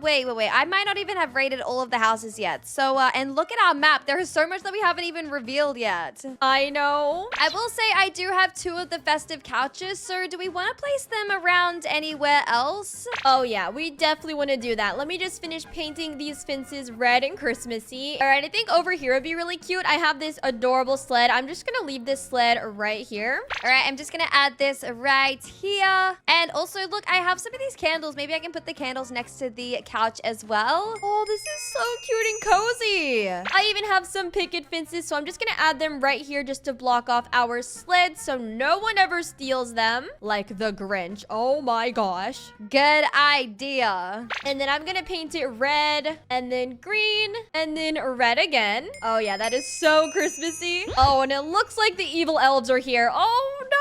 Wait. I might not even have rated all of the houses yet. So, and look at our map. There is so much that we haven't even revealed yet. I know. I will say I do have 2 of the festive couches. So, do we want to place them around anywhere else? Oh yeah, we definitely want to do that. Let me just finish painting these fences red and Christmassy. All right, I think over here would be really cute. I have this adorable sled. I'm just gonna leave this sled right here. All right, I'm just gonna add this right here. And also, look, I have some of these candles. Maybe I can put the candles next to the couch as well. Oh, this is so cute and cozy. I even have some picket fences, so I'm just gonna add them right here just to block off our sleds so no one ever steals them. Like the Grinch. Oh my gosh. Good idea. And then I'm gonna paint it red, and then green, and then red again. Oh yeah, that is so Christmassy. Oh, and it looks like the evil elves are here. Oh no.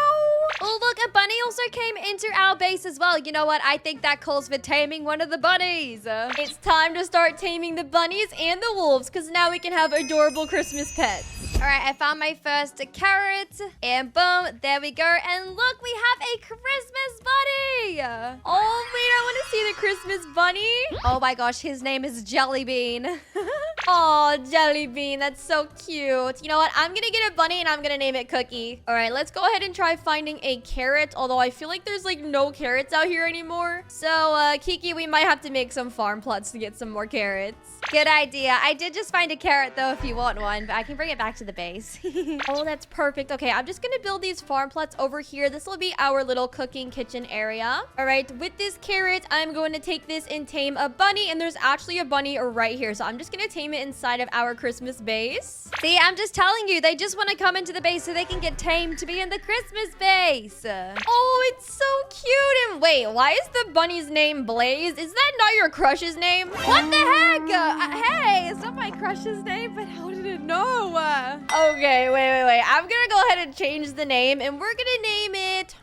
Oh, look, a bunny also came into our base as well. You know what? I think that calls for taming one of the bunnies. It's time to start taming the bunnies and the wolves, because now we can have adorable Christmas pets. All right, I found my first carrot, and boom, there we go. And look, we have a Christmas bunny. Oh, wait, I want to see the Christmas bunny. Oh my gosh, his name is Jelly Bean. Oh, Jelly Bean, that's so cute. You know what? I'm gonna get a bunny and I'm gonna name it Cookie. All right, let's go ahead and try finding a carrot, although I feel like there's like no carrots out here anymore. So, Kiki, we might have to make some farm plots to get some more carrots. Good idea. I did just find a carrot though if you want one, but I can bring it back to the base. Oh, that's perfect. Okay, I'm just gonna build these farm plots over here. This will be our little cooking kitchen area. All right, with this carrot, I'm going to take this and tame a bunny, and there's actually a bunny right here. So I'm just gonna tame it inside of our Christmas base. See, I'm just telling you, they just want to come into the base so they can get tamed to be in the Christmas base. Oh, it's so cute. And wait, why is the bunny's name Blaze? Is that not your crush's name? What the heck? Hey, it's not my crush's name, but how did it know? Okay, wait. I'm gonna go ahead and change the name, and we're gonna name it,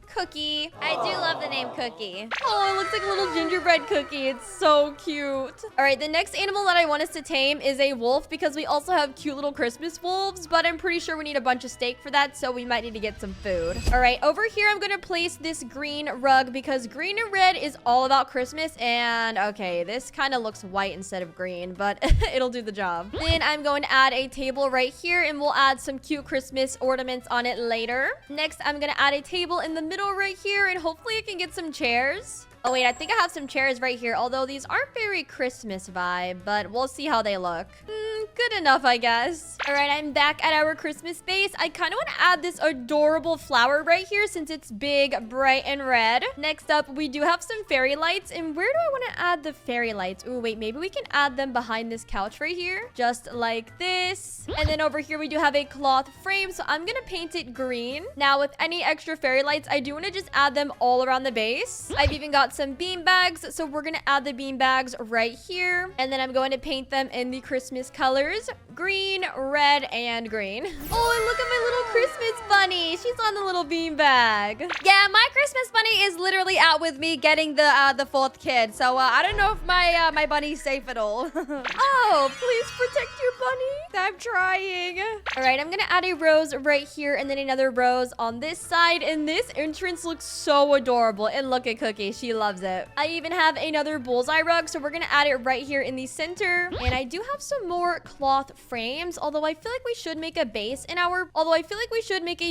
Cookie. I do love the name Cookie. Oh, it looks like a little gingerbread cookie. It's so cute. All right, the next animal that I want us to tame is a wolf, because we also have cute little Christmas wolves, but I'm pretty sure we need a bunch of steak for that, so we might need to get some food. All right, over here, I'm gonna place this green rug, because green and red is all about Christmas, and okay, this kind of looks white instead of green, but it'll do the job. Then I'm going to add a table right here, and we'll add some cute Christmas ornaments on it later. Next, I'm gonna add a table in the middle right here, and hopefully I can get some chairs. Oh wait, I think I have some chairs right here, although these aren't very Christmas vibe, but we'll see how they look. Good enough, I guess. All right, I'm back at our Christmas base. I kind of want to add this adorable flower right here since it's big, bright, and red. Next up, we do have some fairy lights, and where do I want to add the fairy lights? Oh wait, maybe we can add them behind this couch right here, just like this. And then over here, we do have a cloth frame, so I'm gonna paint it green. Now, with any extra fairy lights, I do want to just add them all around the base. I've even got some bean bags, so we're gonna add the bean bags right here, and then I'm going to paint them in the Christmas colors: green, red, and green. Oh, and look at my little Christmas bunny. She's on the little bean bag. Yeah, my Christmas bunny is literally out with me getting the fourth kid, so I don't know if my bunny's safe at all. Oh, please protect your bunny. I'm trying. All right, I'm gonna add a rose right here, and then another rose on this side, and this entrance looks so adorable. And look at Cookie, she loves it. I even have another bullseye rug, so we're gonna add it right here in the center. And I do have some more cloth frames, although I feel like we should make a base in our,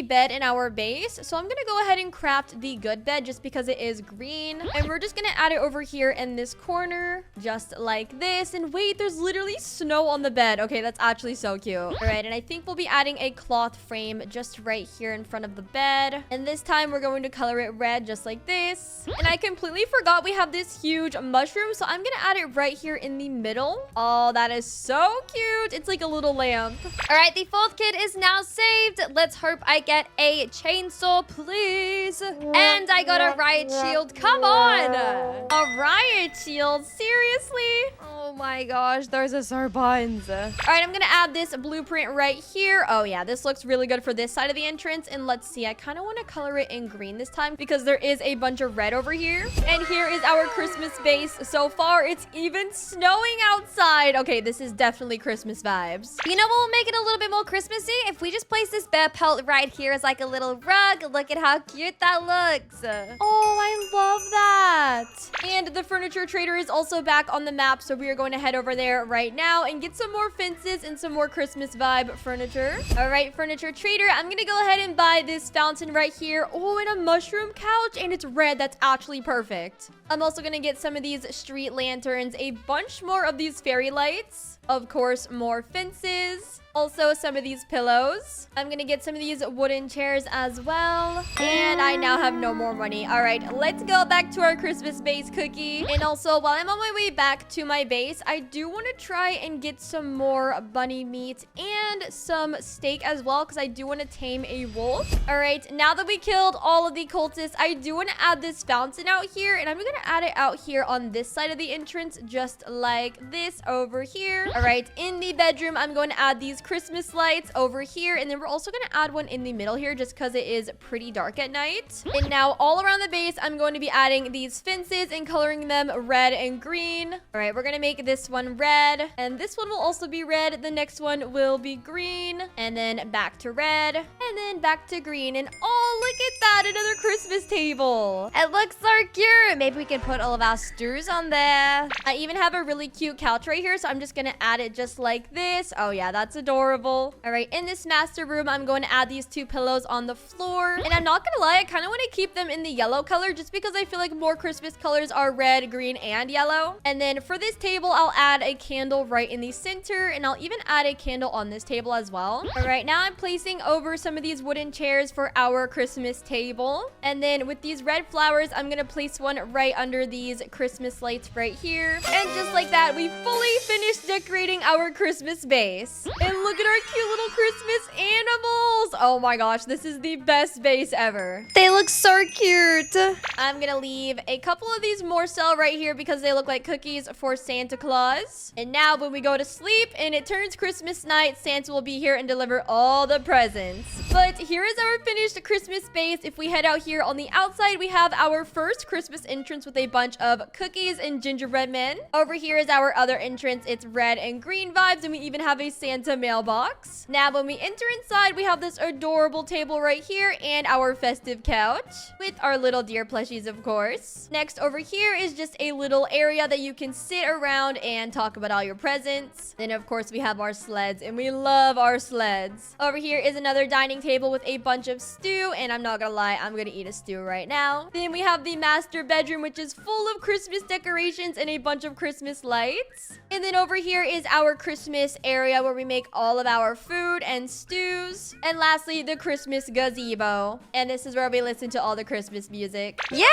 bed in our base. So I'm gonna go ahead and craft the good bed just because it is green. And we're just gonna add it over here in this corner, just like this. And wait, there's literally snow on the bed. Okay, that's actually so cute. All right, and I think we'll be adding a cloth frame just right here in front of the bed. And this time we're going to color it red just like this. And I completely forgot we have this huge mushroom, so I'm gonna add it right here in the middle. Oh, that is so cute. It's like a little lamp. All right, the fourth kid is now saved. Let's hope I get a chainsaw, please. And I got a riot shield. Come on. A riot shield? Seriously? Oh my gosh, those are so buns. All right, I'm gonna add this blueprint right here. Oh yeah, this looks really good for this side of the entrance. And let's see, I kind of want to color it in green this time because there is a bunch of red over here. And here is our Christmas base. So far, it's even snowing outside. Okay, this is definitely Christmas vibes. vibes. You know what will make it a little bit more Christmassy? If we just place this bear pelt right here as like a little rug. Look at how cute that looks. Oh, I love that. And the furniture trader is also back on the map, so we are going to head over there right now and get some more fences and some more Christmas vibe furniture. All right, furniture trader, I'm gonna go ahead and buy this fountain right here. Oh, and a mushroom couch, and it's red. That's actually perfect. I'm also gonna get some of these street lanterns, a bunch more of these fairy lights, of course, more fences. Also, some of these pillows. I'm gonna get some of these wooden chairs as well. And I now have no more money. All right, let's go back to our Christmas base cookie. And also, while I'm on my way back to my base, I do want to try and get some more bunny meat and some steak as well, because I do want to tame a wolf. All right, now that we killed all of the cultists, I do want to add this fountain out here. And I'm gonna add it out here on this side of the entrance, just like this over here. All right, in the bedroom, I'm going to add these Christmas lights over here, and then we're also going to add one in the middle here just because it is pretty dark at night. And now all around the base, I'm going to be adding these fences and coloring them red and green. All right, we're going to make this one red, and this one will also be red. The next one will be green, and then back to red, and then back to green. And oh, look at that, another Christmas table. It looks so cute. Maybe we can put all of our stews on there. I even have a really cute couch right here, so I'm just going to add it just like this. Oh yeah, that's adorable. All right, in this master room, I'm going to add these two pillows on the floor. And I'm not gonna lie, I kind of want to keep them in the yellow color just because I feel like more Christmas colors are red, green, and yellow. And then for this table, I'll add a candle right in the center, and I'll even add a candle on this table as well. All right, now I'm placing over some of these wooden chairs for our Christmas table. And then with these red flowers, I'm gonna place one right under these Christmas lights right here. And just like that, we fully finished decorating our Christmas base. And look at our cute little Christmas animals. Oh my gosh, this is the best base ever. They look so cute. I'm gonna leave a couple of these more cell right here because they look like cookies for Santa Claus. And now when we go to sleep and it turns Christmas night, Santa will be here and deliver all the presents. But here is our finished Christmas base. If we head out here on the outside, we have our first Christmas entrance with a bunch of cookies and gingerbread men. Over here is our other entrance. It's red and green vibes, and we even have a Santa mailbox. Now when we enter inside, we have this adorable table right here and our festive couch with our little deer plushies, of course. Next over here is just a little area that you can sit around and talk about all your presents. Then of course we have our sleds, and we love our sleds. Over here is another dining table with a bunch of stew, and I'm not gonna lie, I'm gonna eat a stew right now. Then we have the master bedroom, which is full of Christmas decorations and a bunch of Christmas lights. And then over here is our Christmas area where we make all of our food and stews. And lastly, the Christmas gazebo. And this is where we listen to all the Christmas music. Yay!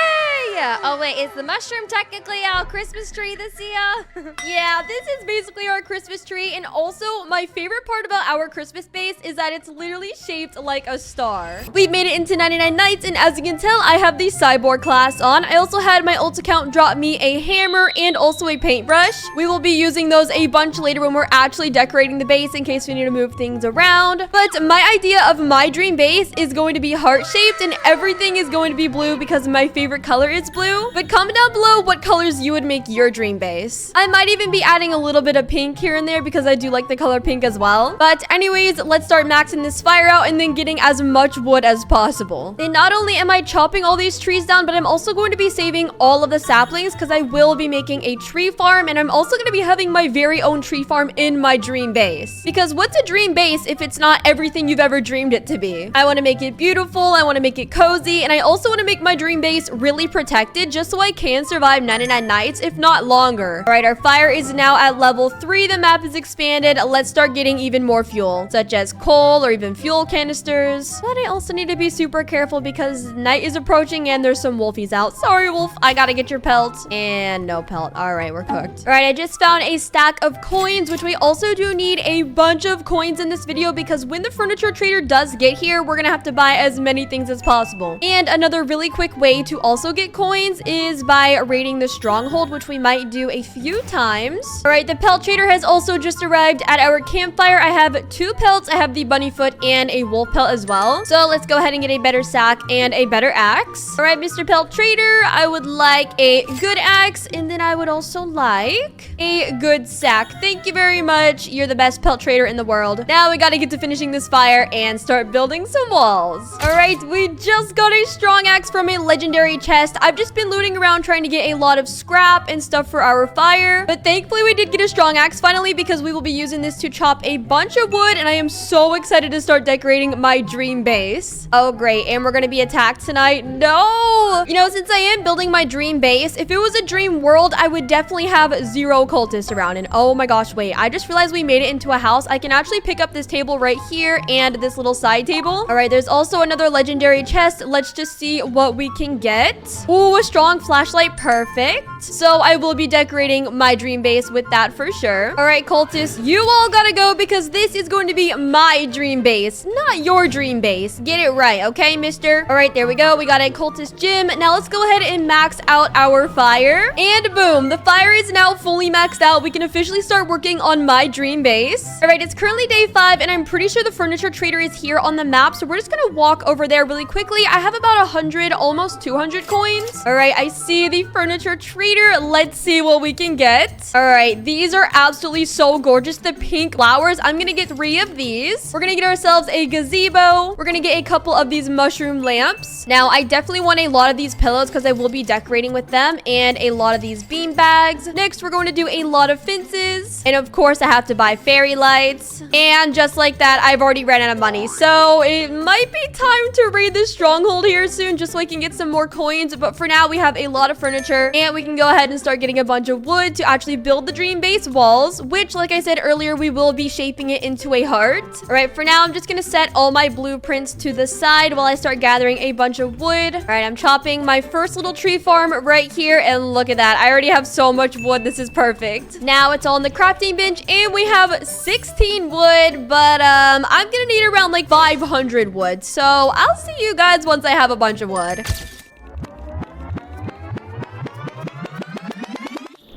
Oh wait, is the mushroom technically our Christmas tree this year? Yeah, this is basically our Christmas tree. And also, my favorite part about our Christmas base is that it's literally shaped like a star. We've made it into 99 nights, and as you can tell, I have the cyborg class on. I also had my ult account drop me a hammer and also a paintbrush. We will be using those a bunch later when we're actually decorating the base in case we need to move things around. But my idea of my dream base is going to be heart-shaped, and everything is going to be blue because my favorite color is blue. But comment down below what colors you would make your dream base. I might even be adding a little bit of pink here and there because I do like the color pink as well. But anyways, let's start maxing this fire out and then getting as much wood as possible. And not only am I chopping all these trees down, but I'm also going to be saving all of the saplings because I will be making a tree farm, and I'm also going to be having my very own tree farm in my dream base. Because what's a dream base if it's not everything you've ever dreamed it to be? I want to make it beautiful, I want to make it cozy, and I also want to make my dream base really protected just so I can survive 99 nights, if not longer. All right, our fire is now at level 3. The map is expanded. Let's start getting even more fuel, such as coal or even fuel canisters. But I also need to be super careful because night is approaching and there's some wolfies out. Sorry, wolf, I gotta get your pelt. And no pelt. All right, we're cooked. All right, I just found a stack of coins, which we also do need a bunch of coins in this video because when the furniture trader does get here, we're gonna have to buy as many things as possible. do. And another really quick way to also get coins is by raiding the stronghold, which we might do a few times. All right, the pelt trader has also just arrived at our campfire. I have 2 pelts. I have the bunny foot and a wolf pelt as well. So let's go ahead and get a better sack and a better axe. All right, Mr. Pelt Trader, I would like a good axe, and then I would also like a good sack. Thank you very much. You're the best pelt trader in the world. Now we gotta get to finishing this fire and start building some walls. All right, we just got a strong axe from a legendary chest. I've just been looting around trying to get a lot of scrap and stuff for our fire, but thankfully we did get a strong axe finally, because we will be using this to chop a bunch of wood, and I am so excited to start decorating my dream base. Oh great, and we're gonna be attacked tonight. No! You know, since I am building my dream base, if it was a dream world, I would definitely have 0 cultists around. And oh my gosh, wait, I just realized we made it into a house. I can actually pick up this table right here and this little side table. All right, there's also another legendary chest. Let's just see what we can get. Ooh, a strong flashlight. Perfect. So I will be decorating my dream base with that for sure. All right, cultists, you all gotta go, because this is going to be my dream base, not your dream base. Get it right, okay, mister? All right, there we go. We got a cultist gym. Now let's go ahead and max out our fire. And boom, the fire is now fully maxed out. We can officially start working on my dream base. All right, it's currently day 5, and I'm pretty sure the furniture trader is here on the map. So we're just gonna walk over there really quickly. I have about 100, almost 200 coins. All right, I see the furniture trader. Let's see what we can get. All right, these are absolutely so gorgeous. The pink flowers. I'm gonna get 3 of these. We're gonna get ourselves a gazebo. We're gonna get a couple of these mushroom lamps. Now, I definitely want a lot of these pillows because I will be decorating with them, and a lot of these bean bags. Next, we're going to do a lot of fences. And of course, I have to buy fairy lights. And just like that, I've already ran out of money. So it might be time to raid the stronghold here soon, just so I can get some more coins. But for now, we have a lot of furniture, and we can go ahead and start getting a bunch of wood to actually build the dream base walls, which, like I said earlier, we will be shaping it into a heart. All right, for now, I'm just gonna set all my blueprints to the side while I start gathering a bunch of wood. All right, I'm chopping my first little tree farm right here, and look at that. I already have so much wood. This is perfect. Now it's all on the crafting bench, and we have 16 wood, but I'm gonna need around like 500 wood. So I'll see you guys once I have a bunch of wood.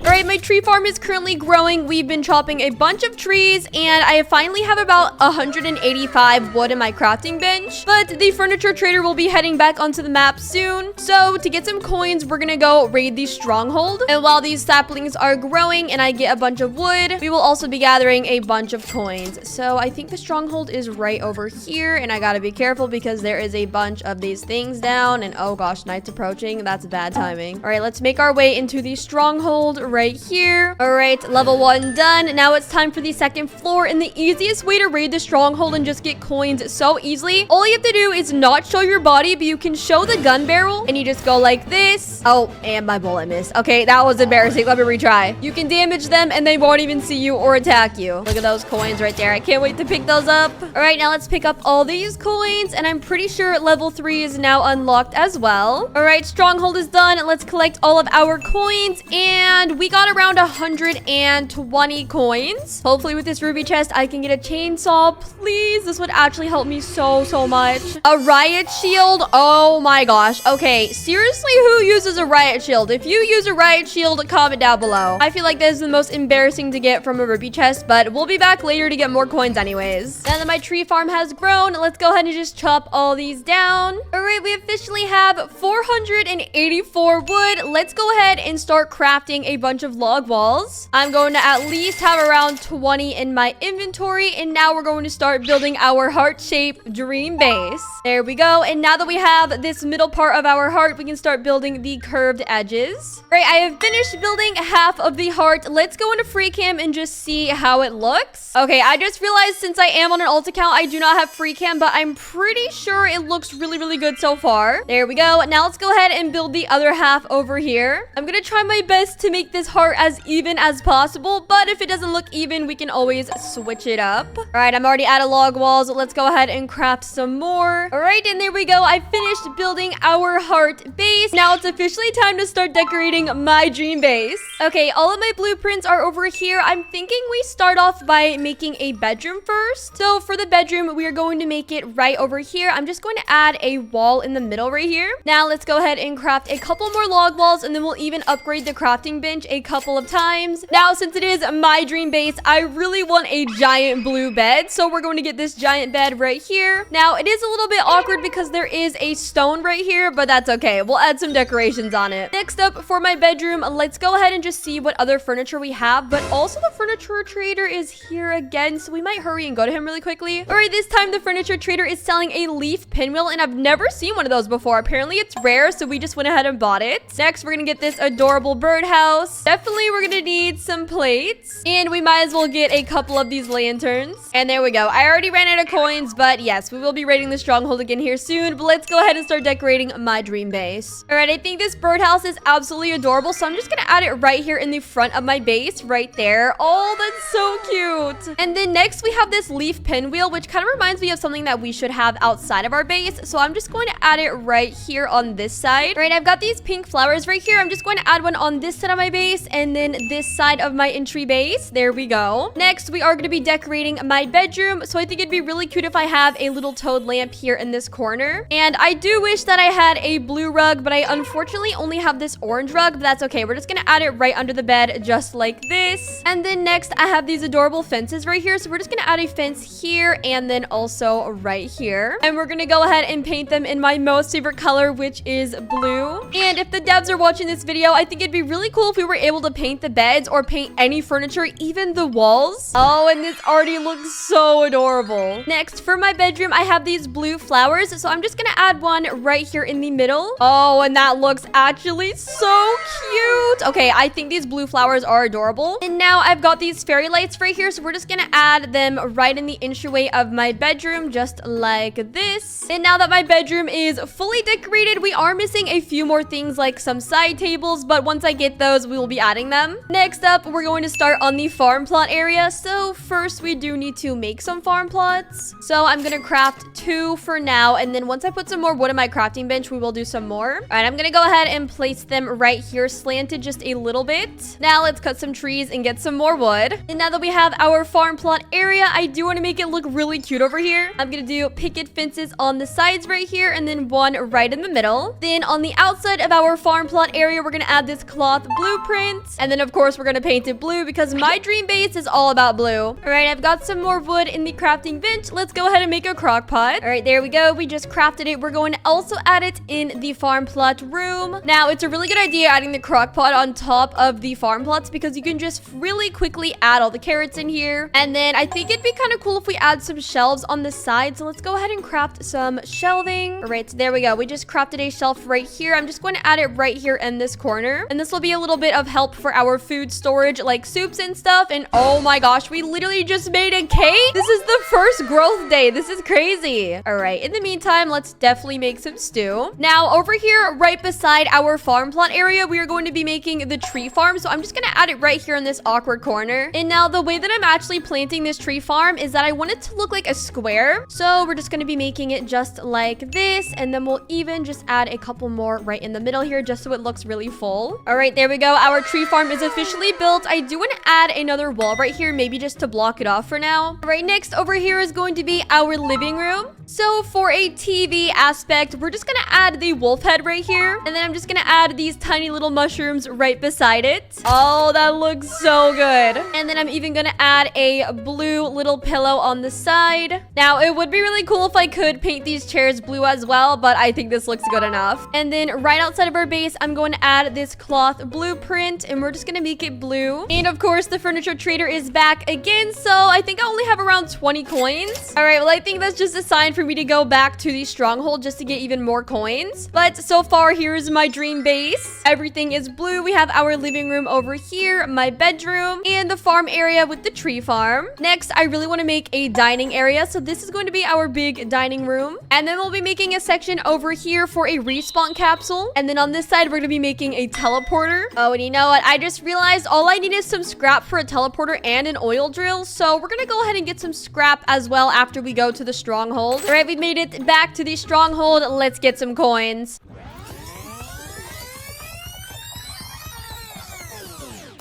All right, my tree farm is currently growing. We've been chopping a bunch of trees, and I finally have about 185 wood in my crafting bench. But the furniture trader will be heading back onto the map soon. So to get some coins, we're gonna go raid the stronghold. And while these saplings are growing and I get a bunch of wood, we will also be gathering a bunch of coins. So I think the stronghold is right over here, and I gotta be careful because there is a bunch of these things down. And oh gosh, night's approaching. That's bad timing. All right, let's make our way into the stronghold right here. All right, level 1 done. Now it's time for the second floor, and the easiest way to raid the stronghold and just get coins so easily, all you have to do is not show your body, but you can show the gun barrel, and you just go like this. Oh, and my bullet missed. Okay, that was embarrassing. Let me retry. You can damage them, and they won't even see you or attack you. Look at those coins right there. I can't wait to pick those up. All right, now let's pick up all these coins, and I'm pretty sure level 3 is now unlocked as well. All right, stronghold is done. Let's collect all of our coins, and we got around 120 coins. Hopefully with this ruby chest, I can get a chainsaw. Please, this would actually help me so much. A riot shield? Oh my gosh. Okay, seriously, who uses a riot shield? If you use a riot shield, comment down below. I feel like this is the most embarrassing to get from a ruby chest, but we'll be back later to get more coins anyways. Now that my tree farm has grown, let's go ahead and just chop all these down. All right, we officially have 484 wood. Let's go ahead and start crafting a bunch of log walls. I'm going to at least have around 20 in my inventory, and now we're going to start building our heart-shaped dream base. There we go. And now that we have this middle part of our heart, we can start building the curved edges. All right, I have finished building half of the heart. Let's go into free cam and just see how it looks. Okay, I just realized since I am on an alt account, I do not have free cam, but I'm pretty sure it looks really good so far. There we go. Now let's go ahead and build the other half over here. I'm gonna try my best to make this heart as even as possible, but if it doesn't look even, we can always switch it up. All right, I'm already out of log walls. Let's go ahead and craft some more. All right, and there we go. I finished building our heart base. Now it's officially time to start decorating my dream base. Okay, all of my blueprints are over here. I'm thinking we start off by making a bedroom first. So for the bedroom, we are going to make it right over here. I'm just going to add a wall in the middle right here. Now let's go ahead and craft a couple more log walls, and then we'll even upgrade the crafting bench a couple of times. Now, since it is my dream base, I really want a giant blue bed. So we're going to get this giant bed right here. Now, it is a little bit awkward because there is a stone right here, but that's okay. We'll add some decorations on it. Next up for my bedroom, let's go ahead and just see what other furniture we have. But also the furniture trader is here again, so we might hurry and go to him really quickly. All right, this time the furniture trader is selling a leaf pinwheel, and I've never seen one of those before. Apparently it's rare, so we just went ahead and bought it. Next, we're gonna get this adorable birdhouse. Definitely we're gonna need some plates, and we might as well get a couple of these lanterns. And there we go. I already ran out of coins, but yes, we will be raiding the stronghold again here soon. But let's go ahead and start decorating my dream base. All right, I think this birdhouse is absolutely adorable, so I'm just gonna add it right here in the front of my base, right there. Oh, that's so cute. And then next we have this leaf pinwheel, which kind of reminds me of something that we should have outside of our base. So I'm just going to add it right here on this side. All right, I've got these pink flowers right here. I'm just going to add one on this side of my base and then this side of my entry base. There we go. Next, we are going to be decorating my bedroom. So I think it'd be really cute if I have a little toad lamp here in this corner. And I do wish that I had a blue rug, but I unfortunately only have this orange rug, but that's okay. We're just going to add it right under the bed, just like this. And then next, I have these adorable fences right here. So we're just going to add a fence here and then also right here. And we're going to go ahead and paint them in my most favorite color, which is blue. And if the devs are watching this video, I think it'd be really cool if we were able to paint the beds or paint any furniture, even the walls. Oh, and this already looks so adorable. Next, for my bedroom, I have these blue flowers. So I'm just going to add one right here in the middle. Oh, and that looks actually so cute. Okay, I think these blue flowers are adorable. And now I've got these fairy lights right here. So we're just going to add them right in the entryway of my bedroom, just like this. And now that my bedroom is fully decorated, we are missing a few more things like some side tables, but once I get those, we will be adding them. Next up, we're going to start on the farm plot area. So first, we do need to make some farm plots. So I'm going to craft 2 for now, and then once I put some more wood in my crafting bench, we will do some more. All right, I'm going to go ahead and place them right here, slanted just a little bit. Now let's cut some trees and get some more wood. And now that we have our farm plot area, I do want to make it look really cute over here. I'm going to do picket fences on the sides right here, and then one right in the middle. Then on the outside of our farm plot area, we're going to add this cloth blueprint. And then of course, we're going to paint it blue because my dream base is all about blue. All right, I've got some more wood in the crafting bench. Let's go ahead and make a crock pot. All right, there we go. We just crafted it. We're going to also add it in the farm plot room. Now, it's a really good idea adding the crock pot on top of the farm plots because you can just really quickly add all the carrots in here. And then I think it'd be kind of cool if we add some shelves on the side. So let's go ahead and craft some shelving. All right, so there we go. We just crafted a shelf right here. I'm just going to add it right here in this corner. And this will be a little bit of help for our food storage, like soups and stuff. And oh my gosh, we literally just made a cake. This is the first growth day. This is crazy. All right, in the meantime, let's definitely make some stew. Now, over here, right beside our farm plot area, we are going to be making the tree farm. So I'm just going to add it right here in this awkward corner. And now the way that I'm actually planting this tree farm is that I want it to look like a square. So we're just going to be making it just like this. And then we'll even just add a couple more right in the middle here just so it looks really full. All right, there we go. Our tree farm is officially built. I do want to add another wall right here, maybe just to block it off for now. All right, next over here is going to be our living room. So for a TV aspect, we're just going to add the wolf head right here. And then I'm just going to add these tiny little mushrooms right beside it. Oh, that looks so good. And then I'm even going to add a blue little pillow on the side. Now, it would be really cool if I could paint these chairs blue as well, but I think this looks good enough. And then right outside of our base, I'm going to add this cloth blueprint, and we're just going to make it blue. And of course, the furniture trader is back again, so I think I only have around 20 coins. All right, well, I think that's just a sign for me to go back to the stronghold just to get even more coins. But so far, here's my dream base. Everything is blue. We have our living room over here, my bedroom, and the farm area with the tree farm. Next, I really want to make a dining area. So this is going to be our big dining room. And then we'll be making a section over here for a respawn capsule. And then on this side, we're going to be making a teleporter. Oh, and you know what? I just realized all I need is some scrap for a teleporter and an oil drill. So we're going to go ahead and get some scrap as well after we go to the stronghold. All right, we made it back to the stronghold. Let's get some coins.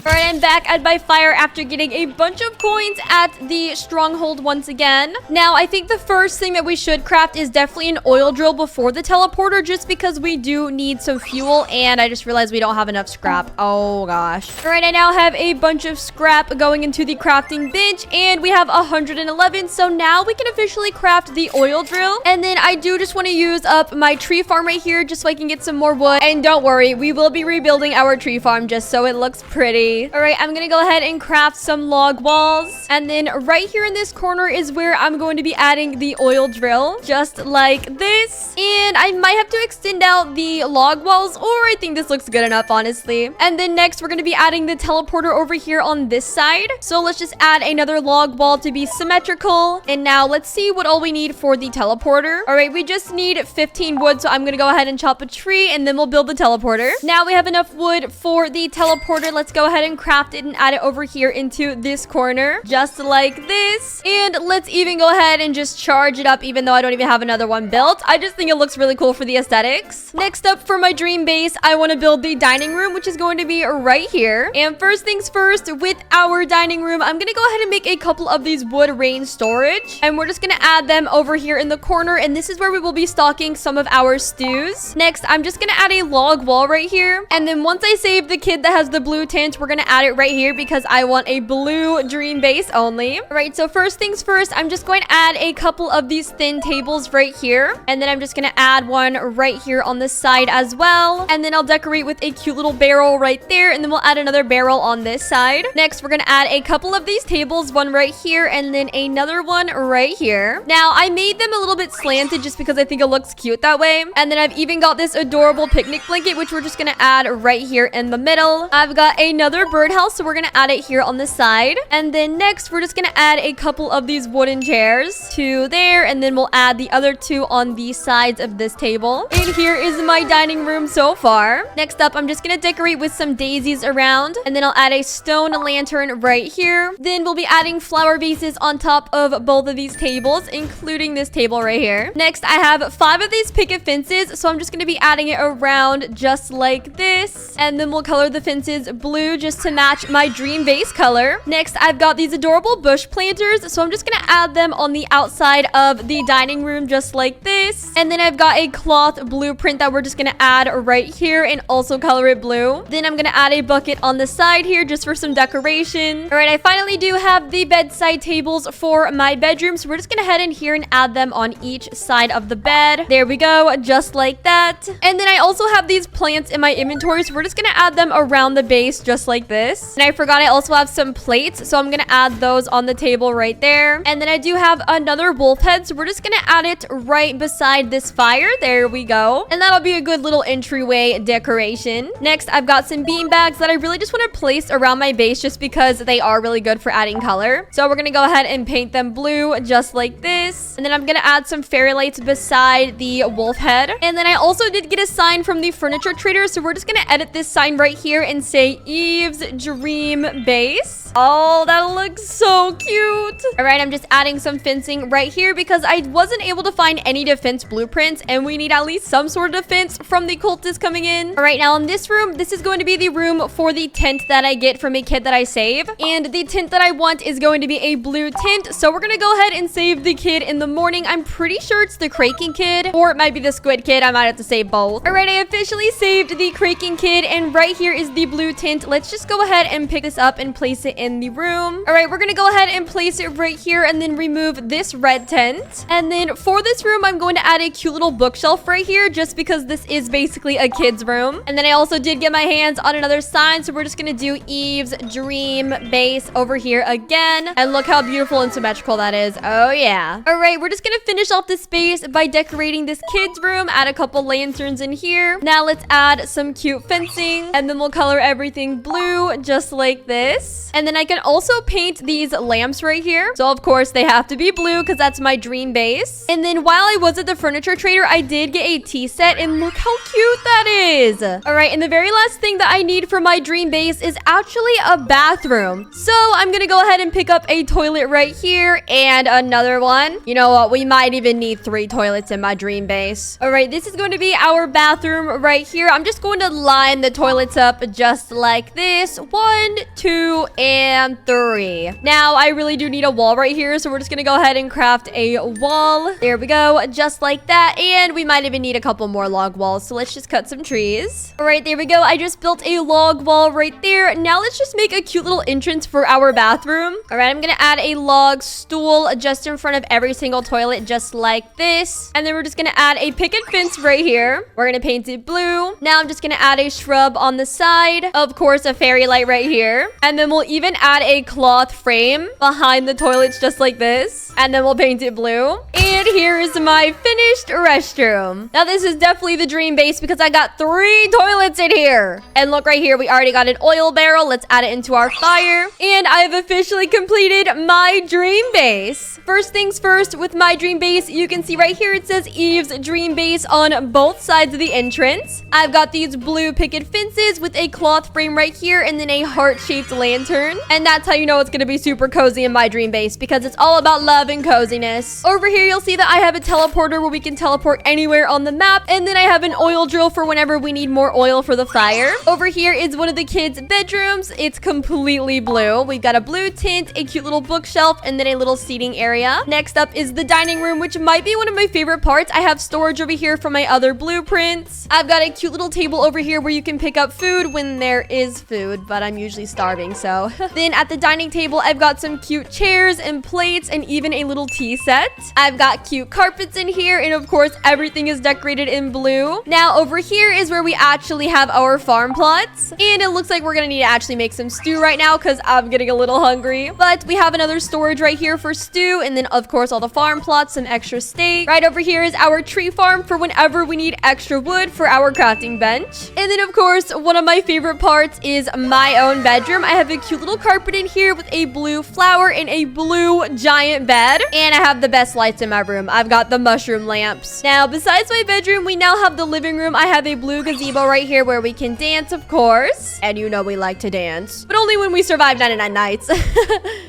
Alright, I'm back at my fire after getting a bunch of coins at the stronghold once again. Now, I think the first thing that we should craft is definitely an oil drill before the teleporter, just because we do need some fuel, and I just realized we don't have enough scrap. Oh, gosh. Alright, I now have a bunch of scrap going into the crafting bench, and we have 111, so now we can officially craft the oil drill. And then I do just want to use up my tree farm right here, just so I can get some more wood. And don't worry, we will be rebuilding our tree farm just so it looks pretty. All right, I'm gonna go ahead and craft some log walls. And then right here in this corner is where I'm going to be adding the oil drill, just like this. And I might have to extend out the log walls, or I think this looks good enough, honestly. And then next, we're gonna be adding the teleporter over here on this side. So let's just add another log wall to be symmetrical. And now let's see what all we need for the teleporter. All right, we just need 15 wood, so I'm gonna go ahead and chop a tree, and then we'll build the teleporter. Now we have enough wood for the teleporter. Let's go ahead and craft it and add it over here into this corner, just like this. And let's even go ahead and just charge it up, even though I don't even have another one built. I just think it looks really cool for the aesthetics. Next up, for my dream base, I want to build the dining room, which is going to be right here. And first things first, with our dining room, I'm gonna go ahead and make a couple of these wood rain storage, and we're just gonna add them over here in the corner, and this is where we will be stocking some of our stews. Next, I'm just gonna add a log wall right here, and then once I save the kid that has the blue tint, we're gonna add it right here because I want a blue dream base only. All right, so first things first, I'm just going to add a couple of these thin tables right here, and then I'm just gonna add one right here on the side as well, and then I'll decorate with a cute little barrel right there, and then we'll add another barrel on this side. Next, we're gonna add a couple of these tables, one right here, and then another one right here. Now, I made them a little bit slanted just because I think it looks cute that way, and then I've even got this adorable picnic blanket, which we're just gonna add right here in the middle. I've got another birdhouse, so we're gonna add it here on the side. And then next, we're just gonna add a couple of these wooden chairs to there, and then we'll add the other two on the sides of this table. And here is my dining room so far. Next up, I'm just gonna decorate with some daisies around, and then I'll add a stone lantern right here. Then we'll be adding flower vases on top of both of these tables, including this table right here. Next, I have 5 of these picket fences, so I'm just gonna be adding it around just like this. And then we'll color the fences blue just to match my dream base color. Next, I've got these adorable bush planters, so I'm just gonna add them on the outside of the dining room just like this. And then I've got a cloth blueprint that we're just gonna add right here and also color it blue. Then I'm gonna add a bucket on the side here just for some decoration. All right, I finally do have the bedside tables for my bedroom, so we're just gonna head in here and add them on each side of the bed. There we go, just like that. And then I also have these plants in my inventory, so we're just gonna add them around the base just like this. And I forgot I also have some plates, so I'm gonna add those on the table right there. And then I do have another wolf head, so we're just gonna add it right beside this fire. There we go. And that'll be a good little entryway decoration. Next, I've got some bean bags that I really just want to place around my base just because they are really good for adding color. So we're gonna go ahead and paint them blue just like this. And then I'm gonna add some fairy lights beside the wolf head. And then I also did get a sign from the furniture trader, so we're just gonna edit this sign right here and say Eve's Dream Base. Oh, that looks so cute. All right, I'm just adding some fencing right here because I wasn't able to find any defense blueprints, and we need at least some sort of defense from the cultists coming in. All right, now in this room, this is going to be the room for the tent that I get from a kid that I save. And the tent that I want is going to be a blue tent, so we're gonna go ahead and save the kid in the morning. I'm pretty sure it's the Kraken kid, or it might be the squid kid. I might have to save both. All right, I officially saved the Kraken kid, and right here is the blue tent. Let's just go ahead and pick this up and place it in the room. All right, we're gonna go ahead and place it right here and then remove this red tent. And then for this room, I'm going to add a cute little bookshelf right here just because this is basically a kid's room. And then I also did get my hands on another sign, so we're just gonna do Eve's dream base over here again. And look how beautiful and symmetrical that is. Oh yeah. All right, we're just gonna finish off this space by decorating this kid's room. Add a couple lanterns in here. Now let's add some cute fencing, and then we'll color everything blue just like this. And then I can also paint these lamps right here. So of course they have to be blue because that's my dream base. And then while I was at the furniture trader, I did get a tea set, and look how cute that is. All right, and the very last thing that I need for my dream base is actually a bathroom. So I'm gonna go ahead and pick up a toilet right here and another one. You know what? We might even need 3 toilets in my dream base. All right, this is going to be our bathroom right here. I'm just going to line the toilets up just like this. 1, 2, and 3. Now, I really do need a wall right here, so we're just gonna go ahead and craft a wall. There we go, just like that. And we might even need a couple more log walls, so let's just cut some trees. All right, there we go. I just built a log wall right there. Now let's just make a cute little entrance for our bathroom. All right, I'm gonna add a log stool just in front of every single toilet, just like this. And then we're just gonna add a picket fence right here. We're gonna paint it blue. Now I'm just gonna add a shrub on the side. Of course, a fairy light right here. And then we'll even add a cloth frame behind the toilets just like this. And then we'll paint it blue. And here is my finished restroom. Now this is definitely the dream base because I got 3 toilets in here. And look right here, we already got an oil barrel. Let's add it into our fire. And I have officially completed my dream base. First things first, with my dream base, you can see right here it says Eve's dream base on both sides of the entrance. I've got these blue picket fences with a cloth frame right here and then a heart-shaped lantern. And that's how you know it's gonna be super cozy in my dream base because it's all about love and coziness. Over here, you'll see that I have a teleporter where we can teleport anywhere on the map. And then I have an oil drill for whenever we need more oil for the fire. Over here is one of the kids' bedrooms. It's completely blue. We've got a blue tint, a cute little bookshelf, and then a little seating area. Next up is the dining room, which might be one of my favorite parts. I have storage over here for my other blueprints. I've got a cute little table over here where you can pick up food when there is food, but I'm usually starving, so. Then at the dining table, I've got some cute chairs and plates and even a little tea set. I've got cute carpets in here, and of course, everything is decorated in blue. Now, over here is where we actually have our farm plots, and it looks like we're gonna need to actually make some stew right now because I'm getting a little hungry. But we have another storage right here for stew, and then of course all the farm plots, some extra steak. Right over here is our tree farm for whenever we need extra wood for our crafting bench. And then of course, one of my favorite parts is my own bedroom. I have a cute little carpet in here with a blue flower and a blue giant bed. And I have the best lights in my room. I've got the mushroom lamps. Now, besides my bedroom, we now have the living room. I have a blue gazebo right here where we can dance, of course. And you know we like to dance, but only when we survive 99 nights.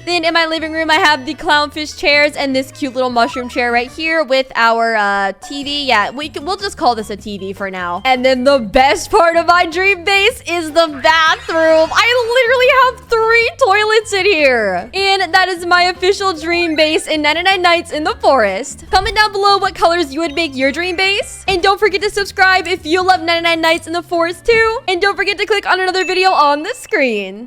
Then in my living room, I have the clownfish chairs and this cute little mushroom chair right here with our TV. Yeah, we'll just call this a TV for now. And then the best part of my dream base is the bathroom. I literally have 3 toilets in here. And that is my official dream base in 99 Nights in the Forest. Comment down below what colors you would make your dream base. And don't forget to subscribe if you love 99 Nights in the Forest too. And don't forget to click on another video on the screen.